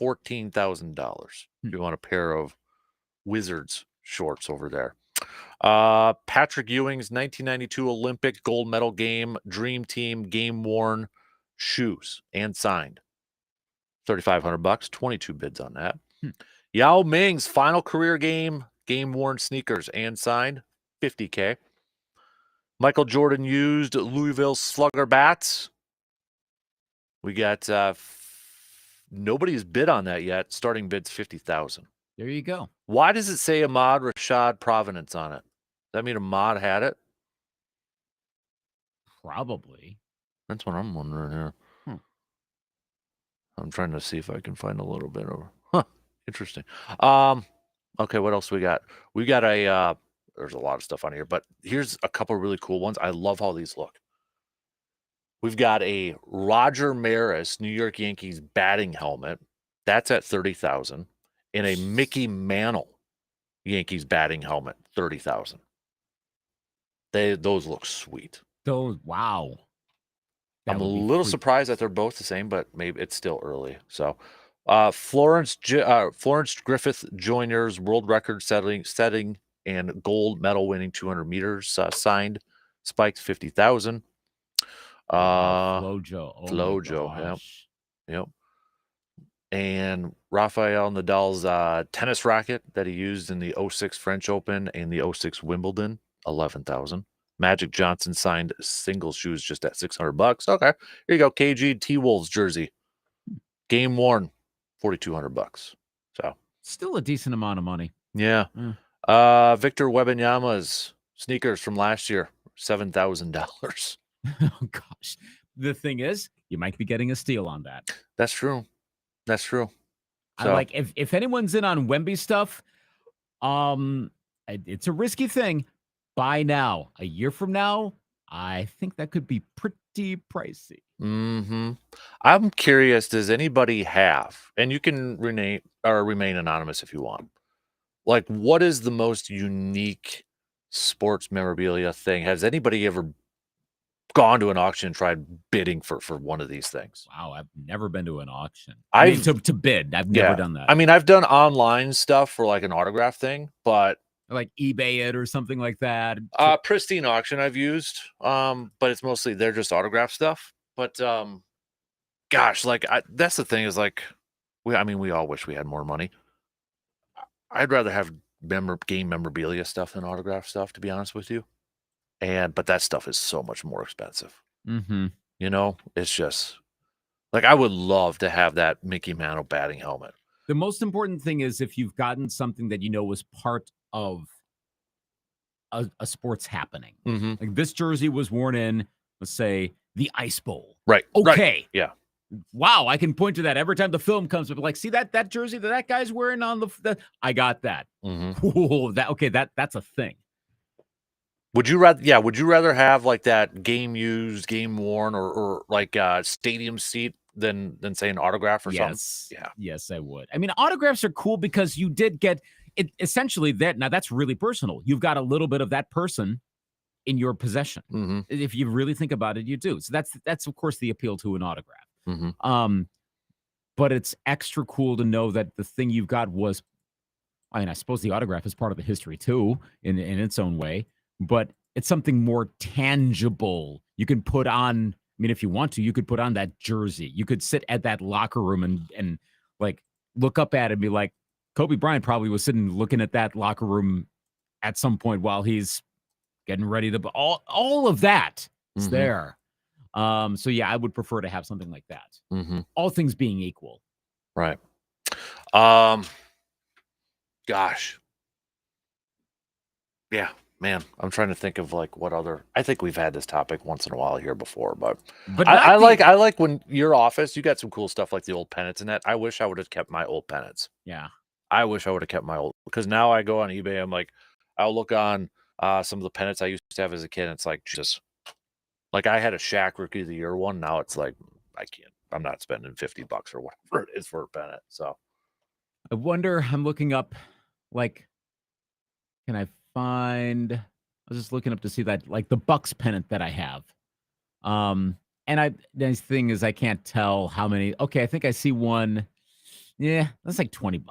$14,000. If you want a pair of Wizards shorts over there. Patrick Ewing's 1992 Olympic gold medal game, Dream Team game worn shoes and signed. $3,500, 22 bids on that. Yao Ming's final career game, game worn sneakers and signed, $50K. Michael Jordan used Louisville Slugger bats. We got nobody's bid on that yet. Starting bid's $50,000.
There you go.
Why does it say Ahmad Rashad Provenance on it? Does that mean Ahmad had it?
Probably.
That's what I'm wondering here. I'm trying to see if I can find a little bit of. Interesting. Okay, what else we got? We got a. There's a lot of stuff on here, but here's a couple really cool ones. I love how these look. We've got a Roger Maris New York Yankees batting helmet. That's at $30,000. And a Mickey Mantle Yankees batting helmet, $30,000. Those look sweet.
Wow.
I'm a little surprised that they're both the same, but maybe it's still early. So, Florence Griffith Joyner's world record setting and gold medal winning 200 meters signed, spiked $50,000.
Flojo.
Flojo. Yep. And Rafael Nadal's tennis racket that he used in the 06 French Open and the 06 Wimbledon, $11,000. Magic Johnson signed single shoes just at $600. Okay, here you go. KG T-Wolves jersey, game worn, $4,200. So
still a decent amount of money.
Yeah. Victor Wembanyama's sneakers from last year, $7,000.
Oh gosh, the thing is, you might be getting a steal on that.
That's true. That's true.
So, I like if anyone's in on Wemby stuff, it's a risky thing. Buy now. A year from now, I think that could be pretty pricey.
I'm curious, does anybody have, and you can remain anonymous if you want, like, what is the most unique sports memorabilia thing? Has anybody ever gone to an auction and tried bidding for one of these things?
Wow, I've never been to an auction. I mean, to bid. I've never done that.
I mean, I've done online stuff for like an autograph thing, but
like eBay it or something like that.
Pristine Auction I've used, but it's mostly they're just autograph stuff. But gosh, like that's the thing is like we all wish we had more money. I'd rather have game memorabilia stuff than autograph stuff, to be honest with you. but that stuff is so much more expensive.
Mm-hmm.
You know, it's just like I would love to have that Mickey Mantle batting helmet.
The most important thing is if you've gotten something that you know was part of a sports happening.
Mm-hmm.
Like this jersey was worn in, let's say, the Ice Bowl.
Right.
Okay.
Right. Yeah.
Wow, I can point to that every time the film comes up. Like, see that jersey that guy's wearing on the I got that.
Mm-hmm.
Ooh, that's a thing.
Would you rather have like that game used, game worn, or like stadium seat than say an autograph or something? Yeah.
Yes, I would. I mean, autographs are cool because you did get it essentially that. Now that's really personal. You've got a little bit of that person in your possession.
Mm-hmm.
If you really think about it, you do. So that's of course the appeal to an autograph.
Mm-hmm.
But it's extra cool to know that the thing you've got was, I mean, I suppose the autograph is part of the history too, in its own way, but it's something more tangible. You can put on, I mean, if you want to, you could put on that jersey. You could sit at that locker room and like look up at it and be like, Kobe Bryant probably was sitting looking at that locker room at some point while he's getting ready to, all of that is
Mm-hmm.
there. So yeah, I would prefer to have something like that.
Mm-hmm.
All things being equal.
Right. Gosh. Yeah, man. I'm trying to think of like what other. I think we've had this topic once in a while here before, but I like when your office. You got some cool stuff like the old pennants and that. I wish I would have kept my old pennants.
Yeah.
I wish I would have kept my old, because now I go on eBay. I'm like, I'll look on some of the pennants I used to have as a kid. And it's like just like I had a Shaq Rookie of the Year one. Now it's like I can't. I'm not spending $50 or whatever it is for a pennant. So
I wonder. I'm looking up, like, can I find? I was just looking up to see that, like the Bucks pennant that I have. And the thing is, I can't tell how many. Okay, I think I see one. Yeah, that's like $20.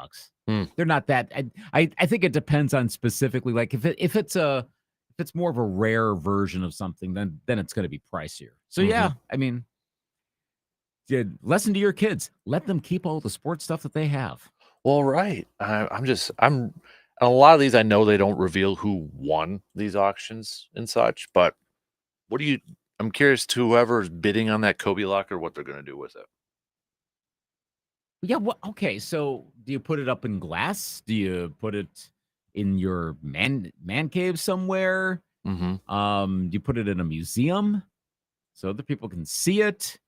They're not that. I think it depends on specifically, like if it's more of a rare version of something, then it's going to be pricier. So yeah, I mean, lesson to your kids: let them keep all the sports stuff that they have.
Well, right. I'm a lot of these. I know they don't reveal who won these auctions and such, but I'm curious to whoever's bidding on that Kobe locker what they're going to do with it.
Yeah. Well, okay. So do you put it up in glass? Do you put it in your man cave somewhere?
Mm-hmm.
Do you put it in a museum so other people can see it?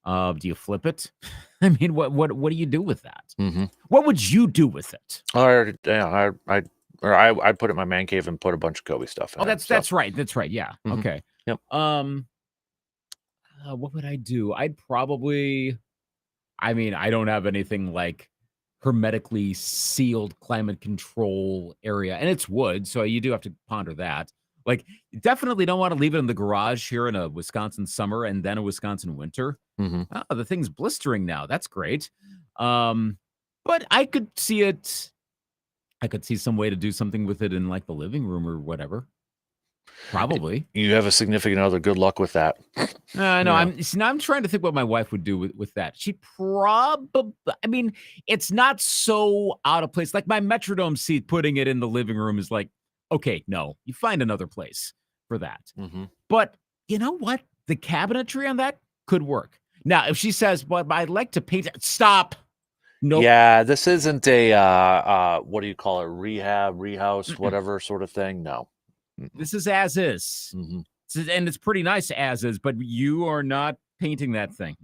Do you flip it? I mean, what do you do with that?
Mm-hmm.
What would you do with it?
I put it in my man cave and put a bunch of Kobe stuff in.
Oh, that's right. That's right. Yeah.
Mhm.
Okay.
Yep.
What would I do? I'd probably. I mean, I don't have anything like hermetically sealed climate control area, and it's wood, so you do have to ponder that. Like, you definitely don't want to leave it in the garage here in a Wisconsin summer and then a Wisconsin winter.
Mm-hmm.
Oh, the thing's blistering now. That's great. But I could see it. I could see some way to do something with it in like the living room or whatever. Probably.
You have a significant other. Good luck with that.
No,
Yeah.
I'm trying to think what my wife would do with that. She probably, I mean, it's not so out of place. Like my Metrodome seat, putting it in the living room is like, okay, no, you find another place for that.
Mm-hmm.
But you know what? The cabinetry on that could work. Now, if she says, "But I'd like to paint it," stop. Nope.
Yeah, this isn't a what do you call it? Rehouse, whatever sort of thing. No.
This is as is.
Mm-hmm.
And it's pretty nice as is, but you are not painting that thing.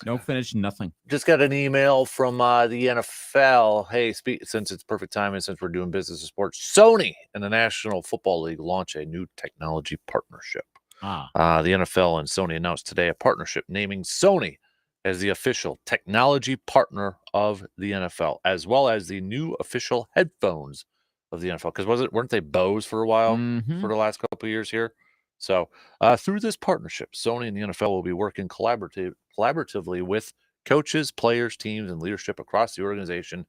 No finish, nothing.
Just got an email from the NFL. Hey, since it's perfect timing, since we're doing business and sports, Sony and the National Football League launch a new technology partnership. The NFL and Sony announced today a partnership naming Sony as the official technology partner of the NFL, as well as the new official headphones of the NFL. Because weren't they Bose for a while for the last couple of years here? So through this partnership, Sony and the NFL will be working collaboratively with coaches, players, teams, and leadership across the organization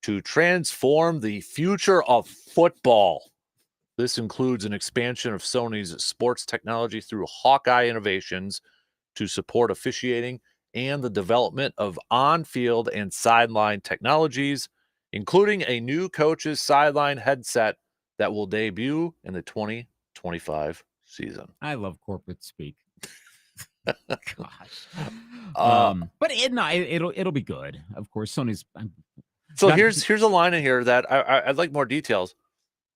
to transform the future of football. This includes an expansion of Sony's sports technology through Hawkeye Innovations to support officiating and the development of on-field and sideline technologies, including a new coach's sideline headset that will debut in the 2025 season.
I love corporate speak. Gosh.
Uh,
But it'll be good. Of course, Sony's.
So
Not-
here's a line in here that I'd like more details.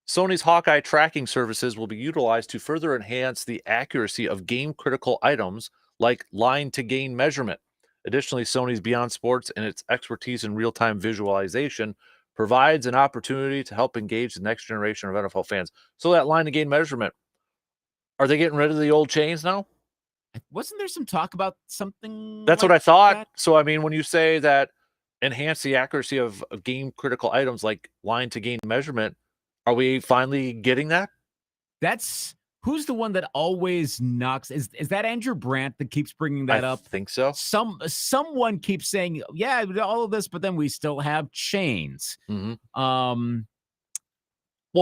Sony's Hawkeye tracking services will be utilized to further enhance the accuracy of game-critical items like line-to-gain measurement. Additionally, Sony's Beyond Sports and its expertise in real-time visualization provides an opportunity to help engage the next generation of NFL fans. So that line-to-gain measurement, are they getting rid of the old chains now?
Wasn't there some talk about something?
That's
like
what I thought.
that?
So, I mean, when you say that enhance the accuracy of game-critical items like line-to-gain measurement, are we finally getting that?
That's who's the one that always knocks. Is that Andrew Brandt that keeps bringing that
I
up?
think so.
Someone keeps saying, yeah, all of this, but then we still have chains.
Well,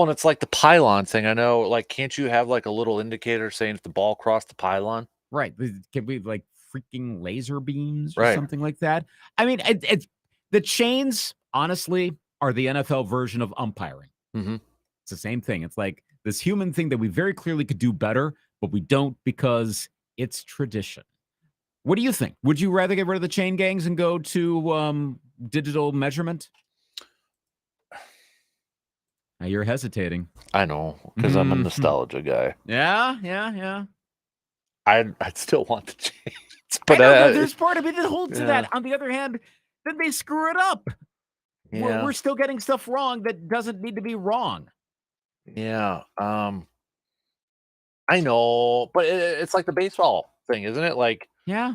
and it's like the pylon thing. I know, like, can't you have like a little indicator saying if the ball crossed the pylon?
Right. Can we like freaking laser beams or
Right.
something like that? I mean, it's the chains, honestly, are the NFL version of umpiring. It's the same thing. It's like this human thing that we very clearly could do better, but we don't because it's tradition. What do you think? Would you rather get rid of the chain gangs and go to digital measurement? Now you're hesitating.
I know, because I'm a nostalgia guy.
Yeah.
I'd still want the chains, but
I know, there's part of me that holds to
yeah.
that. On the other hand, then they screw it up.
yeah,
We're still getting stuff wrong that doesn't need to be wrong.
yeah. I know, but it's like the baseball thing, isn't it? Like,
Yeah,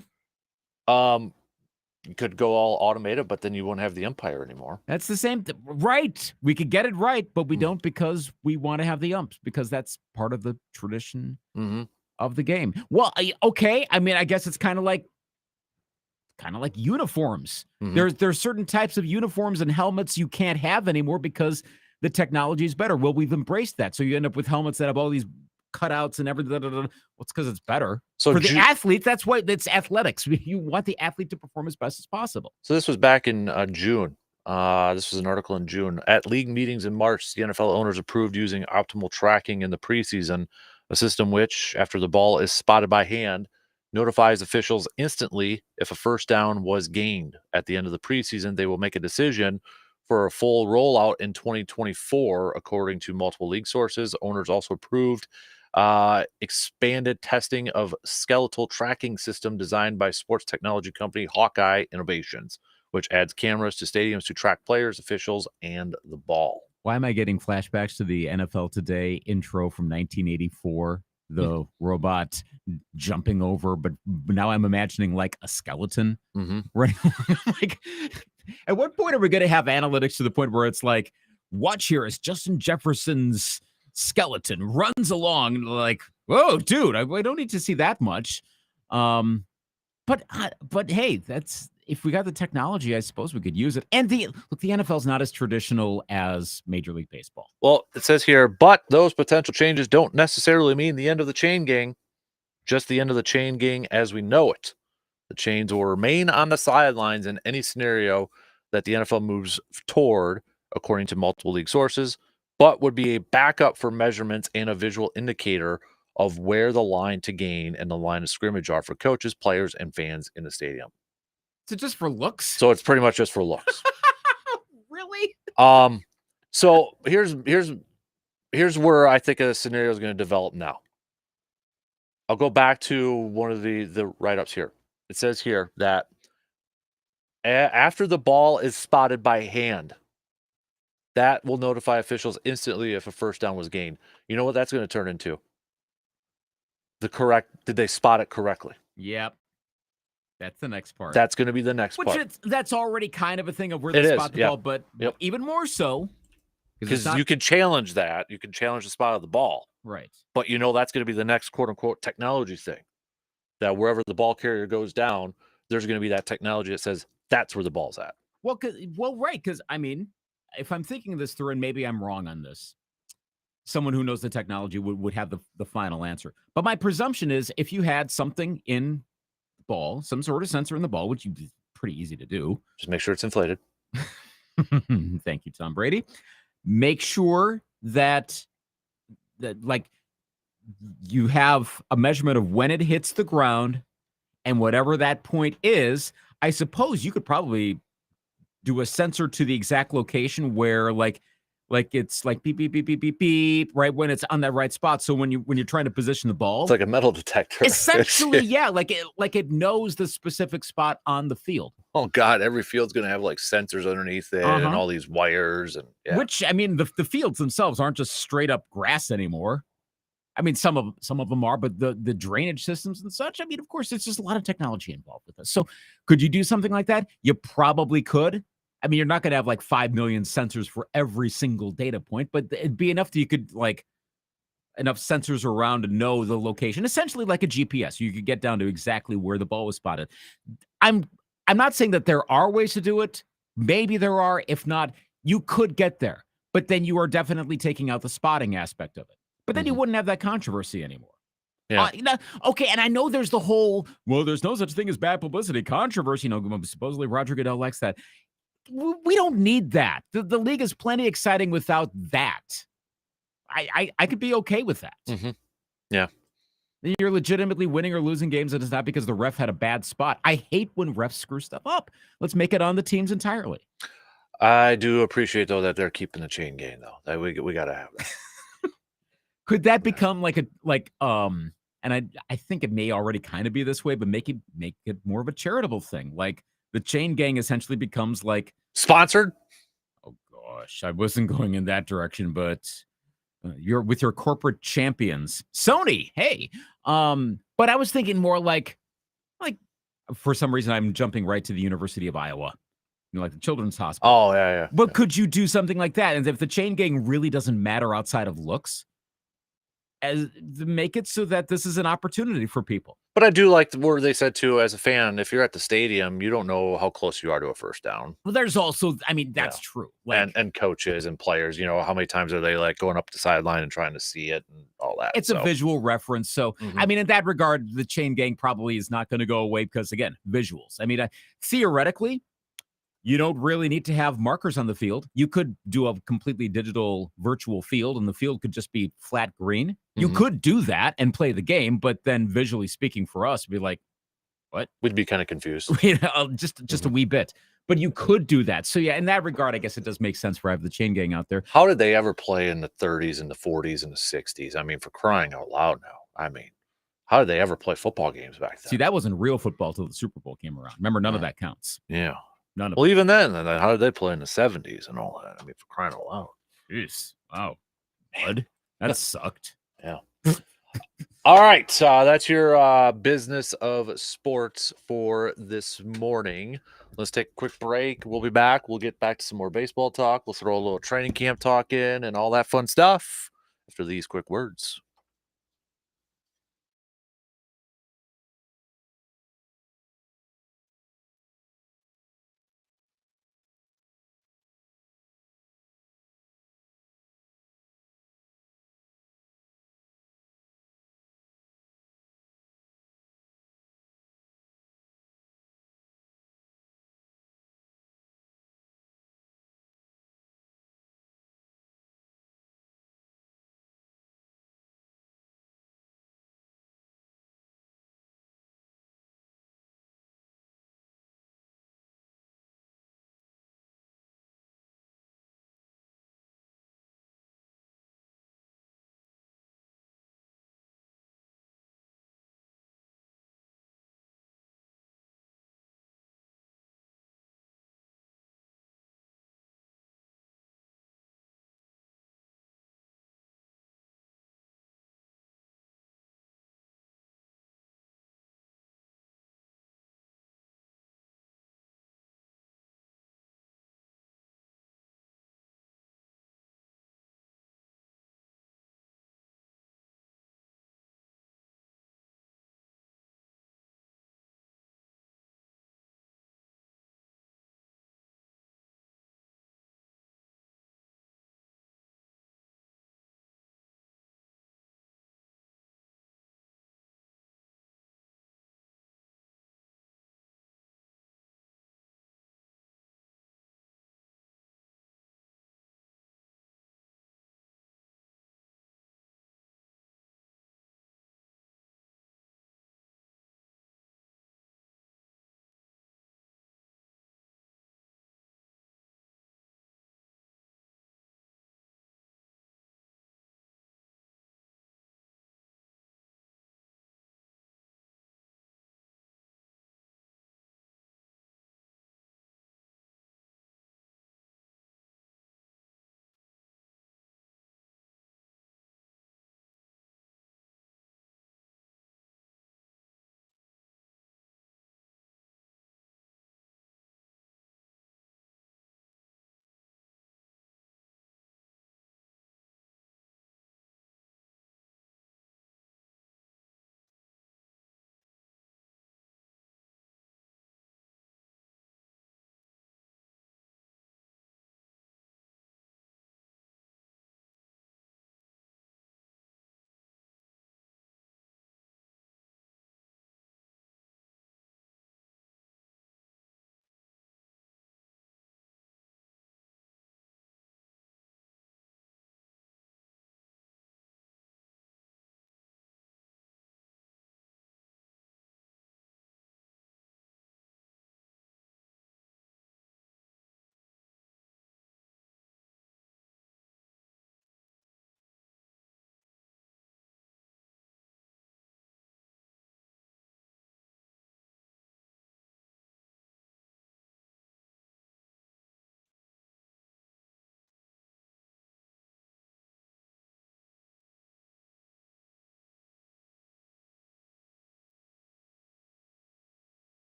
you could go all automated, but then you won't have the umpire anymore.
that's the same. Right. We could get it right, but we don't because we want to have the umps because that's part of the tradition of the game. Well, okay. I mean, I guess it's kind of like uniforms. There's certain types of uniforms and helmets you can't have anymore because the technology is better. Well, we've embraced that. So you end up with helmets that have all these cutouts and everything. Well, it's because it's better.
So
for the athlete, that's why it's athletics. You want the athlete to perform as best as possible.
So this was back in June. This was an article in June. At league meetings in March, the NFL owners approved using optimal tracking in the preseason, a system which, after the ball is spotted by hand, notifies officials instantly if a first down was gained. At the end of the preseason, they will make a decision for a full rollout in 2024, according to multiple league sources. Owners also approved expanded testing of skeletal tracking system designed by sports technology company Hawkeye Innovations, which adds cameras to stadiums to track players, officials, and the ball.
Why am I getting flashbacks to the NFL Today intro from 1984? The robot jumping over, but now I'm imagining like a skeleton, right? Like, at what point are we going to have analytics to the point where it's like, watch here as Justin Jefferson's skeleton runs along, like, whoa, dude, I don't need to see that much. But hey, that's if we got the technology, I suppose we could use it. And the NFL's not as traditional as Major League Baseball.
Well, it says here, but those potential changes don't necessarily mean the end of the chain gang, just the end of the chain gang as we know it. The chains will remain on the sidelines in any scenario that the NFL moves toward, according to multiple league sources, but would be a backup for measurements and a visual indicator of where the line to gain and the line of scrimmage are for coaches, players, and fans in the stadium.
So just for looks?
So it's pretty much just for looks.
Really?
So here's where I think a scenario is going to develop now. I'll go back to one of the write-ups here. It says here that after the ball is spotted by hand, that will notify officials instantly if a first down was gained. You know what that's going to turn into? Did they spot it correctly?
Yep. That's the next part.
That's going to be the next part.
That's already kind of a thing of where they spot the ball, but even more so.
Because you can challenge that. You can challenge the spot of the ball.
Right.
But that's going to be the next quote-unquote technology thing. That wherever the ball carrier goes down, there's going to be that technology that says that's where the ball's at.
Well, right. Because, I mean, if I'm thinking this through, and maybe I'm wrong on this, someone who knows the technology would have the final answer. But my presumption is if you had something in the ball, some sort of sensor in the ball, which is pretty easy to do.
Just make sure it's inflated.
Thank you, Tom Brady. Make sure that like you have a measurement of when it hits the ground, and whatever that point is, I suppose you could probably do a sensor to the exact location where it's like beep beep beep beep beep beep right when it's on that right spot. So when you're trying to position the ball,
It's like a metal detector.
essentially, yeah, like it knows the specific spot on the field.
Oh God, every field's gonna have like sensors underneath it and all these wires and
Which, I mean, the fields themselves aren't just straight up grass anymore. I mean, some of them are, but the drainage systems and such. I mean, of course, it's just a lot of technology involved with this. So, could you do something like that? You probably could. I mean, you're not going to have like 5 million sensors for every single data point, but it'd be enough that you could like enough sensors around to know the location, essentially like a GPS. You could get down to exactly where the ball was spotted. I'm I'm not saying that there are ways to do it. Maybe there are. If not, you could get there, but then you are definitely taking out the spotting aspect of it. But then you wouldn't have that controversy anymore.
Yeah.
Okay, and I know there's the whole, well, there's no such thing as bad publicity controversy. Supposedly Roger Goodell likes that. We don't need that. The league is plenty exciting without that. I could be okay with that.
Yeah.
You're legitimately winning or losing games, and it's not because the ref had a bad spot. I hate when refs screw stuff up. Let's make it on the teams entirely.
I do appreciate though that they're keeping the chain game though. That we gotta have that.
Could that become and I think it may already kind of be this way, but make it more of a charitable thing. Like the chain gang essentially becomes like,
Sponsored?
oh gosh, I wasn't going in that direction, but you're with your corporate champions, Sony. Hey, but I was thinking more like for some reason I'm jumping right to the University of Iowa, like the Children's Hospital.
Oh yeah.
But could you do something like that? And if the chain gang really doesn't matter outside of looks, as make it so that this is an opportunity for people.
But I do like where they said too, as a fan, if you're at the stadium, you don't know how close you are to a first down.
Well, there's also, I mean, that's true. Like,
And coaches and players, how many times are they like going up the sideline and trying to see it and all that?
It's a visual reference. So, I mean, in that regard, the chain gang probably is not going to go away because, again, visuals. I mean, theoretically, you don't really need to have markers on the field. You could do a completely digital virtual field, and the field could just be flat green. You could do that and play the game, but then visually speaking for us, be like, what?
We'd be kind of confused.
Just a wee bit. But you could do that. So, yeah, in that regard, I guess it does make sense for having the chain gang out there.
How did they ever play in the 30s and the 40s and the 60s? I mean, for crying out loud now. I mean, how did they ever play football games back then?
See, that wasn't real football till the Super Bowl came around. Remember, none of that counts.
Yeah.
None of
Well, even then, how did they play in the 70s and all that? I mean, for crying out loud.
Jeez. Wow. Bud. That sucked.
Yeah. All right. That's your business of sports for this morning. Let's take a quick break. We'll be back. We'll get back to some more baseball talk. We'll throw a little training camp talk in and all that fun stuff after these quick words.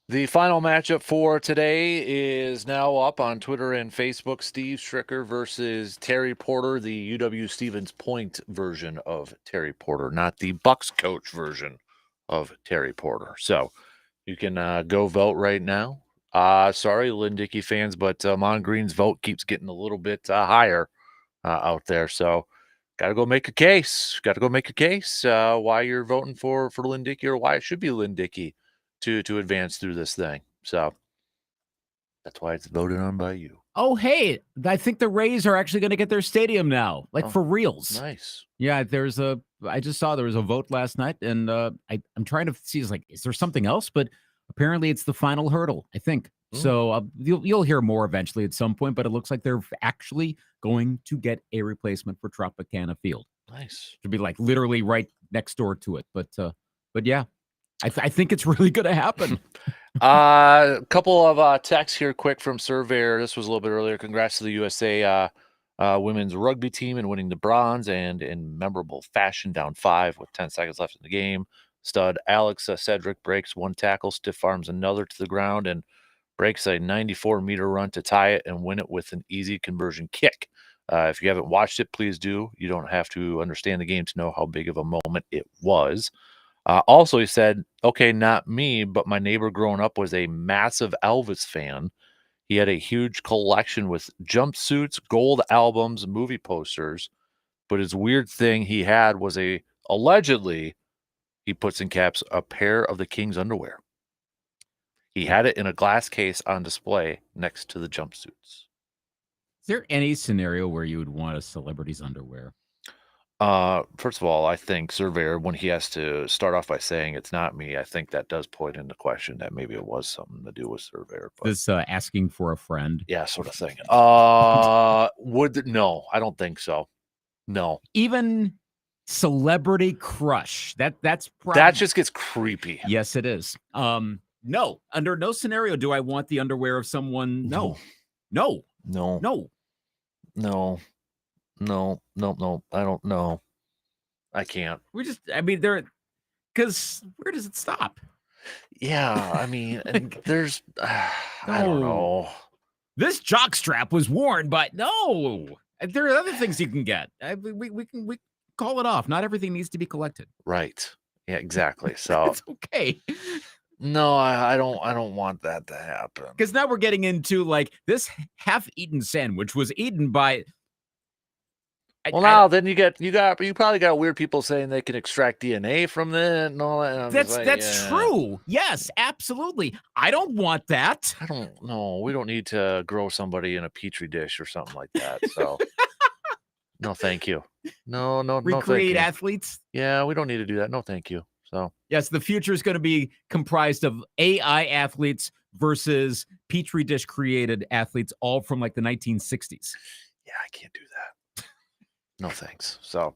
The final matchup for today is now up on Twitter and Facebook. Steve Stricker versus Terry Porter, the UW Stevens Point version of Terry Porter, not the Bucks coach version of Terry Porter. So you can go vote right now. Sorry, Lynn Dickey fans, but Mon Green's vote keeps getting a little bit higher out there. So got to go make a case. Got to go make a case why you're voting for Lynn Dickey, or why it should be Lynn Dickey to advance through this thing. So that's why it's voted on by you.
Oh, hey, I think the Rays are actually going to get their stadium now, like for reals.
Nice.
Yeah, I just saw there was a vote last night, and I'm trying to see, is there something else? But apparently it's the final hurdle, I think. So you'll hear more eventually at some point, but it looks like they're actually going to get a replacement for Tropicana Field.
Nice.
To be like literally right next door to it. But yeah, I think it's really going to happen.
A couple of texts here quick from Surveyor. This was a little bit earlier. Congrats to the USA women's rugby team in winning the bronze and in memorable fashion, down 5 with 10 seconds left in the game. Stud Alex Cedric breaks one tackle, stiff arms another to the ground, and breaks a 94-meter run to tie it and win it with an easy conversion kick. If you haven't watched it, please do. You don't have to understand the game to know how big of a moment it was. Also, he said, okay, not me, but my neighbor growing up was a massive Elvis fan. He had a huge collection with jumpsuits, gold albums, movie posters. But his weird thing he had was allegedly, he puts in caps, a pair of the King's underwear. He had it in a glass case on display next to the jumpsuits.
Is there any scenario where you would want a celebrity's underwear?
First of all, I think Surveyor, when he has to start off by saying it's not me, I think that does point into question that maybe it was something to do with Surveyor. But
This asking for a friend.
yeah, sort of thing. No, I don't think so. No.
Even celebrity crush. That's
That just gets creepy.
Yes, it is. No, under no scenario do I want the underwear of someone. No.
I don't know. I can't.
Because where does it stop?
Yeah, I mean, and there's, I don't know.
This jockstrap was worn, but no, there are other things you can get. We can call it off. Not everything needs to be collected.
Right. Yeah, exactly. So
it's okay.
No, I don't want that to happen.
Because now we're getting into like this half-eaten sandwich was eaten by.
Then you probably got weird people saying they can extract DNA from it and all that.
That's true. Yes, absolutely. I don't want that.
I don't know. We don't need to grow somebody in a petri dish or something like that. So no, thank you. No,
recreate athletes.
Yeah, we don't need to do that. No, thank you. So
yes, the future is going to be comprised of AI athletes versus petri dish created athletes, all from like the 1960s.
Yeah, I can't do that. No thanks. So,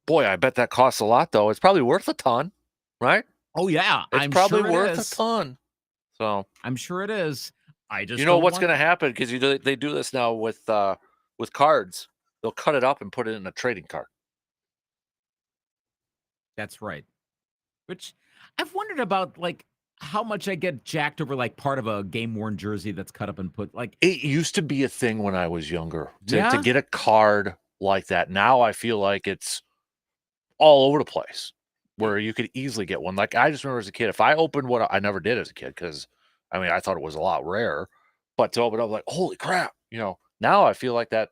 boy, I bet that costs a lot though. It's probably worth a ton, right?
Oh yeah,
it's probably worth a ton. So
I'm sure it is. I just
what's going to happen because they do this now with cards. They'll cut it up and put it in a trading card.
That's right. Which I've wondered about, like how much I get jacked over like part of a game-worn jersey that's cut up and put like.
It used to be a thing when I was younger to get a card like that. Now I feel like it's all over the place where you could easily get one. Like I just remember as a kid, if I opened what I never did as a kid, because I mean I thought it was a lot rare, but to open up like holy crap, now I feel like that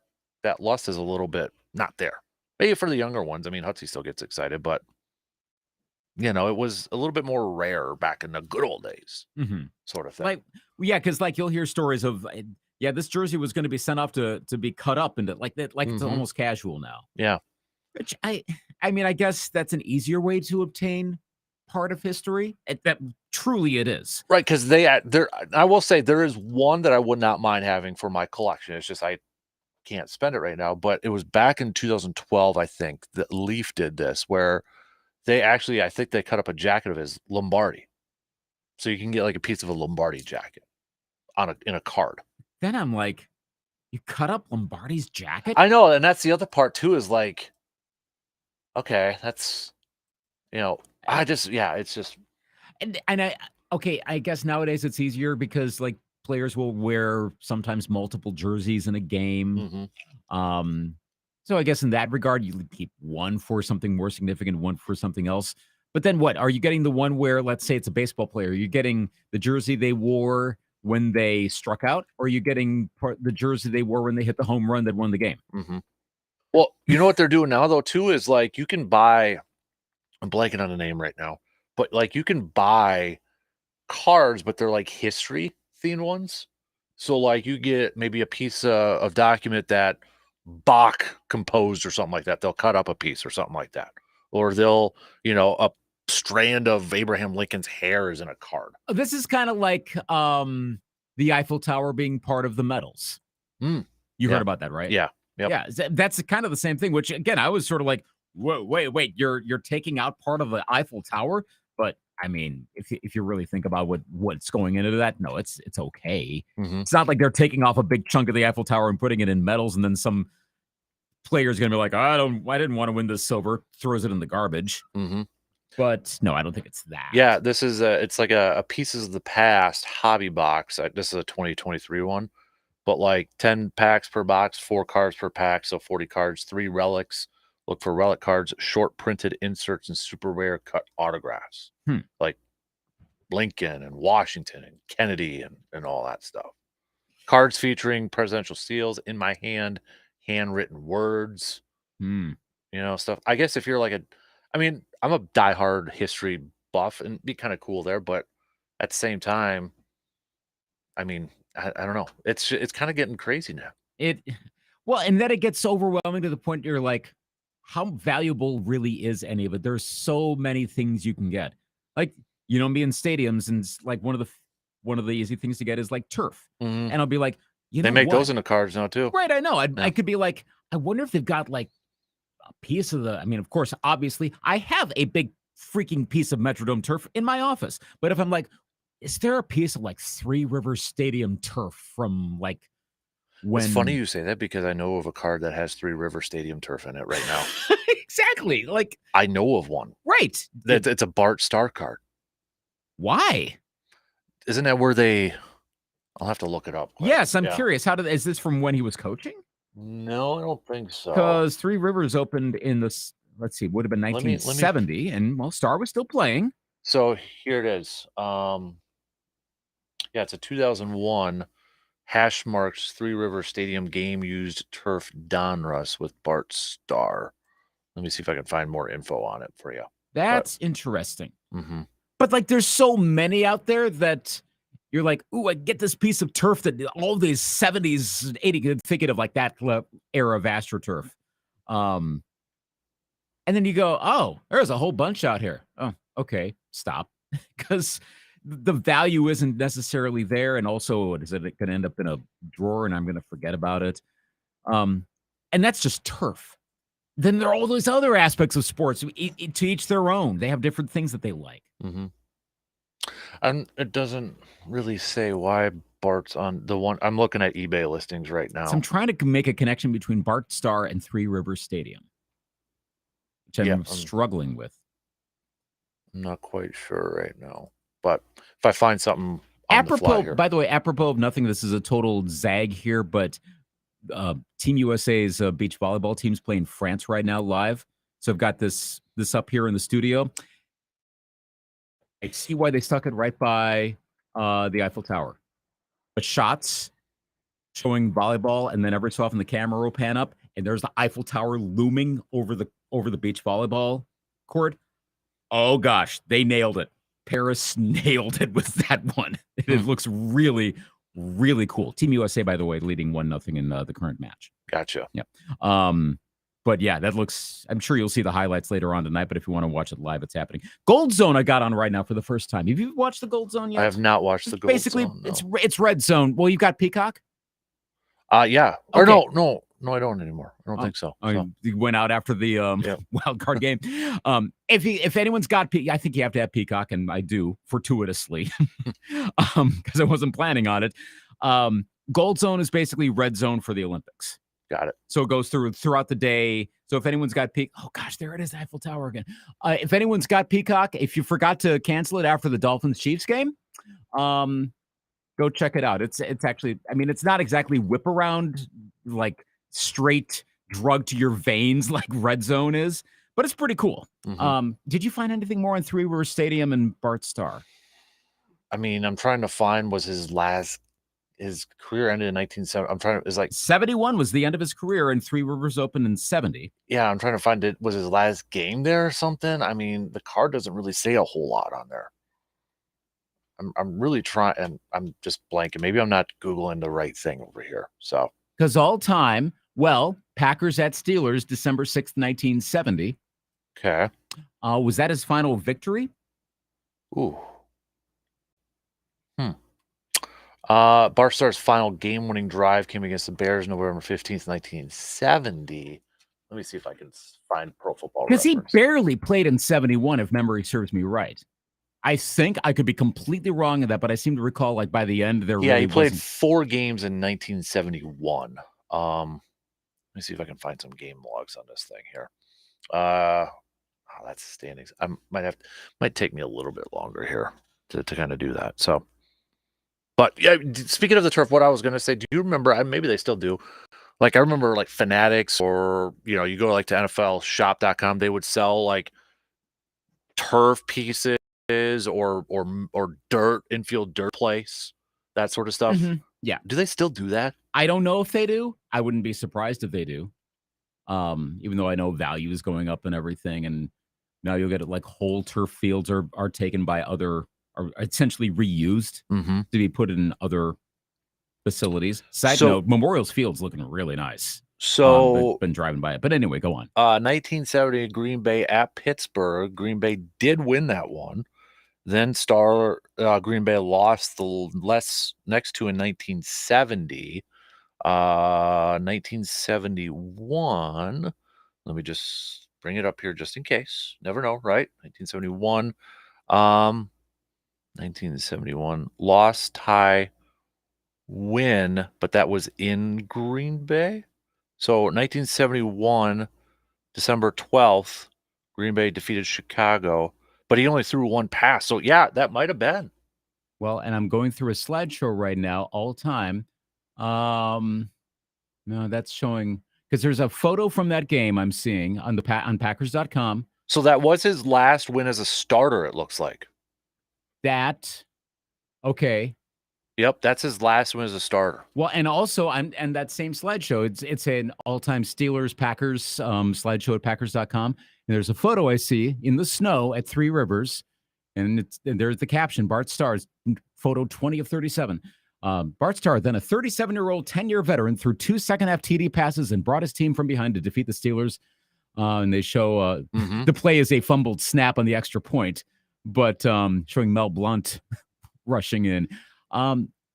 lust is a little bit not there. Maybe for the younger ones. I mean Hutsy still gets excited, but it was a little bit more rare back in the good old days, sort of thing.
Like, yeah, because like you'll hear stories of, this jersey was going to be sent off to be cut up into like that, like it's almost casual now.
Yeah,
which I mean, I guess that's an easier way to obtain part of history. That truly it is,
right? Because I will say there is one that I would not mind having for my collection. It's just I can't spend it right now, but it was back in 2012, I think, that Leaf did this where. They actually, I think they cut up a jacket of his Lombardi. So you can get like a piece of a Lombardi jacket in a card.
Then I'm like, you cut up Lombardi's jacket?
I know, and that's the other part too, is like, okay, that's it's just
and okay, I guess nowadays it's easier because like players will wear sometimes multiple jerseys in a game. So I guess in that regard, you keep one for something more significant, one for something else. But then what? Are you getting the one where, let's say it's a baseball player, you're getting the jersey they wore when they struck out, or are you getting the jersey they wore when they hit the home run that won the game?
Well, you know what they're doing now, though, too, is like you can buy, I'm blanking on the name right now, but like you can buy cards, but they're like history themed ones. So like you get maybe a piece of document that Bach composed or something like that. They'll cut up a piece or something like that. Or they'll, a strand of Abraham Lincoln's hair is in a card.
This is kind of like the Eiffel Tower being part of the medals. You heard about that, right?
Yeah. Yep.
Yeah, that's kind of the same thing, which again, I was sort of like, wait, you're taking out part of the Eiffel Tower? But I mean, if you really think about what's going into that, no, it's okay. It's not like they're taking off a big chunk of the Eiffel Tower and putting it in metals, and then some player's gonna be like, I didn't want to win this silver, throws it in the garbage. But no, I don't think it's that.
Yeah, this is it's like a Pieces of the Past hobby box. This is a 2023 one, but like 10 packs per box, 4 cards per pack, so 40 cards, 3 relics. Look for relic cards, short printed inserts, and super rare cut autographs. Like Lincoln and Washington and Kennedy and all that stuff. Cards featuring presidential seals, in my hand, handwritten words, stuff. I guess if you're like I'm a diehard history buff, and it'd be kind of cool there, but at the same time, I don't know. It's kind of getting crazy now.
And then it gets overwhelming to the point you're like, how valuable really is any of it? There's so many things you can get. Like, be in stadiums, and like one of the easy things to get is like turf. And I'll be like,
they make those in the cards now too.
Right, I know. I could be like, I wonder if they've got like a piece of of course, obviously, I have a big freaking piece of Metrodome turf in my office. But if I'm like, is there a piece of like Three Rivers Stadium turf from like when?
It's funny you say that because I know of a card that has Three River Stadium turf in it right now.
Exactly. Like
I know of one.
Right.
It's a Bart Starr card.
Why?
Isn't that where I'll have to look it up.
Yes, I'm curious. Is this from when he was coaching?
No, I don't think so.
Because Three Rivers opened in this, let's see, would have been 1970, and Starr was still playing.
So here it is. It's a 2001 hash marks Three River Stadium game used turf Donruss with Bart Starr. Let me see if I can find more info on it for you.
That's interesting. But like, there's so many out there that you're like, ooh, I get this piece of turf that all these 70s, 80s, thinking of like that era of AstroTurf. And then you go, oh, there's a whole bunch out here. Oh, okay, stop. Because the value isn't necessarily there. And also, is it going to end up in a drawer and I'm going to forget about it? And that's just turf. Then there are all those other aspects of sports. To each their own. They have different things that they like.
And it doesn't really say why Bart's on the one. I'm looking at eBay listings right now.
So I'm trying to make a connection between Bart Starr and Three Rivers Stadium, which I'm struggling with.
I'm not quite sure right now, but if I find something
apropos, by the way, apropos of nothing, this is a total zag here, but Team USA's beach volleyball team's playing France right now live. So I've got this up here in the studio. I see why they stuck it right by the Eiffel Tower. But shots showing volleyball, and then every so often the camera will pan up, and there's the Eiffel Tower looming over the beach volleyball court. Oh gosh, they nailed it. Paris nailed it with that one. It looks really, really cool. Team USA, by the way, leading 1-0 in the current match.
Gotcha.
Yep. But yeah, that looks, I'm sure you'll see the highlights later on tonight, but if you want to watch it live, it's happening. Gold Zone I got on right now for the first time. Have you watched the Gold Zone yet?
I have not watched the Gold
Basically,
Zone. Basically,
it's Red Zone. Well, you've got Peacock?
Yeah. Or no, I don't anymore. I don't think so.
You went out after the wild card game. If anyone's got I think you have to have Peacock, and I do fortuitously because I wasn't planning on it. Gold Zone is basically Red Zone for the Olympics.
Got it.
So it goes throughout the day. So if anyone's got oh gosh, there it is, the Eiffel Tower again. If anyone's got Peacock, if you forgot to cancel it after the Dolphins-Chiefs game, go check it out. It's actually, I mean, it's not exactly whip around like straight drug to your veins like Red Zone is, but it's pretty cool. Did you find anything more on Three River Stadium and Bart Starr?
I mean, I'm trying to find his career ended in 1970. I'm trying to, it's like
71 was the end of his career, and Three Rivers opened in 70.
Yeah, I'm trying to find it. Was his last game there or something? I mean, the card doesn't really say a whole lot on there. I'm really trying, and I'm just blanking. Maybe I'm not Googling the right thing over here. So,
because all time, well, Packers at Steelers, December 6th, 1970.
Okay.
Was that his final victory?
Ooh. Bart Starr's final game-winning drive came against the Bears November 15th, 1970. Let me see if I can find Pro Football
Because he
Reference.
barely played in 71, if memory serves me right. I think I could be completely wrong in that, but I seem to recall, like, by the end,
he played 4 games in 1971. Let me see if I can find some game logs on this thing here. That's standings. I might take me a little bit longer here to kind of do that. So, but yeah, speaking of the turf, what I was going to say, do you remember? Maybe they still do. Like, I remember like Fanatics, or you go like to NFLshop.com, they would sell like turf pieces or dirt, infield dirt place, that sort of stuff.
Yeah.
Do they still do that?
I don't know if they do. I wouldn't be surprised if they do. Even though I know value is going up and everything, and now you'll get it like whole turf fields are taken by other, are essentially reused to be put in other facilities. Side note, Memorial's Field's looking really nice.
So
been driving by it, but anyway, go on.
1970 Green Bay at Pittsburgh. Green Bay did win that one. Then Green Bay lost the next two in 1970. 1971. Let me just bring it up here just in case. Never know, right? 1971. 1971 loss, tie, win, but that was in Green Bay. So 1971, December 12th, Green Bay defeated Chicago, but he only threw one pass. So yeah, that might have been.
Well, and I'm going through a slideshow right now, all time. No, that's showing, because there's a photo from that game I'm seeing on Packers.com.
So that was his last win as a starter, it looks like.
Okay.
Yep, that's his last win as a starter.
Well, and also and that same slideshow, it's an all-time Steelers Packers slideshow at Packers.com. And there's a photo I see in the snow at Three Rivers, and there's the caption: Bart Starr's photo 20 of 37. Bart Starr, then a 37-year-old 10-year veteran, threw 2 second-half TD passes and brought his team from behind to defeat the Steelers. And they show the play as a fumbled snap on the extra point, but showing Mel Blount rushing in.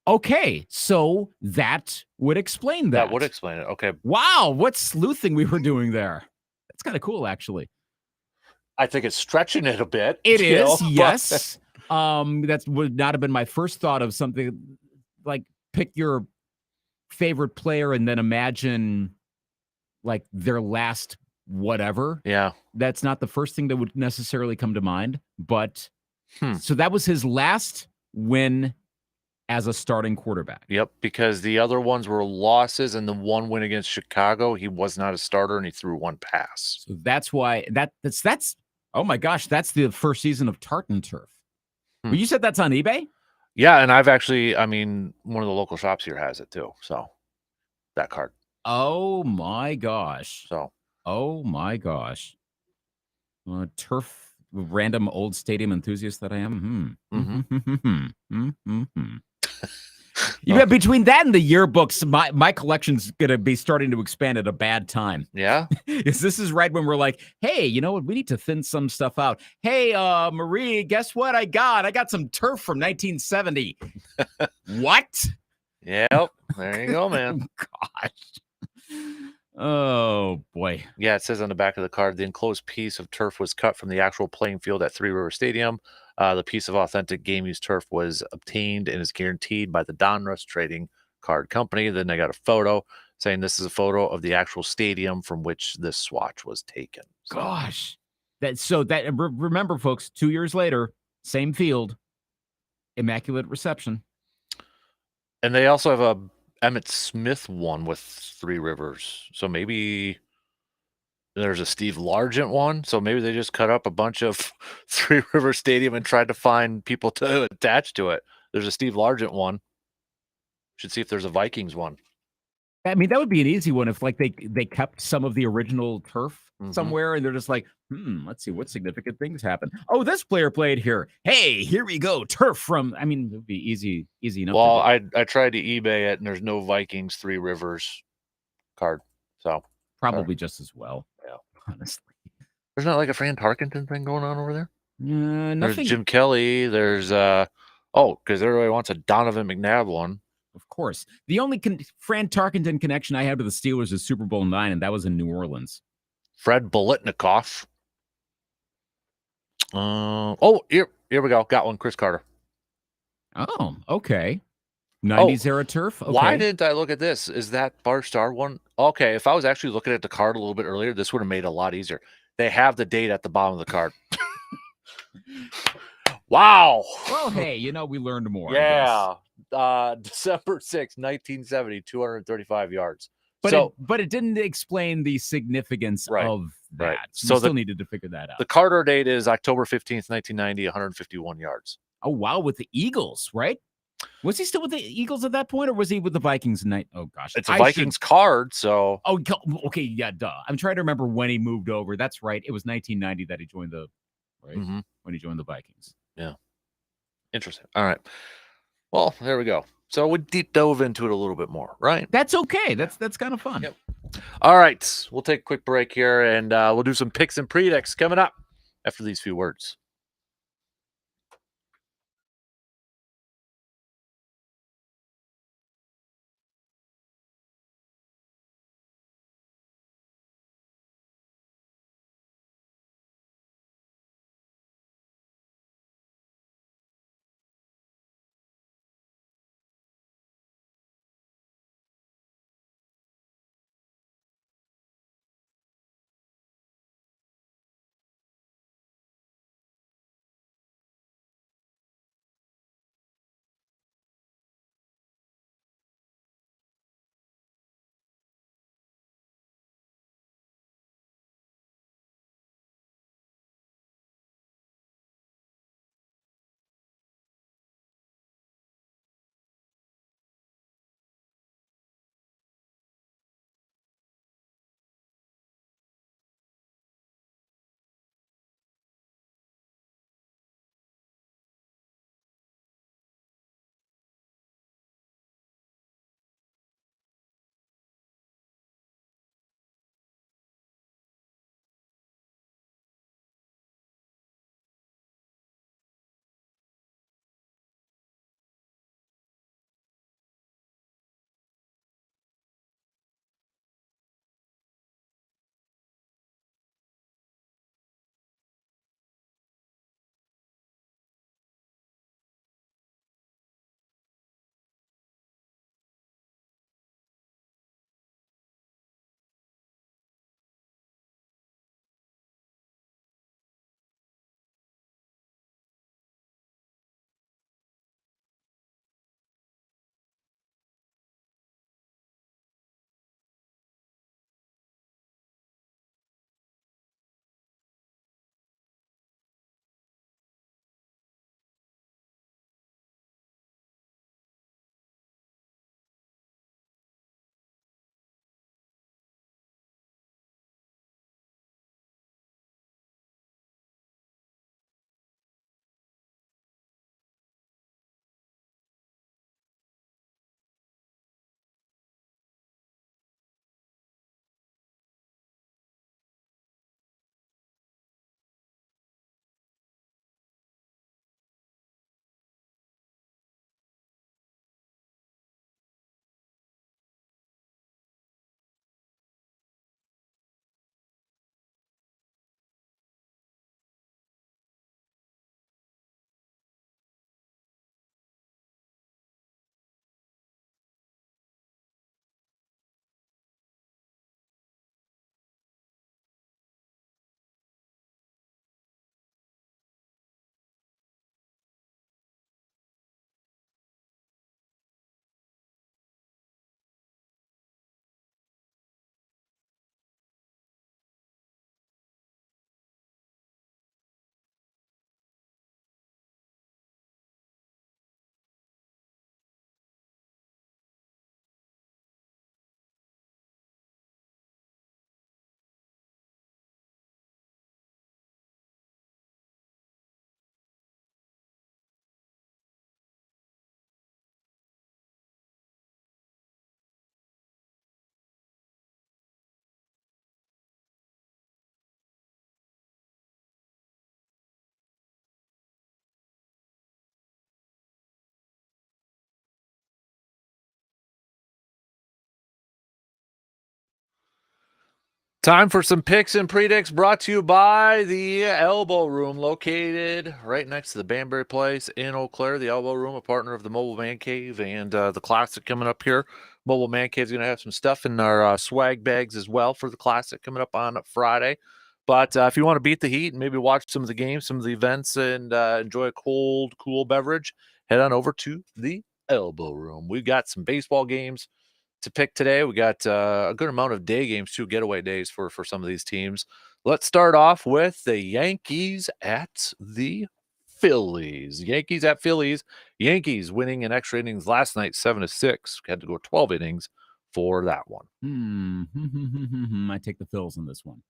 Okay, so that would explain that.
That would explain it. Okay.
Wow, what sleuthing we were doing there. That's kind of cool, actually.
I think it's stretching it a bit.
It is, yes. That would not have been my first thought of something like pick your favorite player and then imagine like their last whatever.
Yeah.
That's not the first thing that would necessarily come to mind, but so that was his last win as a starting quarterback.
Yep, because the other ones were losses, and the one win against Chicago, he was not a starter, and he threw one pass.
So that's why that's oh my gosh, that's the first season of Tartan Turf. Well, you said that's on eBay?
Yeah, and I've actually, I mean, one of the local shops here has it too. So that card.
Oh my gosh.
So.
Oh my gosh. Turf, random old stadium enthusiast that I am. You got between that and the yearbooks, my collection's gonna be starting to expand at a bad time.
Yeah.
This is right when we're like, hey, you know what? We need to thin some stuff out. Hey, Marie, guess what I got? I got some turf from 1970. What?
Yep. There you go, man.
Gosh. Oh boy.
Yeah, it says on the back of the card, the enclosed piece of turf was cut from the actual playing field at Three River Stadium. The piece of authentic game-used turf was obtained and is guaranteed by the Donruss Trading Card Company. Then they got a photo. saying this is a photo of the actual stadium from which this swatch was taken. So,
Gosh. Remember, folks, 2 years later, same field, immaculate reception.
and they also have a Emmett Smith one with Three Rivers. So maybe there's a Steve Largent one. So maybe they just cut up a bunch of Three River Stadium and tried to find people to attach to it. There's a Steve Largent one. Should see if there's a Vikings one.
I mean, that would be an easy one if like they kept some of the original turf somewhere and they're just like, let's see what significant things happen. Oh, this player played here. Hey, here we go. Turf from, it would be easy enough.
Well, I tried to eBay it and there's no Vikings Three Rivers card. So
probably just as well.
Yeah.
Honestly.
There's not like a Fran Tarkenton thing going on over there?
Nothing.
There's Jim Kelly. There's because everybody wants a Donovan McNabb one.
Of course. The only Fran Tarkenton connection I had with the Steelers is Super Bowl 9, and that was in New Orleans.
Fred Bolitnikoff. Here we go. Got one. Chris Carter.
Oh, okay. 90s era turf. Okay.
Why didn't I look at this? Is that Bar Star one? Okay, if I was actually looking at the card a little bit earlier, this would have made it a lot easier. They have the date at the bottom of the card. Wow.
Well, hey, we learned more.
Yeah. December 6th, 1970, 235 yards.
But it didn't explain the significance of that.
Right.
So still needed to figure that out.
The Carter date is October 15th, 1990, 151 yards.
Oh, wow. With the Eagles, right? Was he still with the Eagles at that point, or was he with the Vikings? Oh, gosh.
It's a Vikings card, so.
Oh, okay. Yeah, duh. I'm trying to remember when he moved over. That's right. It was 1990 that he joined when he joined the Vikings.
Yeah. Interesting. All right. Well, there we go. So we deep dove into it a little bit more, right?
That's okay. That's kind of fun.
Yep. All right. We'll take a quick break here, and we'll do some picks and predicts coming up after these few words. Time for some picks and predicts brought to you by the Elbow Room, located right next to the Banbury Place in Eau Claire. The Elbow Room, a partner of the Mobile Man Cave and the Classic coming up here. Mobile Man Cave is going to have some stuff in our swag bags as well for the Classic coming up on Friday. But if you want to beat the heat and maybe watch some of the games, some of the events, and enjoy a cold, cool beverage, head on over to the Elbow Room. We've got some baseball games to pick today. We got a good amount of day games, 2 getaway days for some of these teams. Let's start off with the Yankees at the Phillies. Yankees at Phillies. Yankees winning in extra innings last night, 7-6. Had to go 12 innings for that one.
I take the Phils in this one.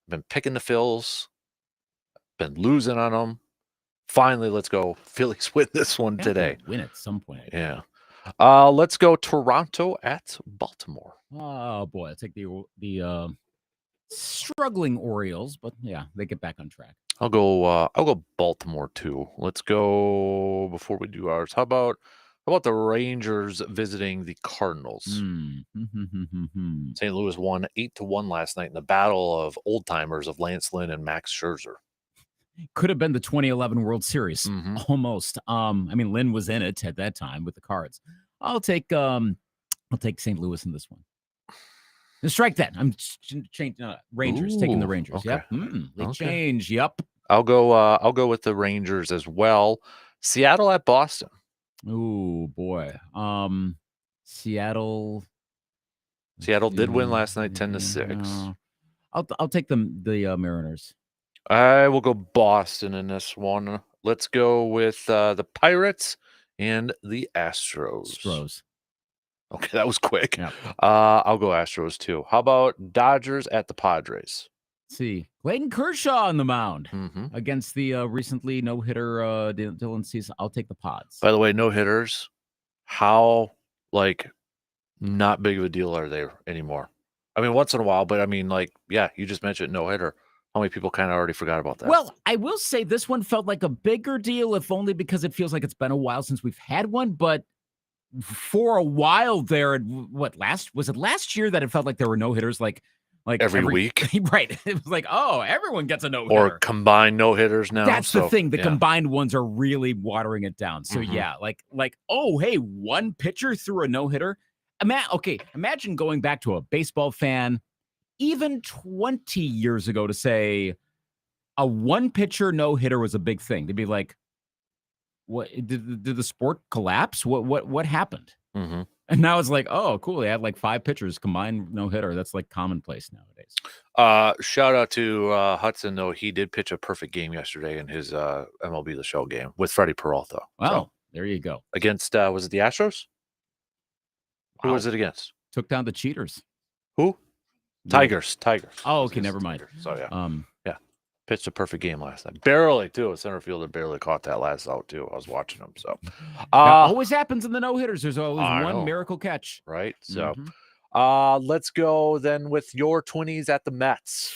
Been picking the Phils, been losing on them. Finally, let's go. Phillies win this one today.
Win at some point.
Yeah. Let's go Toronto at Baltimore.
Oh boy, I take the struggling Orioles, but yeah, they get back on track.
I'll go Baltimore too. Let's go before we do ours. How about the Rangers visiting the Cardinals? St. Louis won 8-1 last night in the battle of old timers of Lance Lynn and Max Scherzer.
Could have been the 2011 World Series, almost. I mean, Lynn was in it at that time with the Cards. I'll take St. Louis in this one. And strike that. I'm changing Rangers, taking the Rangers.
Okay.
Yep. They change. Yep.
I'll go with the Rangers as well. Seattle at Boston.
Oh boy. Seattle
did win last night 10-6.
I'll take the Mariners.
I will go Boston in this one. Let's go with the Pirates and the Astros. Okay, that was quick.
Yep.
I'll go Astros too. How about Dodgers at the Padres?
Let's see, Clayton Kershaw on the mound against the recently no-hitter Dylan Cease. I'll take the Pods.
By the way, no-hitters, how not big of a deal are they anymore? I mean, once in a while, but I mean, you just mentioned no-hitter. How many people kind of already forgot about that?
Well, I will say this one felt like a bigger deal, if only because it feels like it's been a while since we've had one. But for a while there, was it last year that it felt like there were no hitters like
every week?
Right. It was like, oh, everyone gets a no hitter.
Or combined no hitters now.
That's the thing. The combined ones are really watering it down. So yeah, oh, hey, one pitcher threw a no hitter. Imagine going back to a baseball fan even 20 years ago to say a one-pitcher no-hitter was a big thing. They'd be like, "What did the sport collapse? What happened?" And now it's like, "Oh, cool! They had 5 pitchers combined no-hitter. That's commonplace nowadays."
Shout out to Hudson though. He did pitch a perfect game yesterday in his MLB The Show game with Freddie Peralta.
Wow, there you go.
Against was it the Astros? Who was it against?
Took down the cheaters.
Who? Tigers.
Oh, okay, never mind.
So yeah, pitched a perfect game last night. Barely too. A center fielder barely caught that last out too. I was watching him. So
always happens in the no hitters. There's always one miracle catch,
right? So let's go then with your Twinnies at the Mets.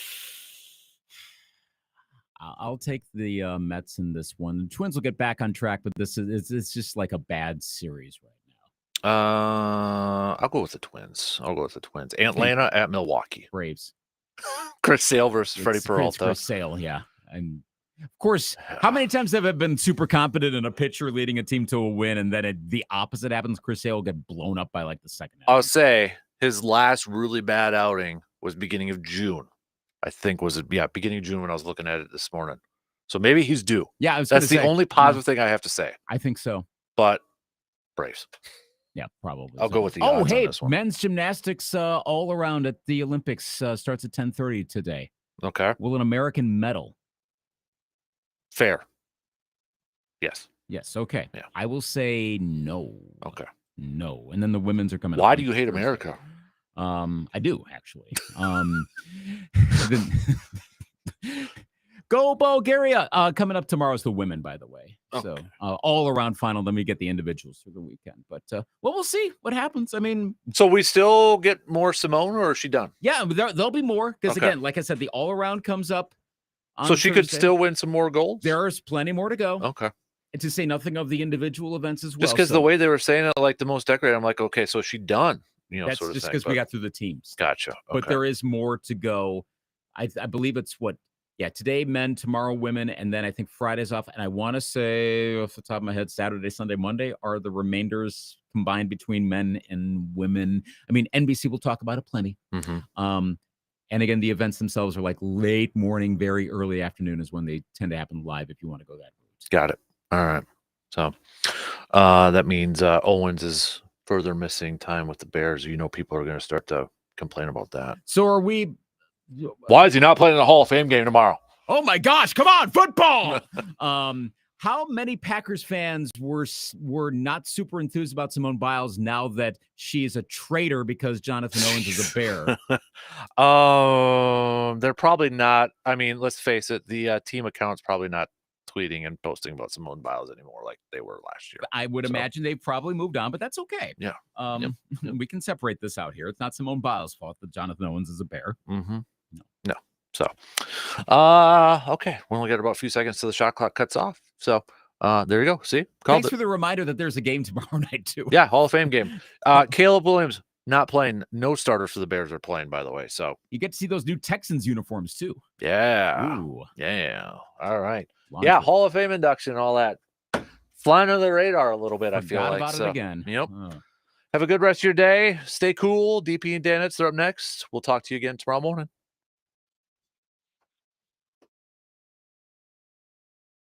I'll take the Mets in this one. The Twins will get back on track, but it's just like a bad series right now.
I'll go with the Twins. Atlanta at Milwaukee.
Braves.
Chris Sale versus Freddie Peralta.
Chris Sale, yeah. And of course, how many times have I been super confident in a pitcher leading a team to a win, and then the opposite happens? Chris Sale will get blown up by the second half.
I'll say his last really bad outing was beginning of June. I think beginning of June when I was looking at it this morning. So maybe he's due.
Yeah,
that's the only positive thing I have to say.
I think so.
But Braves.
Yeah, probably.
I'll go with the
odds
on this one.
Men's gymnastics all around at the Olympics starts at 10:30 today.
Okay.
Will an American medal?
Fair. Yes.
Yes. Okay.
Yeah.
I will say no.
Okay.
No. And then the women's are coming up.
Why do you hate America?
I do actually. Go Bulgaria! Coming up tomorrow is the women, by the way. Okay. So all around final. Then we get the individuals for the weekend. But we'll see what happens. I mean,
so we still get more Simone, or is she done?
Yeah, there'll be more because again, like I said, the all around comes up.
So she could still win some more golds.
There's plenty more to go.
Okay.
And to say nothing of the individual events as well.
Just because the way they were saying it, the most decorated, I'm like, okay, so is she done?
That's
sort of
just
thing.
because we
But
got through the teams.
gotcha.
But
Okay.
there is more to go. I believe it's today men, tomorrow women, and then I think Friday's off. And I want to say off the top of my head, Saturday, Sunday, Monday are the remainders combined between men and women. I mean, NBC will talk about it plenty.
Mhm.
And again, the events themselves are like late morning, very early afternoon is when they tend to happen live if you want to go that route.
Got it. All right. So that means Owens is further missing time with the Bears. People are going to start to complain about that.
So are we?
Why is he not playing in the Hall of Fame game tomorrow?
Oh my gosh, come on, football. How many Packers fans were not super enthused about Simone Biles now that she is a traitor because Jonathan Owens is a Bear?
They're probably not. I mean, let's face it, the team account's probably not tweeting and posting about Simone Biles anymore like they were last year.
I would imagine they've probably moved on, but that's okay.
Yeah.
We can separate this out here. It's not Simone Biles' fault that Jonathan Owens is a Bear.
Mm-hmm. No. So, okay. We only got about a few seconds till the shot clock cuts off. So, there you go. See,
Thanks for the reminder that there's a game tomorrow night too.
Yeah, Hall of Fame game. Caleb Williams not playing. No starters for the Bears are playing, by the way. So
you get to see those new Texans uniforms too.
Yeah.
Ooh.
Yeah. All right.
Laundry.
Yeah, Hall of Fame induction and all that. Flying under the radar a little bit, I feel
Forgot
like.
about it again.
Yep.
Oh.
Have a good rest of your day. Stay cool. DP and Danitz are up next. We'll talk to you again tomorrow morning.